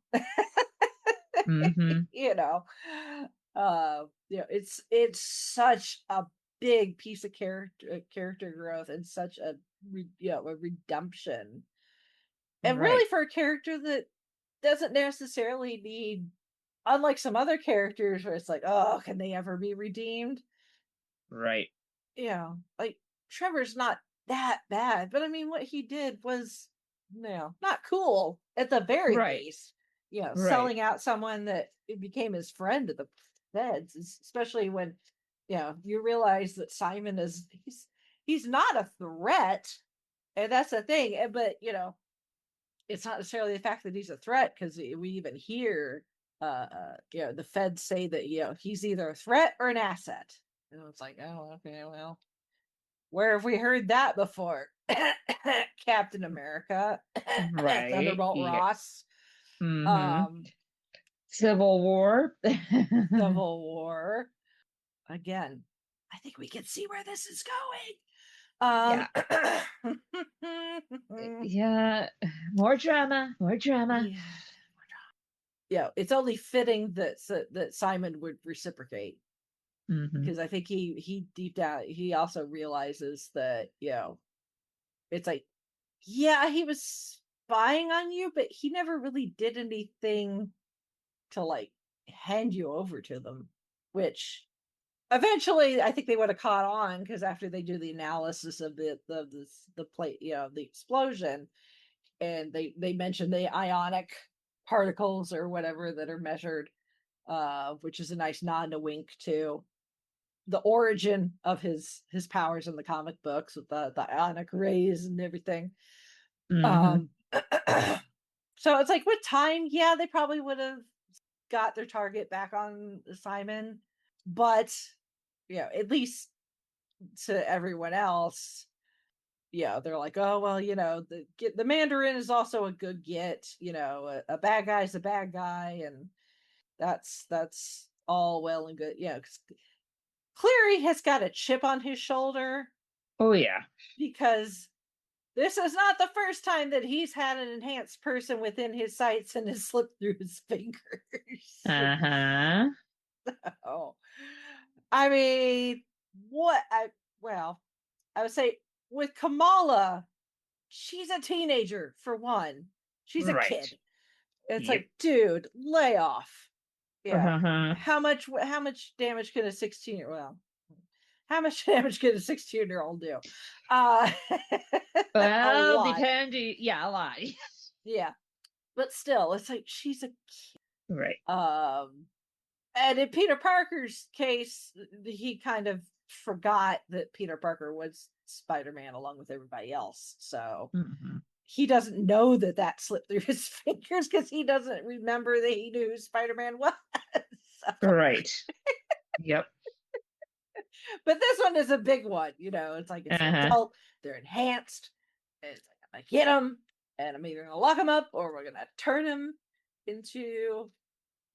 Speaker 3: It's such a big piece of character growth, and such a a redemption, and
Speaker 4: Right.
Speaker 3: really for a character that doesn't necessarily need, unlike some other characters where it's like, oh, can they ever be redeemed?
Speaker 4: Right.
Speaker 3: Like, Trevor's not that bad, but I mean, what he did was, not cool at the very
Speaker 4: Right.
Speaker 3: least.
Speaker 4: Right.
Speaker 3: Selling out someone that it became his friend to the feds, especially when, you realize that Simon he's not a threat, and that's the thing. But it's not necessarily the fact that he's a threat, because we even hear, the feds say that he's either a threat or an asset. And it's like, oh, okay, well, where have we heard that before? Captain America,
Speaker 4: Right.
Speaker 3: Thunderbolt
Speaker 4: Yeah.
Speaker 3: Ross,
Speaker 4: Mm-hmm.
Speaker 3: um,
Speaker 4: Civil War.
Speaker 3: Civil War. Again, I think we can see where this is going.
Speaker 4: Yeah. Yeah. More drama. More drama.
Speaker 3: Yeah. It's only fitting that Simon would reciprocate. because I think he deep down he also realizes that, it's like, yeah, he was spying on you, but he never really did anything to like hand you over to them, which eventually I think they would have caught on, because after they do the analysis of the plate, the explosion, and they mention the ionic particles or whatever that are measured, which is a nice nod and a wink to the origin of his powers in the comic books with the ionic rays and everything. So it's like, with time, yeah, they probably would have got their target back on Simon, but at least to everyone else, they're like, oh well, the Mandarin is also a good get, a bad guy's a bad guy, and that's all well and good, because Cleary has got a chip on his shoulder.
Speaker 4: Oh yeah,
Speaker 3: because this is not the first time that he's had an enhanced person within his sights and has slipped through his fingers. Oh, I mean, I would say with Kamala, she's a teenager for one. She's a kid. It's like, dude, lay off. Yeah. How much damage can a 16-year-old? How much damage can a 16-year-old do?
Speaker 4: Well, depending, a lot.
Speaker 3: Yeah, but still, it's like, she's a kid,
Speaker 4: right?
Speaker 3: And in Peter Parker's case, he kind of forgot that Peter Parker was Spider-Man along with everybody else, so he doesn't know that slipped through his fingers, because he doesn't remember that he knew who Spider-Man was. So.
Speaker 4: Right. Yep.
Speaker 3: But this one is a big one, it's like, it's an adult, they're enhanced, and it's like, I'm gonna get him, and I'm either gonna lock him up, or we're gonna turn him into,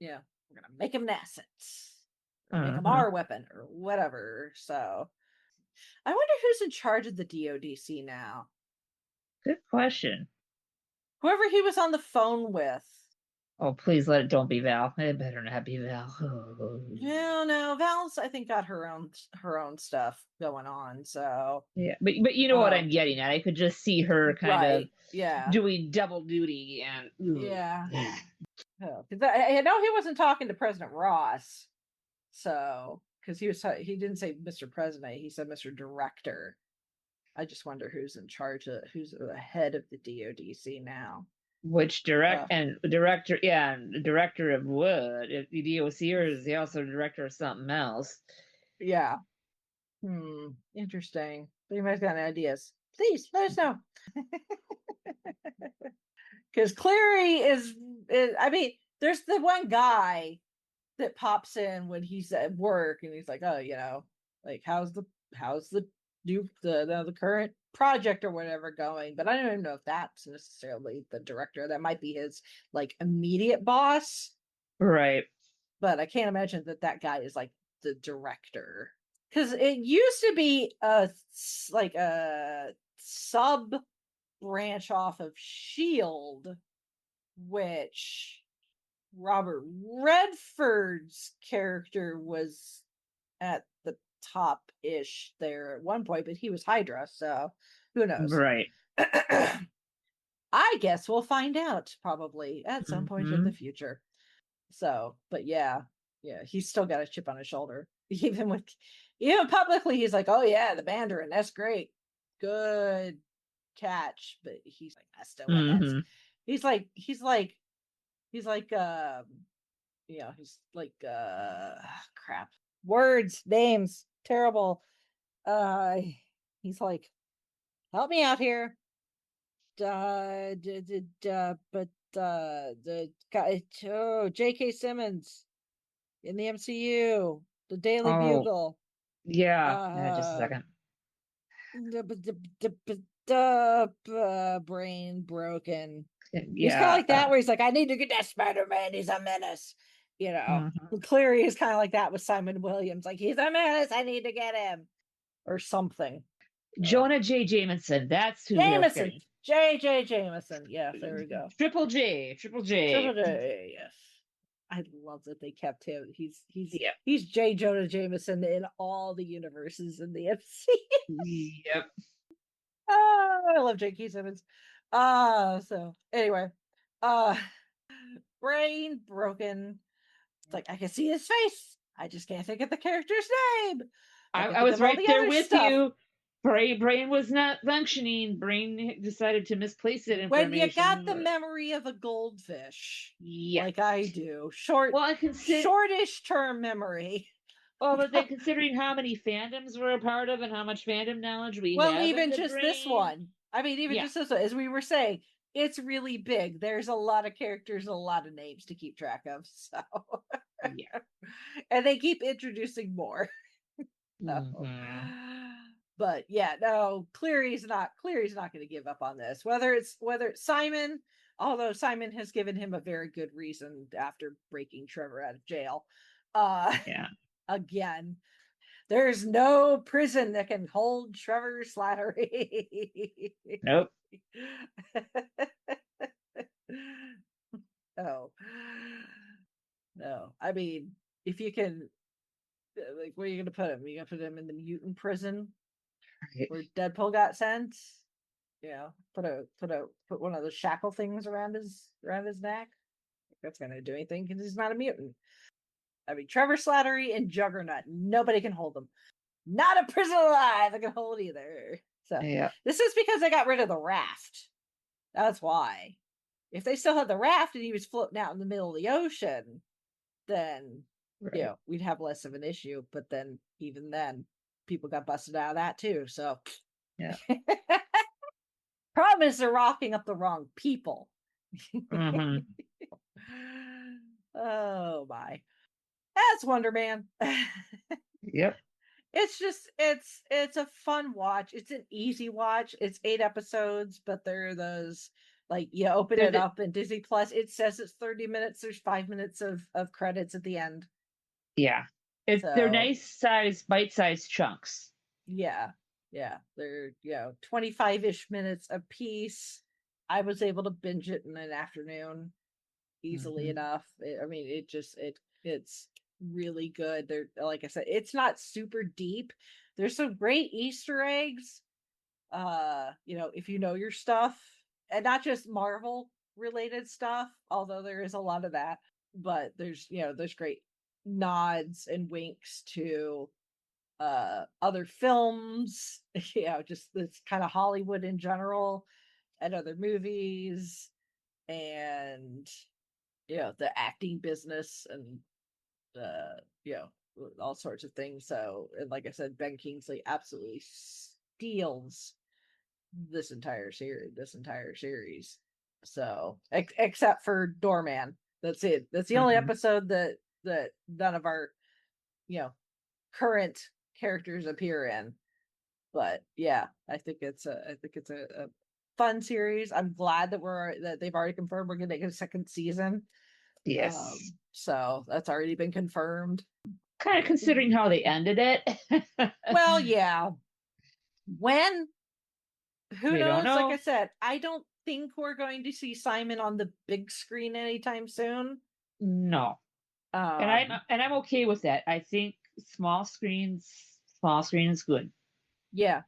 Speaker 3: we're gonna make him an asset, make him our weapon, or whatever. So I wonder who's in charge of the DODC now.
Speaker 4: Good question.
Speaker 3: Whoever he was on the phone with.
Speaker 4: Oh, please don't be Val. It better not be Val. Oh.
Speaker 3: No, Val's, I think, got her own stuff going on. So
Speaker 4: yeah, but you know what I'm getting at. I could just see her kind of doing double duty, and
Speaker 3: because I know he wasn't talking to President Ross, so because he didn't say Mr. President, he said Mr. Director. I just wonder who's in charge of, who's the head of the DODC now.
Speaker 4: Which director? And director of what? If the DOC, or is he also director of something else?
Speaker 3: Yeah. Interesting. If anybody's got any ideas, please let us know. Because Cleary is, I mean, there's the one guy that pops in when he's at work, and he's like, oh, like, how's the new the current project or whatever going, but I don't even know if that's necessarily the director. That might be his like immediate boss,
Speaker 4: right?
Speaker 3: But I can't imagine that guy is like the director, because it used to be a sub branch off of Shield, which Robert Redford's character was at the top-ish there at one point, but he was Hydra, so who knows?
Speaker 4: Right.
Speaker 3: I guess we'll find out probably at some point in the future. So, but yeah, he's still got a chip on his shoulder. Even publicly, he's like, oh yeah, the Mandarin, that's great. Good catch. But he's like, I still want he's like crap. Words, names, terrible. He's like, help me out here. But the guy, J.K. Simmons in the MCU, the Daily Bugle.
Speaker 4: Yeah, just a second.
Speaker 3: Brain broken.
Speaker 4: Yeah,
Speaker 3: he's kind of like that, where he's like, I need to get that Spider-Man. He's a menace. Cleary is kind of like that with Simon Williams. Like, he's a menace. I need to get him, or something.
Speaker 4: Jonah J. Jameson. That's who
Speaker 3: Jameson. J. Jameson. Yeah, there we go.
Speaker 4: Triple J.
Speaker 3: Yes. I love that they kept him. He's J. Jonah Jameson in all the universes in the MCU.
Speaker 4: Yep.
Speaker 3: Oh, I love J.K. Simmons. So anyway, uh, brain broken. It's like I can see his face. I just can't think of the character's name.
Speaker 4: I was right there with you. Brain was not functioning. Brain decided to misplace that
Speaker 3: When you
Speaker 4: information.
Speaker 3: got the memory of a goldfish,
Speaker 4: Yeah.
Speaker 3: like I do, shortish term memory.
Speaker 4: Well, but then considering how many fandoms we're a part of and how much fandom knowledge we
Speaker 3: Well,
Speaker 4: have,
Speaker 3: even
Speaker 4: in the
Speaker 3: just this
Speaker 4: brain,
Speaker 3: one. I mean, even just this one, as we were saying, it's really big. There's a lot of characters, a lot of names to keep track of. So,
Speaker 4: yeah.
Speaker 3: And they keep introducing more.
Speaker 4: Mhm.
Speaker 3: But yeah, no, Cleary's not going to give up on this. Whether it's Simon, although Simon has given him a very good reason after breaking Trevor out of jail.
Speaker 4: Yeah.
Speaker 3: Again, there's no prison that can hold Trevor Slattery.
Speaker 4: Nope.
Speaker 3: Oh no, I mean, if you can, like, where are you gonna put him? You gonna put him in the mutant prison
Speaker 4: Right.
Speaker 3: where Deadpool got sent? You know, put one of those shackle things around his neck. That's gonna do anything because he's not a mutant. I mean, Trevor Slattery and Juggernaut, nobody can hold them. Not a prison alive that can hold either. So
Speaker 4: Yeah.
Speaker 3: this is because they got rid of the raft. That's why. If they still had the raft and he was floating out in the middle of the ocean, then
Speaker 4: Right.
Speaker 3: we'd have less of an issue. But then, even then, people got busted out of that too. So
Speaker 4: Yeah.
Speaker 3: problem is they're rocking up the wrong people.
Speaker 4: Mm-hmm.
Speaker 3: Oh my. That's Wonder Man.
Speaker 4: Yep.
Speaker 3: It's just it's a fun watch. It's an easy watch. It's 8 episodes, but there are those, like, you open it up in Disney Plus, it says it's 30 minutes. There's 5 minutes of credits at the end.
Speaker 4: Yeah. They're nice size, bite-sized chunks.
Speaker 3: Yeah. They're 25-ish minutes a piece. I was able to binge it in an afternoon easily enough. It's really good. They're, like I said, it's not super deep. There's some great Easter eggs. If you know your stuff, and not just Marvel related stuff, although there is a lot of that, but there's great nods and winks to other films, just this kind of Hollywood in general and other movies, and the acting business, and all sorts of things. So, and like I said, Ben Kingsley absolutely steals this entire series. So, except for Doorman, that's it. That's the only episode that none of our current characters appear in. But yeah, I think it's a fun series. I'm glad that they've already confirmed we're going to get a second season.
Speaker 4: Yes.
Speaker 3: So that's already been confirmed.
Speaker 4: Kind of considering how they ended it.
Speaker 3: Well, yeah. When? Who
Speaker 4: We
Speaker 3: knows?
Speaker 4: don't know.
Speaker 3: Like I said, I don't think we're going to see Simon on the big screen anytime soon.
Speaker 4: No. And I'm okay with that. I think small screen is good.
Speaker 3: Yeah.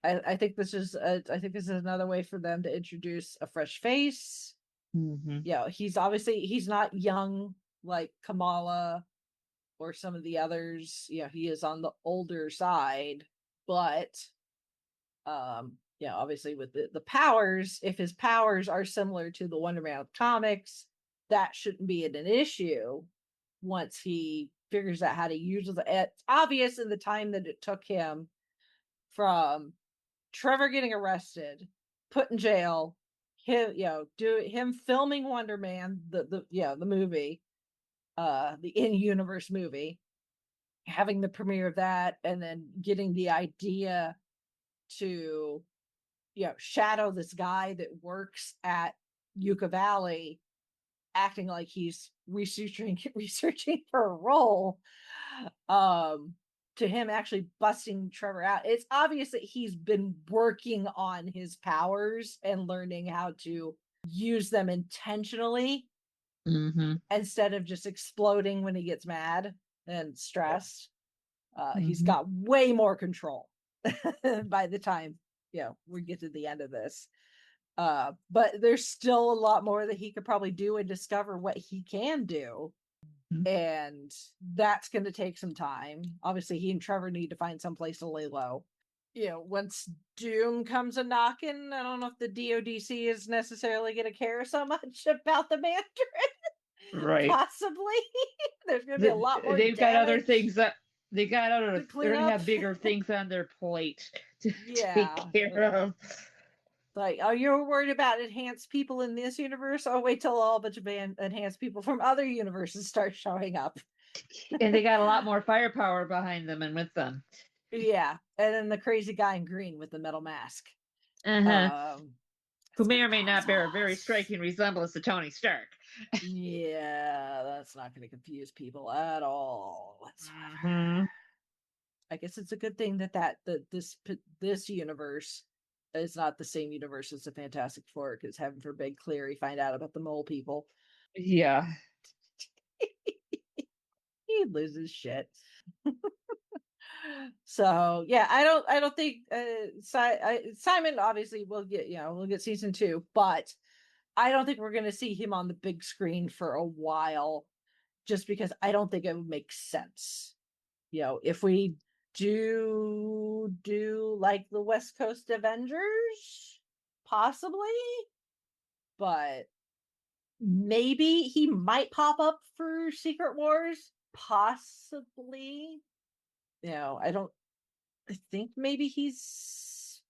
Speaker 3: I think this is another way for them to introduce a fresh face.
Speaker 4: Mm-hmm.
Speaker 3: He's not young like Kamala or some of the others. He is on the older side, but obviously with the powers, if his powers are similar to the Wonder Man comics, that shouldn't be an issue once he figures out how to use it. It's obvious in the time that it took him from Trevor getting arrested, put in jail, him filming Wonder Man, the movie, the in-universe movie, having the premiere of that, and then getting the idea to shadow this guy that works at Yucca Valley, acting like he's researching for a role, to him actually busting Trevor out. It's obvious that he's been working on his powers and learning how to use them intentionally instead of just exploding when he gets mad and stressed. He's got way more control by the time we get to the end of this. But there's still a lot more that he could probably do and discover what he can do. And that's going to take some time. Obviously, he and Trevor need to find some place to lay low. Once Doom comes a knocking, I don't know if the DODC is necessarily going to care so much about the Mandarin.
Speaker 4: Right.
Speaker 3: Possibly. There's going to be a lot more
Speaker 4: They've got other things that they're going to
Speaker 3: up.
Speaker 4: have bigger things on their plate to take care of.
Speaker 3: Like, oh, you're worried about enhanced people in this universe? Oh, wait till a bunch of enhanced people from other universes start showing up.
Speaker 4: And they got a lot more firepower behind them and with them.
Speaker 3: Yeah. And then the crazy guy in green with the metal mask.
Speaker 4: Who may or may not bear a very striking resemblance to Tony Stark.
Speaker 3: Yeah, that's not going to confuse people at all
Speaker 4: whatsoever.
Speaker 3: I guess it's a good thing that this universe is not the same universe as the Fantastic Four, because heaven forbid Cleary find out about the mole people.
Speaker 4: Yeah.
Speaker 3: He loses shit. So yeah, I don't think Simon obviously will get season 2, but I don't think we're going to see him on the big screen for a while, just because I don't think it would make sense. If we do like the West Coast Avengers, possibly, but maybe he might pop up for Secret Wars, possibly. I think maybe he's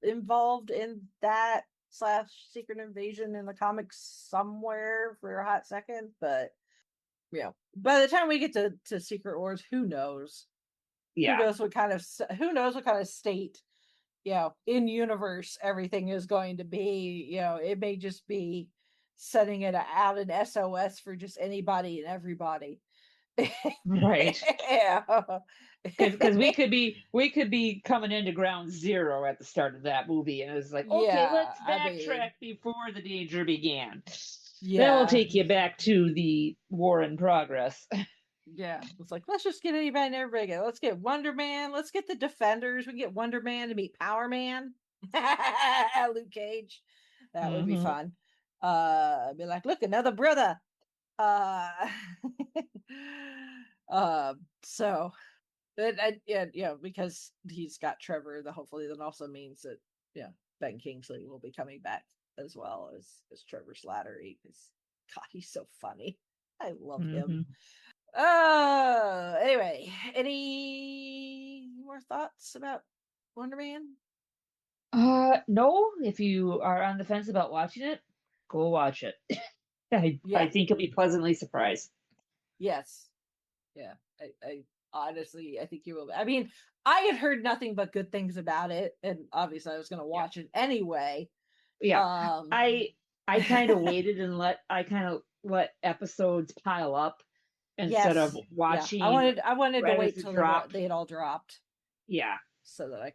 Speaker 3: involved in that / Secret Invasion in the comics somewhere for a hot second, but by the time we get to Secret Wars, who knows?
Speaker 4: Yeah.
Speaker 3: Who knows what kind of state, in universe everything is going to be. It may just be sending it out an SOS for just anybody and everybody.
Speaker 4: Right.
Speaker 3: Yeah.
Speaker 4: Because we could be coming into ground zero at the start of that movie, and it was like, okay, let's backtrack before the danger began. Yeah. Then we'll take you back to the war in progress.
Speaker 3: Yeah, it's like, let's just get anybody and everybody together. Let's get Wonder Man. Let's get the Defenders. We can get Wonder Man to meet Power Man. Luke Cage. That would be fun. Be like, look, another brother. So, because he's got Trevor, hopefully that also means that Ben Kingsley will be coming back as well as Trevor Slattery, because God, he's so funny. I love him. Anyway, any more thoughts about Wonder Man?
Speaker 4: No. If you are on the fence about watching it, go watch it. I think you'll be pleasantly surprised.
Speaker 3: Yes. Yeah. I honestly, I think you will. I mean, I had heard nothing but good things about it, and obviously I was going to watch it anyway.
Speaker 4: Yeah. I kind of waited and let episodes pile up instead of watching.
Speaker 3: Yeah. I wanted to wait till they had all dropped.
Speaker 4: Yeah.
Speaker 3: So that I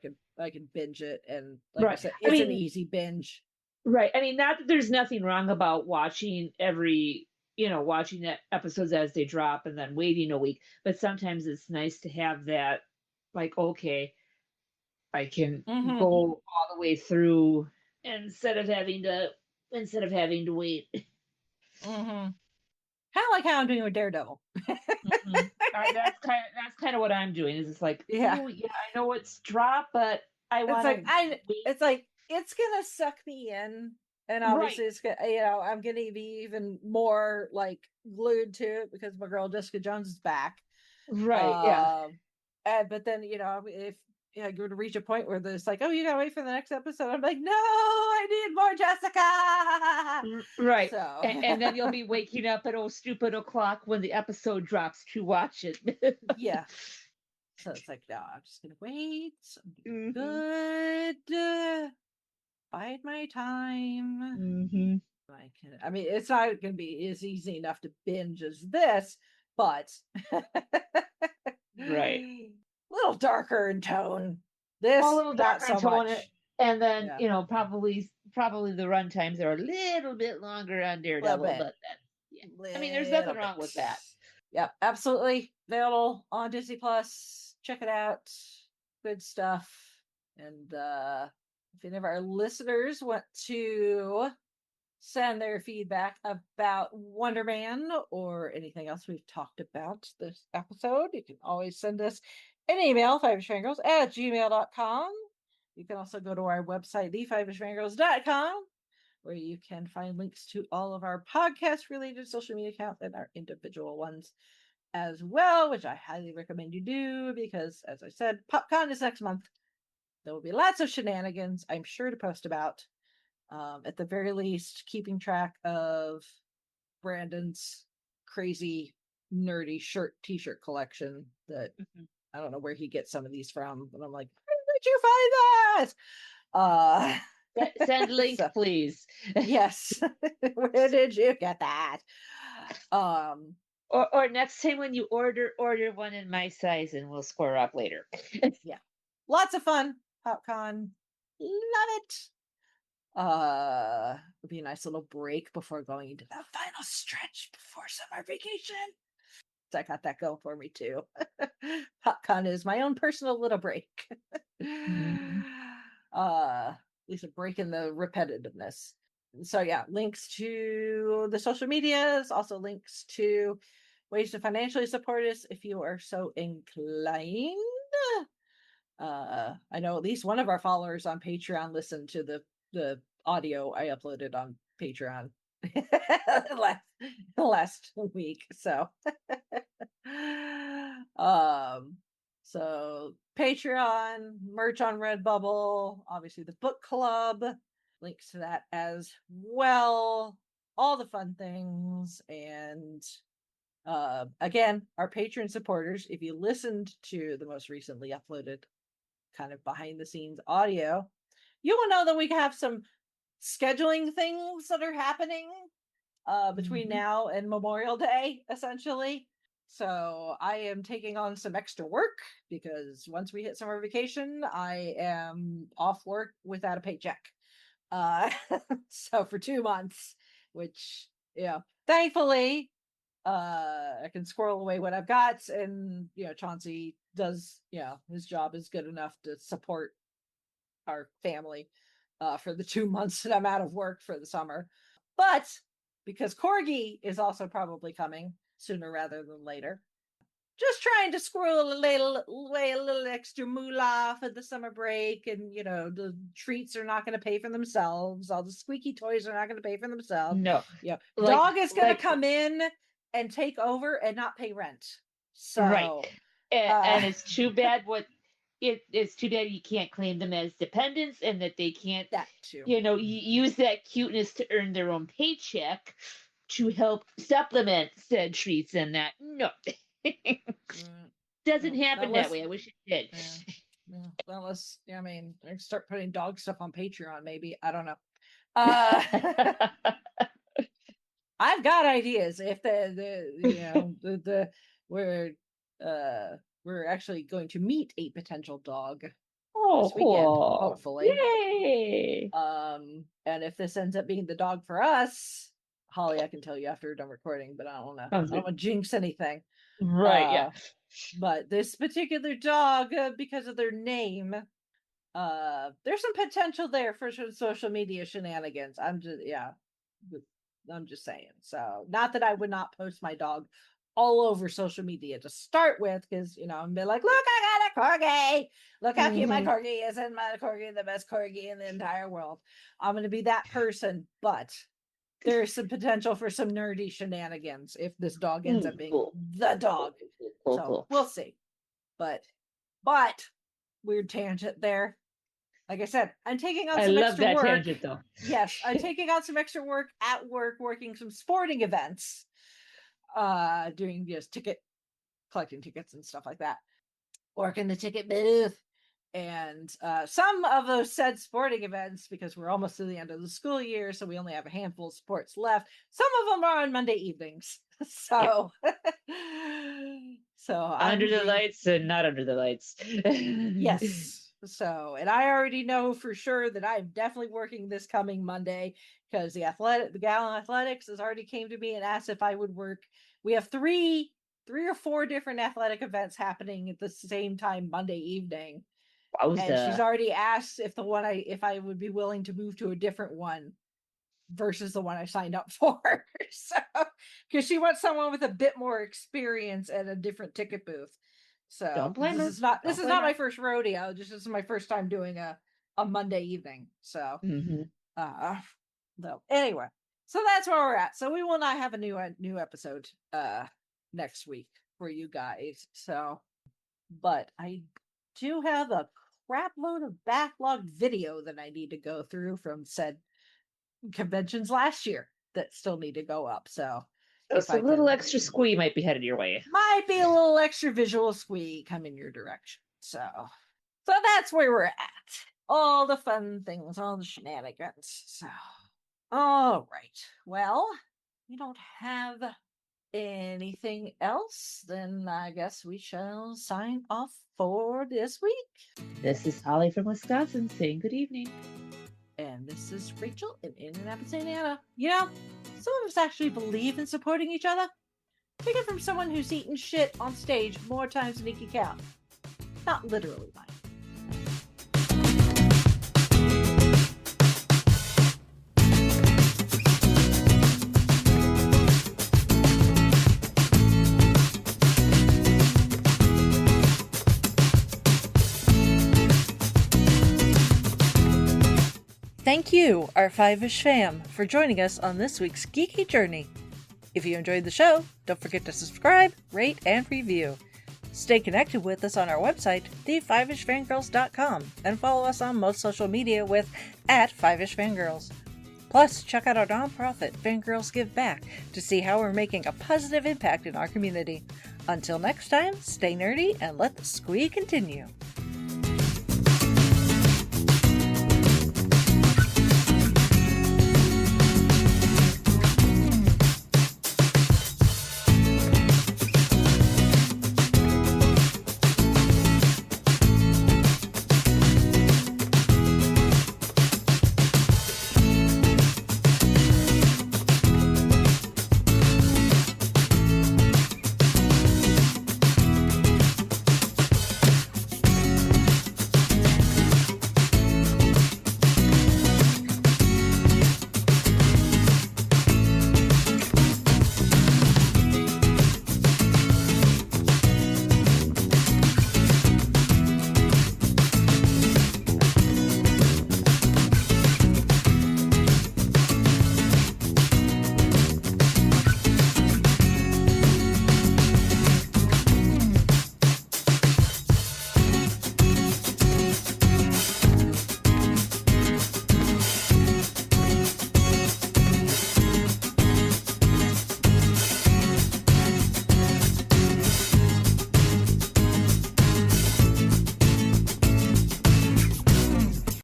Speaker 3: can binge it, and like I said, it's an easy binge.
Speaker 4: Right. I mean, not that there's nothing wrong about watching watching the episodes as they drop and then waiting a week, but sometimes it's nice to have that, like, okay, I can go all the way through instead of having to wait.
Speaker 3: Kind of like how I'm doing with Daredevil.
Speaker 4: That's kind of what I'm doing. Is it's like, I know it's dropped, but I want to.
Speaker 3: It's like it's gonna suck me in, and obviously it's gonna, I'm gonna be even more like glued to it because my girl Jessica Jones is back.
Speaker 4: Right.
Speaker 3: But then if you're going to reach a point where there's like, oh, you gotta wait for the next episode, I'm like, no, I need more Jessica.
Speaker 4: Right. So. And then you'll be waking up at stupid o'clock when the episode drops to watch it.
Speaker 3: Yeah. So it's like, no, I'm just gonna wait. Good. Bide my time. I mean, it's not gonna be as easy enough to binge as this, but
Speaker 4: right.
Speaker 3: A little darker in tone. This a little darker in tone,
Speaker 4: and then probably the run times are a little bit longer on Daredevil, but I mean, there's nothing wrong with that.
Speaker 3: Yep, absolutely. Available on Disney Plus. Check it out. Good stuff. And if any of our listeners want to send their feedback about Wonder Man or anything else we've talked about this episode, you can always send us an email, fivishfangirls@gmail.com. You can also go to our website, thefivishfangirls.com, where you can find links to all of our podcast-related social media accounts and our individual ones as well, which I highly recommend you do because, as I said, PopCon is next month. There will be lots of shenanigans I'm sure to post about. At the very least, keeping track of Brandon's crazy, nerdy t-shirt collection that I don't know where he gets some of these from, but I'm like, where did you find that?
Speaker 4: Send links, so, please.
Speaker 3: Yes. Where did you get that?
Speaker 4: Or next time when you order one in my size and we'll square up later.
Speaker 3: Yeah. Lots of fun. PopCon. Love it. It'll be a nice little break before going into that final stretch before summer vacation. So I got that going for me too. PopCon is my own personal little break. At least a break in the repetitiveness. So yeah, links to the social medias, also links to ways to financially support us if you are so inclined. I know at least one of our followers on Patreon listened to the audio I uploaded on Patreon last week. So so Patreon, merch on Redbubble, obviously the book club, links to that as well, all the fun things. And again, our Patreon supporters, if you listened to the most recently uploaded kind of behind the scenes audio, you will know that we have some scheduling things that are happening between now and Memorial Day, essentially. So I am taking on some extra work because once we hit summer vacation, I am off work without a paycheck. So for 2 months, which, yeah, thankfully, I can squirrel away what I've got. And, Chauncey does, his job is good enough to support our family for the 2 months that I'm out of work for the summer. But because Corgi is also probably coming sooner rather than later, just trying to squirrel away a little extra moolah for the summer break. And, the treats are not going to pay for themselves. All the squeaky toys are not going to pay for themselves.
Speaker 4: No.
Speaker 3: Dog is going to come in and take over and not pay rent. So,
Speaker 4: right. And it's too bad it's too bad you can't claim them as dependents and that they can't,
Speaker 3: that too.
Speaker 4: Use that cuteness to earn their own paycheck to help supplement said treats and that. No. Doesn't happen that way. I wish it did.
Speaker 3: Unless, I start putting dog stuff on Patreon, maybe. I don't know. I've got ideas. If we're actually going to meet a potential dog this weekend, hopefully.
Speaker 4: Yay!
Speaker 3: And if this ends up being the dog for us, Holly, I can tell you after we're done recording, but I don't know. I don't want to jinx anything.
Speaker 4: Right, yeah.
Speaker 3: But this particular dog, because of their name, there's some potential there for some social media shenanigans. I'm just saying. So, not that I would not post my dog all over social media to start with, because I'm be like, look, I got a corgi. Look how cute my corgi is, and my corgi, the best corgi in the entire world. I'm going to be that person, but there's some potential for some nerdy shenanigans if this dog ends up being the dog. So we'll see. But weird tangent there. Like I said, I'm taking on some extra work. I love that
Speaker 4: tangent, though.
Speaker 3: Yes, I'm taking on some extra work at work, working some sporting events, doing collecting tickets and stuff like that, working the ticket booth. And some of those said sporting events, because we're almost to the end of the school year, so we only have a handful of sports left. Some of them are on Monday evenings. So,
Speaker 4: under the lights and not under the lights.
Speaker 3: Yes. So, and I already know for sure that I'm definitely working this coming Monday because the gal in athletics has already came to me and asked if I would work. We have three or four different athletic events happening at the same time Monday evening. And she's already asked if I would be willing to move to a different one versus the one I signed up for. So, because she wants someone with a bit more experience at a different ticket booth. So
Speaker 4: don't blame her.
Speaker 3: This is not my first rodeo. This is my first time doing a Monday evening. So, anyway, so that's where we're at. So we will not have a new episode next week for you guys. So, but I do have a crap load of backlogged video that I need to go through from said conventions last year that still need to go up. So
Speaker 4: a little extra squee might be headed your way.
Speaker 3: Might be a little extra visual squee coming your direction. So that's where we're at. All the fun things, all the shenanigans. So, all right. Well, we don't have anything else, then I guess we shall sign off for this week.
Speaker 4: This is Holly from Wisconsin saying good evening.
Speaker 3: And this is Rachel in Indianapolis, Indiana. You know, some of us actually believe in supporting each other. Take it from someone who's eaten shit on stage more times than he can count. Not literally, mind. Thank you, our Fiveish fam, for joining us on this week's geeky journey. If you enjoyed the show, don't forget to subscribe, rate, and review. Stay connected with us on our website, thefivishfangirls.com, and follow us on most social media with @FivishFangirls. Plus, check out our nonprofit, Fangirls Give Back, to see how we're making a positive impact in our community. Until next time, stay nerdy and let the squee continue.